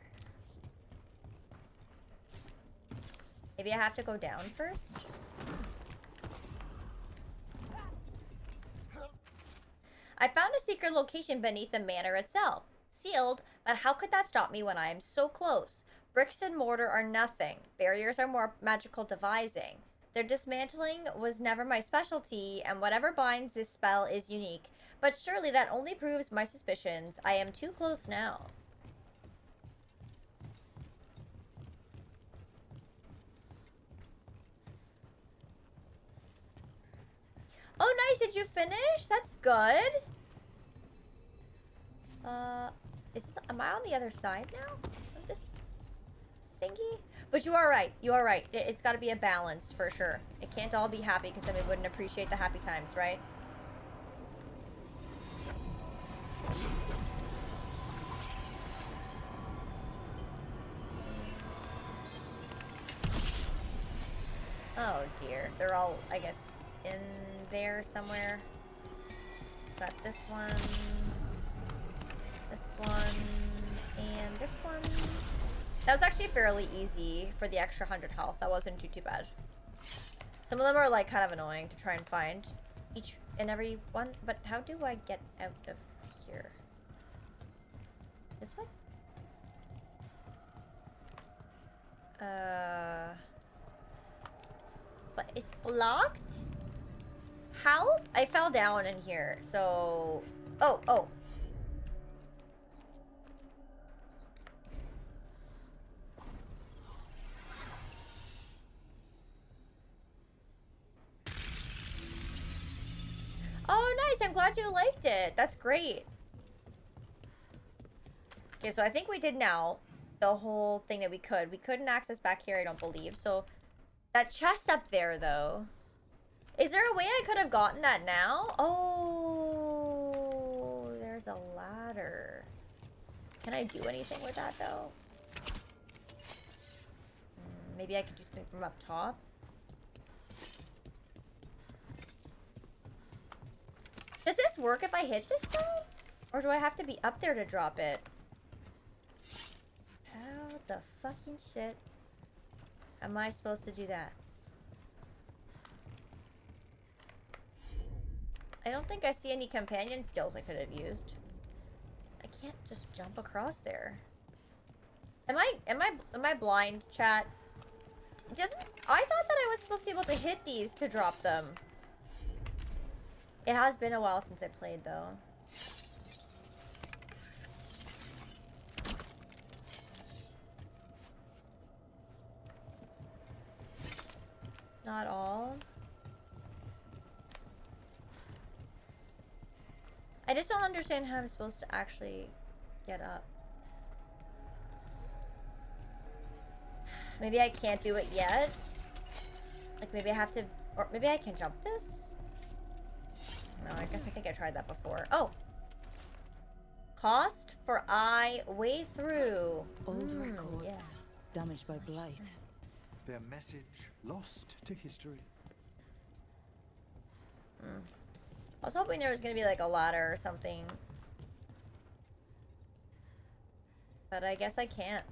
Speaker 1: Maybe I have to go down first? I found a secret location beneath the manor itself. Sealed, but how could that stop me when I am so close? Bricks and mortar are nothing. Barriers are more magical devising. Their dismantling was never my specialty, and whatever binds this spell is unique. But surely that only proves my suspicions. I am too close now. Oh, nice. Did you finish? That's good. Am I on the other side now of this thingy? But you are right. You are right. It's got to be a balance for sure. It can't all be happy because then we wouldn't appreciate the happy times, right? Oh dear. They're all, I guess, in there somewhere. Got this one, and this one. That was actually fairly easy for the extra 100 health. That wasn't too bad. Some of them are like kind of annoying to try and find each and every one. But how do I get out of here? This way? But it's blocked? How? I fell down in here, so... Oh. Oh, nice. I'm glad you liked it. That's great. Okay, so I think we did now the whole thing that we could. We couldn't access back here, I don't believe. So that chest up there, though. Is there a way I could have gotten that now? Oh, there's a ladder. Can I do anything with that, though? Maybe I could do something from up top. Does this work if I hit this guy? Or do I have to be up there to drop it? How the fucking shit am I supposed to do that? I don't think I see any companion skills I could have used. I can't just jump across there. Am I blind, chat? I thought that I was supposed to be able to hit these to drop them. It has been a while since I played, though. Not all. I just don't understand how I'm supposed to actually get up. Maybe I can't do it yet. Like maybe I have to, or maybe I can jump this? No, I guess I think I tried that before. Oh! Cost for eye way through.
Speaker 8: Old records,
Speaker 1: yes.
Speaker 8: damaged by blight.
Speaker 5: Their message lost to history.
Speaker 1: I was hoping there was gonna be like a ladder or something. But I guess I can't.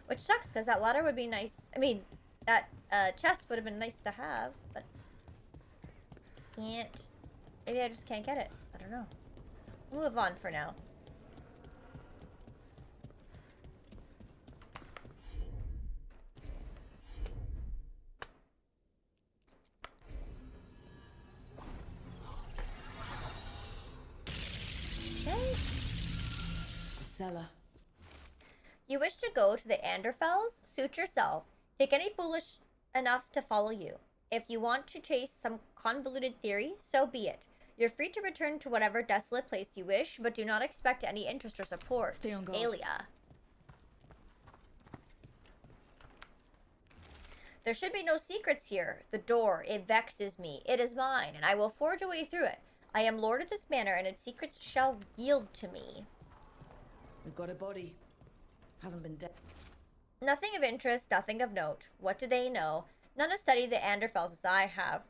Speaker 1: Which sucks, because that ladder would be nice. I mean, that chest would have been nice to have, but can't. Maybe I just can't get it. I don't know. We'll move on for now. Okay.
Speaker 8: Cellar.
Speaker 1: You wish to go to the Anderfells? Suit yourself. Take any foolish enough to follow you. If you want to chase some convoluted theory, so be it. You're free to return to whatever desolate place you wish, but do not expect any interest or support.
Speaker 8: Stay on guard.
Speaker 1: Aelia. There should be no secrets here. The door, it vexes me. It is mine, and I will forge a way through it. I am lord of this manor, and its secrets shall yield to me.
Speaker 8: We've got a body. Hasn't been dead.
Speaker 1: Nothing of interest, nothing of note. What do they know? None have studied the Anderfells as I have.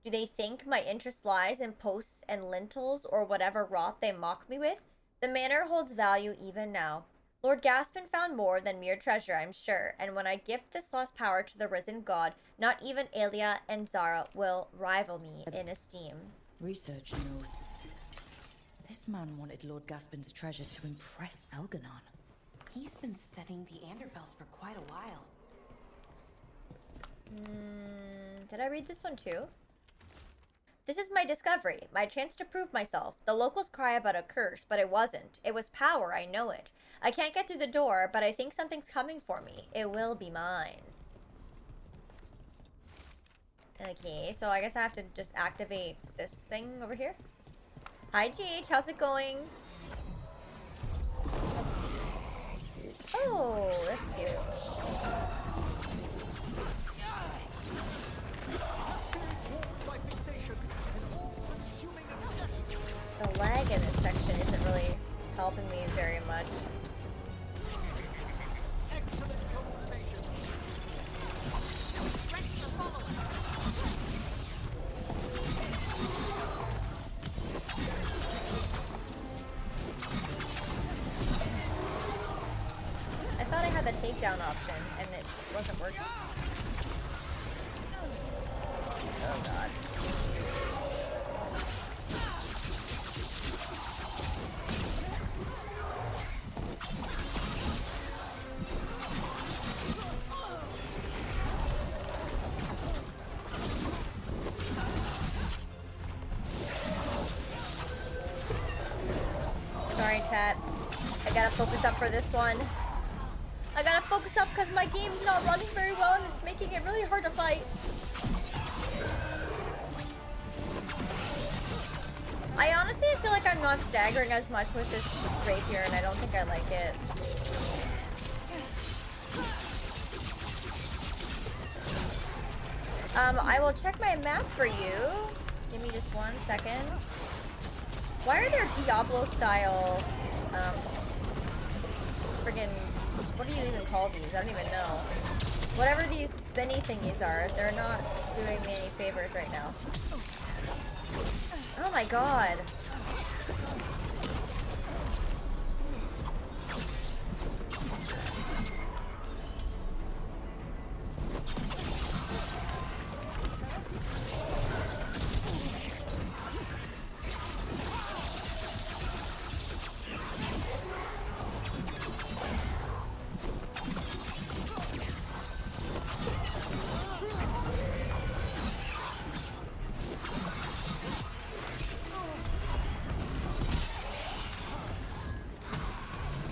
Speaker 1: Do they think my interest lies in posts and lintels or whatever rot they mock me with? The manor holds value even now. Lord Gaspin found more than mere treasure, I'm sure, and when I gift this lost power to the risen god, not even Aelia and Zara will rival me in esteem.
Speaker 8: Research notes. This man wanted Lord Gaspin's treasure to impress Elganon.
Speaker 16: He's been studying the Anderfells for quite a while.
Speaker 1: Did I read this one too? This is my discovery, my chance to prove myself. The locals cry about a curse, but it wasn't. It was power, I know it. I can't get through the door, but I think something's coming for me. It will be mine. Okay, so I guess I have to just activate this thing over here. Hi, GH, how's it going? Oh, that's cute. The lag in this section isn't really helping me very much. I thought I had the takedown option and it wasn't working. Oh god. Sorry, chat. I gotta focus up for this one. I gotta focus up because my game's not running very well and it's making it really hard to fight. I honestly feel like I'm not staggering as much with this rapier and I don't think I like it. I will check my map for you. Give me just 1 second. Why are there Diablo style, friggin', what do you even call these? I don't even know. Whatever these spinny thingies are, they're not doing me any favors right now. Oh my god.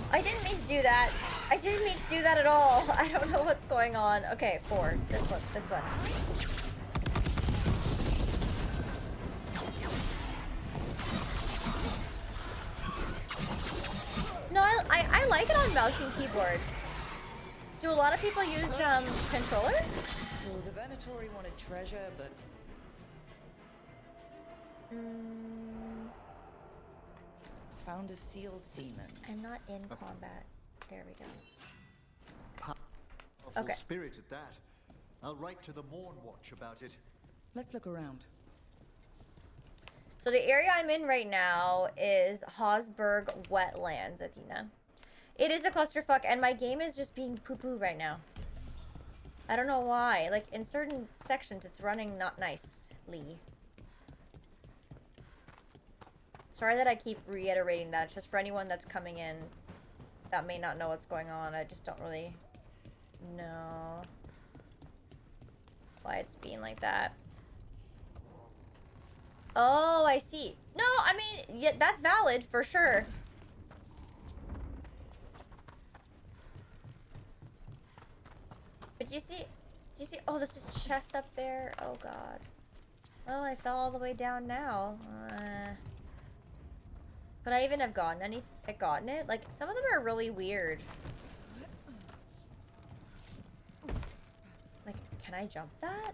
Speaker 1: I didn't mean to do that. I didn't mean to do that at all. I don't know what's going on. Okay, 4. This one. This one. No, I like it on mouse and keyboard. Do a lot of people use controller?
Speaker 8: So the Venatori wanted treasure, but found a sealed demon.
Speaker 1: I'm not in combat. There we go.
Speaker 5: Powerful
Speaker 1: Okay.
Speaker 5: spirit at that. I'll write to the Morn Watch about it.
Speaker 8: Let's look around.
Speaker 1: So the area I'm in right now is Hosberg Wetlands, Athena. It is a clusterfuck, and my game is just being poo-poo right now. I don't know why. Like, in certain sections, it's running not nicely. Sorry that I keep reiterating that. It's just for anyone that's coming in that may not know what's going on. I just don't really know why it's being like that. Oh, I see. No, I mean, yeah, that's valid for sure. But you see, oh, there's a chest up there. Oh god. Oh, I fell all the way down now. Could I even have gotten it? Like, some of them are really weird. Like, can I jump that?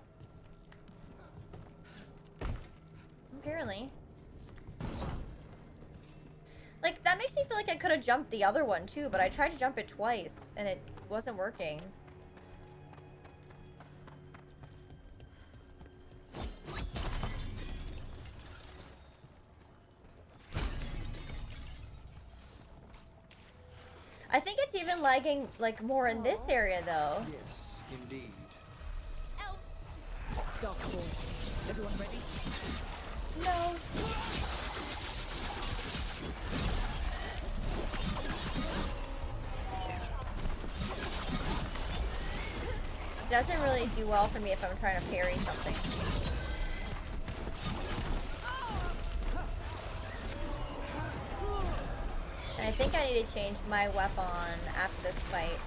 Speaker 1: Apparently. Like, that makes me feel like I could have jumped the other one too, but I tried to jump it twice and it wasn't working. I think it's even lagging, like, more in this area, though.
Speaker 5: Yes, indeed.
Speaker 8: Dark Force. Everyone ready?
Speaker 1: No. It doesn't really do well for me if I'm trying to parry something. think I need to change my weapon after this fight.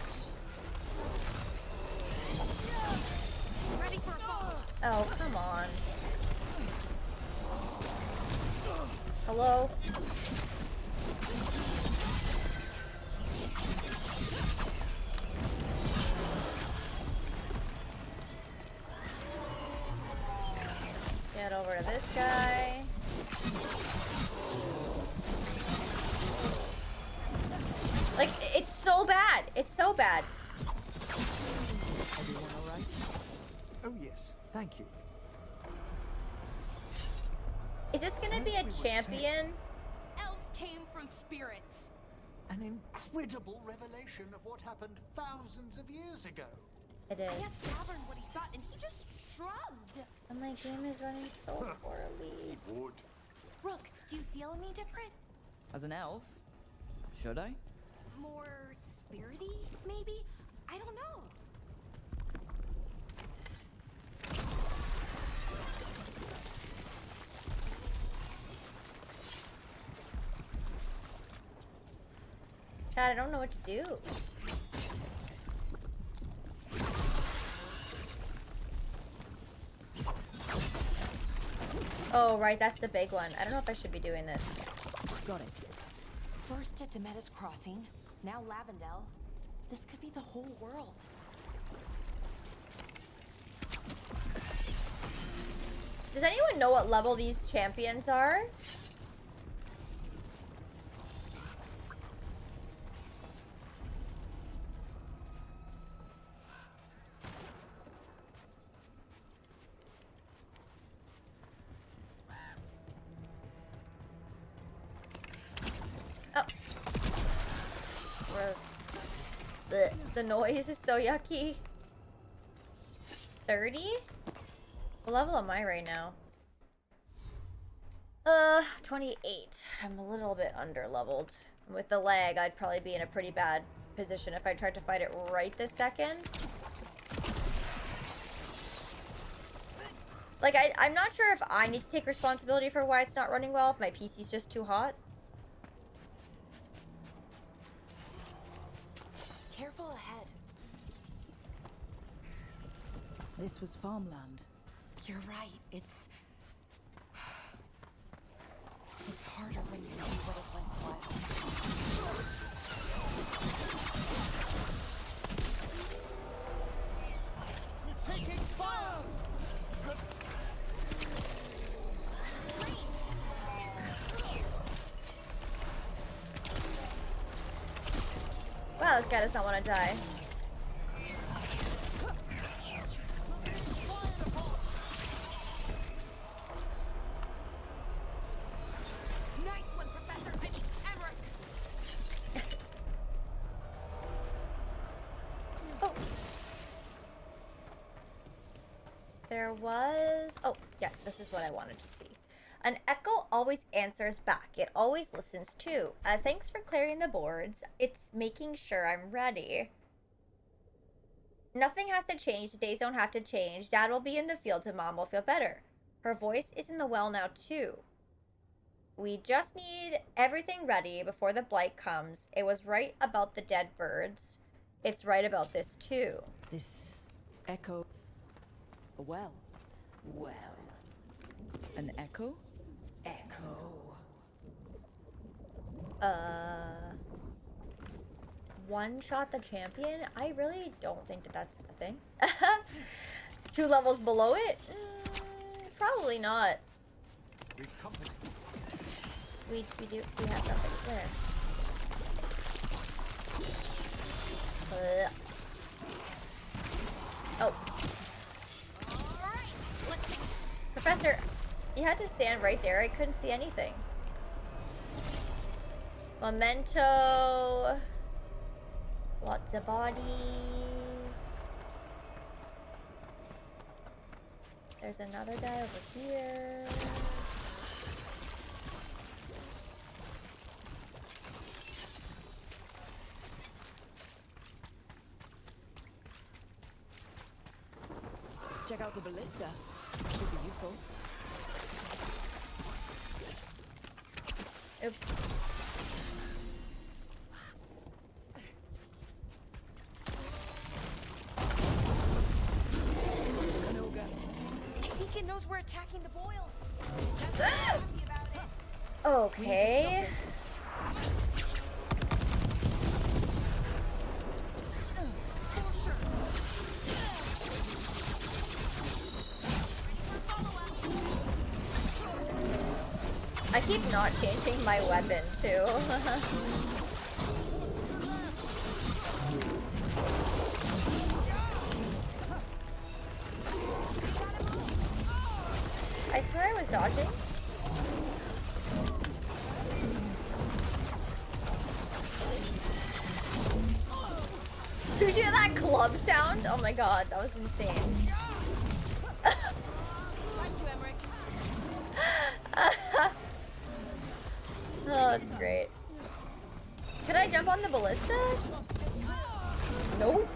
Speaker 4: Ready for a fall.
Speaker 1: Oh, come on. Hello? Get over to this guy. Like, it's so bad. It's so bad.
Speaker 5: Everyone all right? Oh yes, thank you.
Speaker 1: Is this gonna be a champion?
Speaker 4: Elves came from spirits.
Speaker 5: An incredible revelation of what happened thousands of years ago.
Speaker 1: It
Speaker 4: I
Speaker 1: is.
Speaker 4: asked Tavern what he thought, and he just shrugged.
Speaker 1: And my game is running so poorly.
Speaker 5: It would.
Speaker 4: Rook, do you feel any different?
Speaker 8: As an elf? Should I?
Speaker 4: More spirity, maybe? I don't know.
Speaker 1: Chad, I don't know what to do. Oh, right, that's the big one. I don't know if I should be doing this.
Speaker 8: Got it.
Speaker 4: First at Demetis Crossing, now Lavendel. This could be the whole world.
Speaker 1: Does anyone know what level these champions are? Blech. The noise is so yucky. 30? What level am I right now? 28. I'm a little bit under leveled. With the lag, I'd probably be in a pretty bad position if I tried to fight it right this second. Like, I'm not sure if I need to take responsibility for why it's not running well, if my PC's just too hot.
Speaker 4: Careful ahead.
Speaker 8: This was farmland.
Speaker 4: You're right. It's harder when you see what it once was.
Speaker 10: We're taking fire!
Speaker 1: Wow, this guy does not want to die.
Speaker 4: Nice one, Professor. I mean, Emmerich.
Speaker 1: Oh. There was... Oh, yeah, this is what I wanted to see. An echo always answers back. It always listens too. Thanks for clearing the boards. It's making sure I'm ready. Nothing has to change. The days don't have to change. Dad will be in the field and Mom will feel better. Her voice is in the well now too. We just need everything ready before the blight comes. It was right about the dead birds. It's right about this too.
Speaker 8: This echo. A well. Well. An echo? Echo.
Speaker 1: One shot the champion? I really don't think that that's a thing. 2 levels below it? Probably not. We have something there. Oh. Professor, you had to stand right there. I couldn't see anything. Memento. Lots of bodies. There's another guy over here.
Speaker 8: Check out the ballista. Could be useful.
Speaker 1: Oops.
Speaker 16: dragon knows we're attacking the boils. That's why I'm happy about it.
Speaker 1: Okay. I keep not changing my weapon too. I swear I was dodging. Did you hear that club sound? Oh my god, that was insane. Oh, that's great. Can I jump on the ballista? Nope.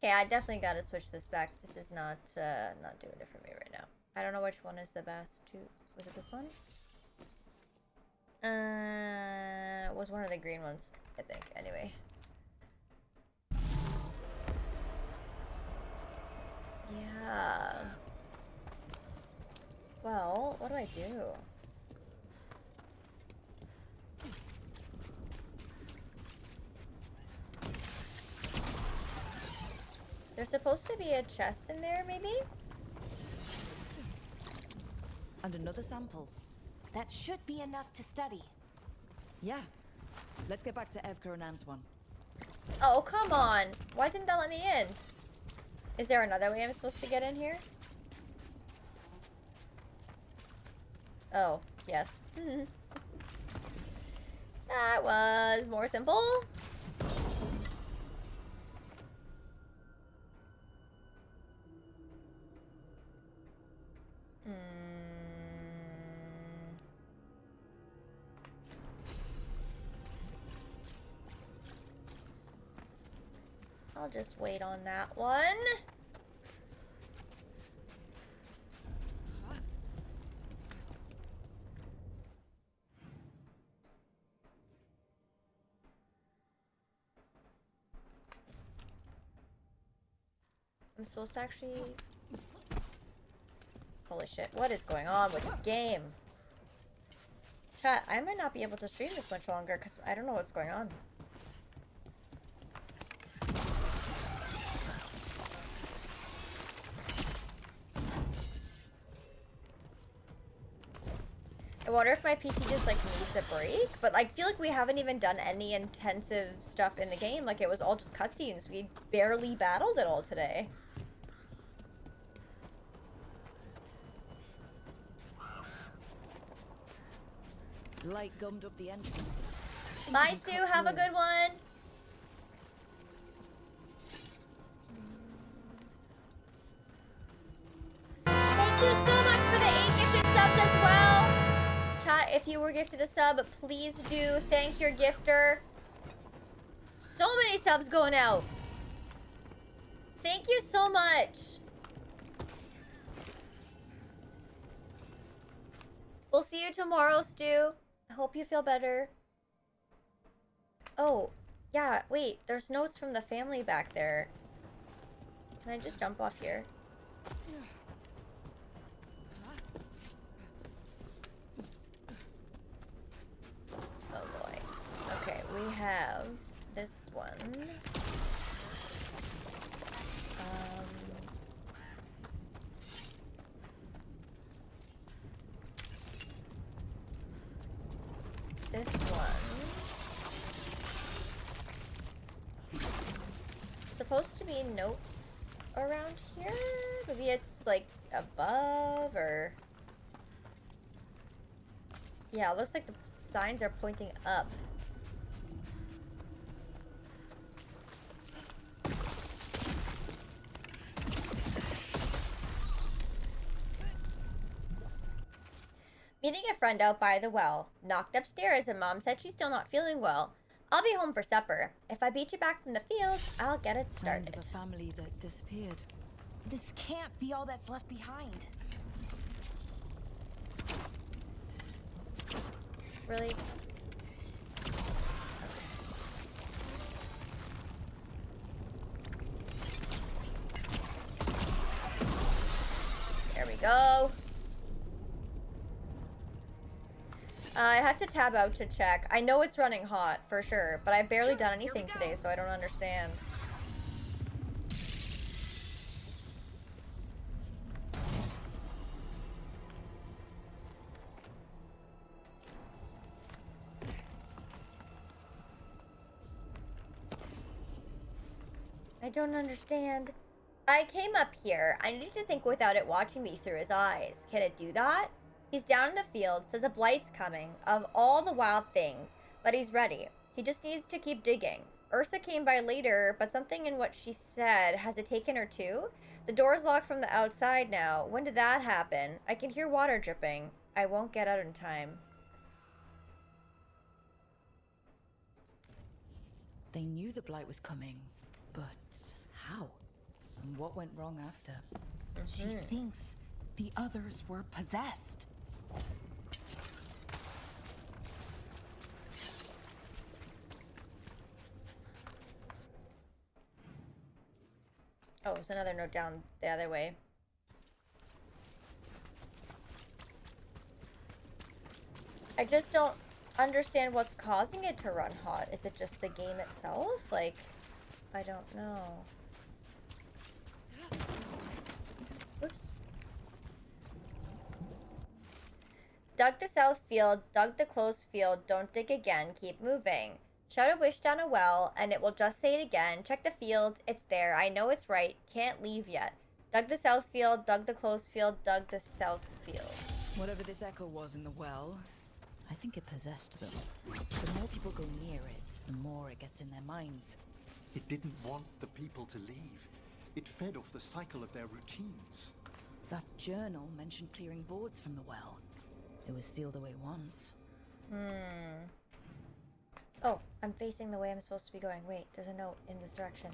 Speaker 1: Okay, I definitely gotta switch this back. This is not doing it for me right now. I don't know which one is the best. Was it this one? It was one of the green ones, I think. Anyway. Yeah. Well, what do I do? There's supposed to be a chest in there, maybe?
Speaker 8: And another sample.
Speaker 16: That should be enough to study.
Speaker 8: Yeah. Let's get back to Evka and Antoine.
Speaker 1: Oh, come on. Why didn't that let me in? Is there another way I'm supposed to get in here? Oh, yes. That was more simple. I'll just wait on that one. I'm supposed to actually... Holy shit, what is going on with this game? Chat, I might not be able to stream this much longer because I don't know what's going on. I wonder if my PC just like needs a break, but I feel like we haven't even done any intensive stuff in the game. Like it was all just cutscenes. We barely battled it all today.
Speaker 8: Light gummed up the entrance.
Speaker 1: Bye, Stu. Have a good one. Thank you so much for the 8 gifted subs as well. Chat, if you were gifted a sub, please do thank your gifter. So many subs going out. Thank you so much. We'll see you tomorrow, Stu. I hope you feel better. Oh, yeah, wait. There's notes from the family back there. Can I just jump off here? Oh boy. Okay, we have this one. This one. Supposed to be notes around here? Maybe it's like above or... Yeah, it looks like the signs are pointing up. Meeting a friend out by the well. Knocked upstairs and Mom said she's still not feeling well. I'll be home for supper. If I beat you back from the field, I'll get it started.
Speaker 8: Signs of a family that disappeared.
Speaker 4: This can't be all that's left behind.
Speaker 1: Really? There we go. I have to tab out to check. I know it's running hot, for sure, but I've barely done anything today, so I don't understand. I don't understand. I came up here. I needed to think without it watching me through his eyes. Can it do that? He's down in the field, says a blight's coming, of all the wild things, but he's ready. He just needs to keep digging. Ursa came by later, but something in what she said, has it taken her too? The door's locked from the outside now. When did that happen? I can hear water dripping. I won't get out in time.
Speaker 8: They knew the blight was coming, but how? And what went wrong after?
Speaker 4: She thinks the others were possessed.
Speaker 1: Oh, there's another note down the other way. I just don't understand what's causing it to run hot. Is it just the game itself? Like, I don't know. Oops. Dug the south field, dug the close field, don't dig again, keep moving. Shout a wish down a well, and it will just say it again. Check the field, it's there, I know it's right, can't leave yet. Dug the south field, dug the close field, dug the south field.
Speaker 8: Whatever this echo was in the well, I think it possessed them. The more people go near it, the more it gets in their minds.
Speaker 5: It didn't want the people to leave. It fed off the cycle of their routines.
Speaker 8: That journal mentioned clearing boards from the well. It was sealed away once.
Speaker 1: Oh, I'm facing the way I'm supposed to be going. Wait, there's a note in this direction.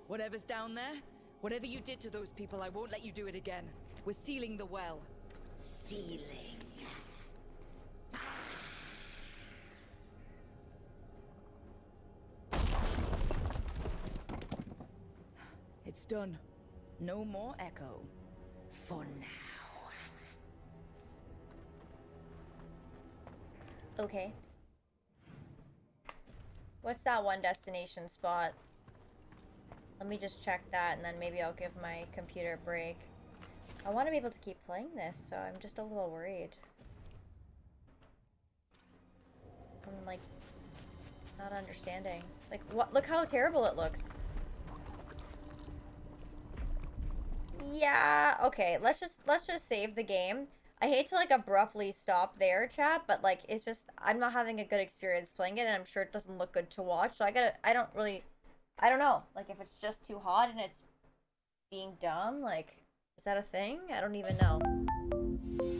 Speaker 8: Whatever's down there, whatever you did to those people, I won't let you do it again. We're sealing the well.
Speaker 6: Sealing.
Speaker 8: It's done. No more echo. For now.
Speaker 1: Okay. What's that one destination spot? Let me just check that, and then maybe I'll give my computer a break. I want to be able to keep playing this, so I'm just a little worried. I'm, like, not understanding. Like, what? Look how terrible it looks. Yeah, okay, let's just save the game. I hate to, like, abruptly stop there, chat, but, like, it's just, I'm not having a good experience playing it, and I'm sure it doesn't look good to watch, so I don't know, like, if it's just too hot and it's being dumb, like, is that a thing? I don't even know.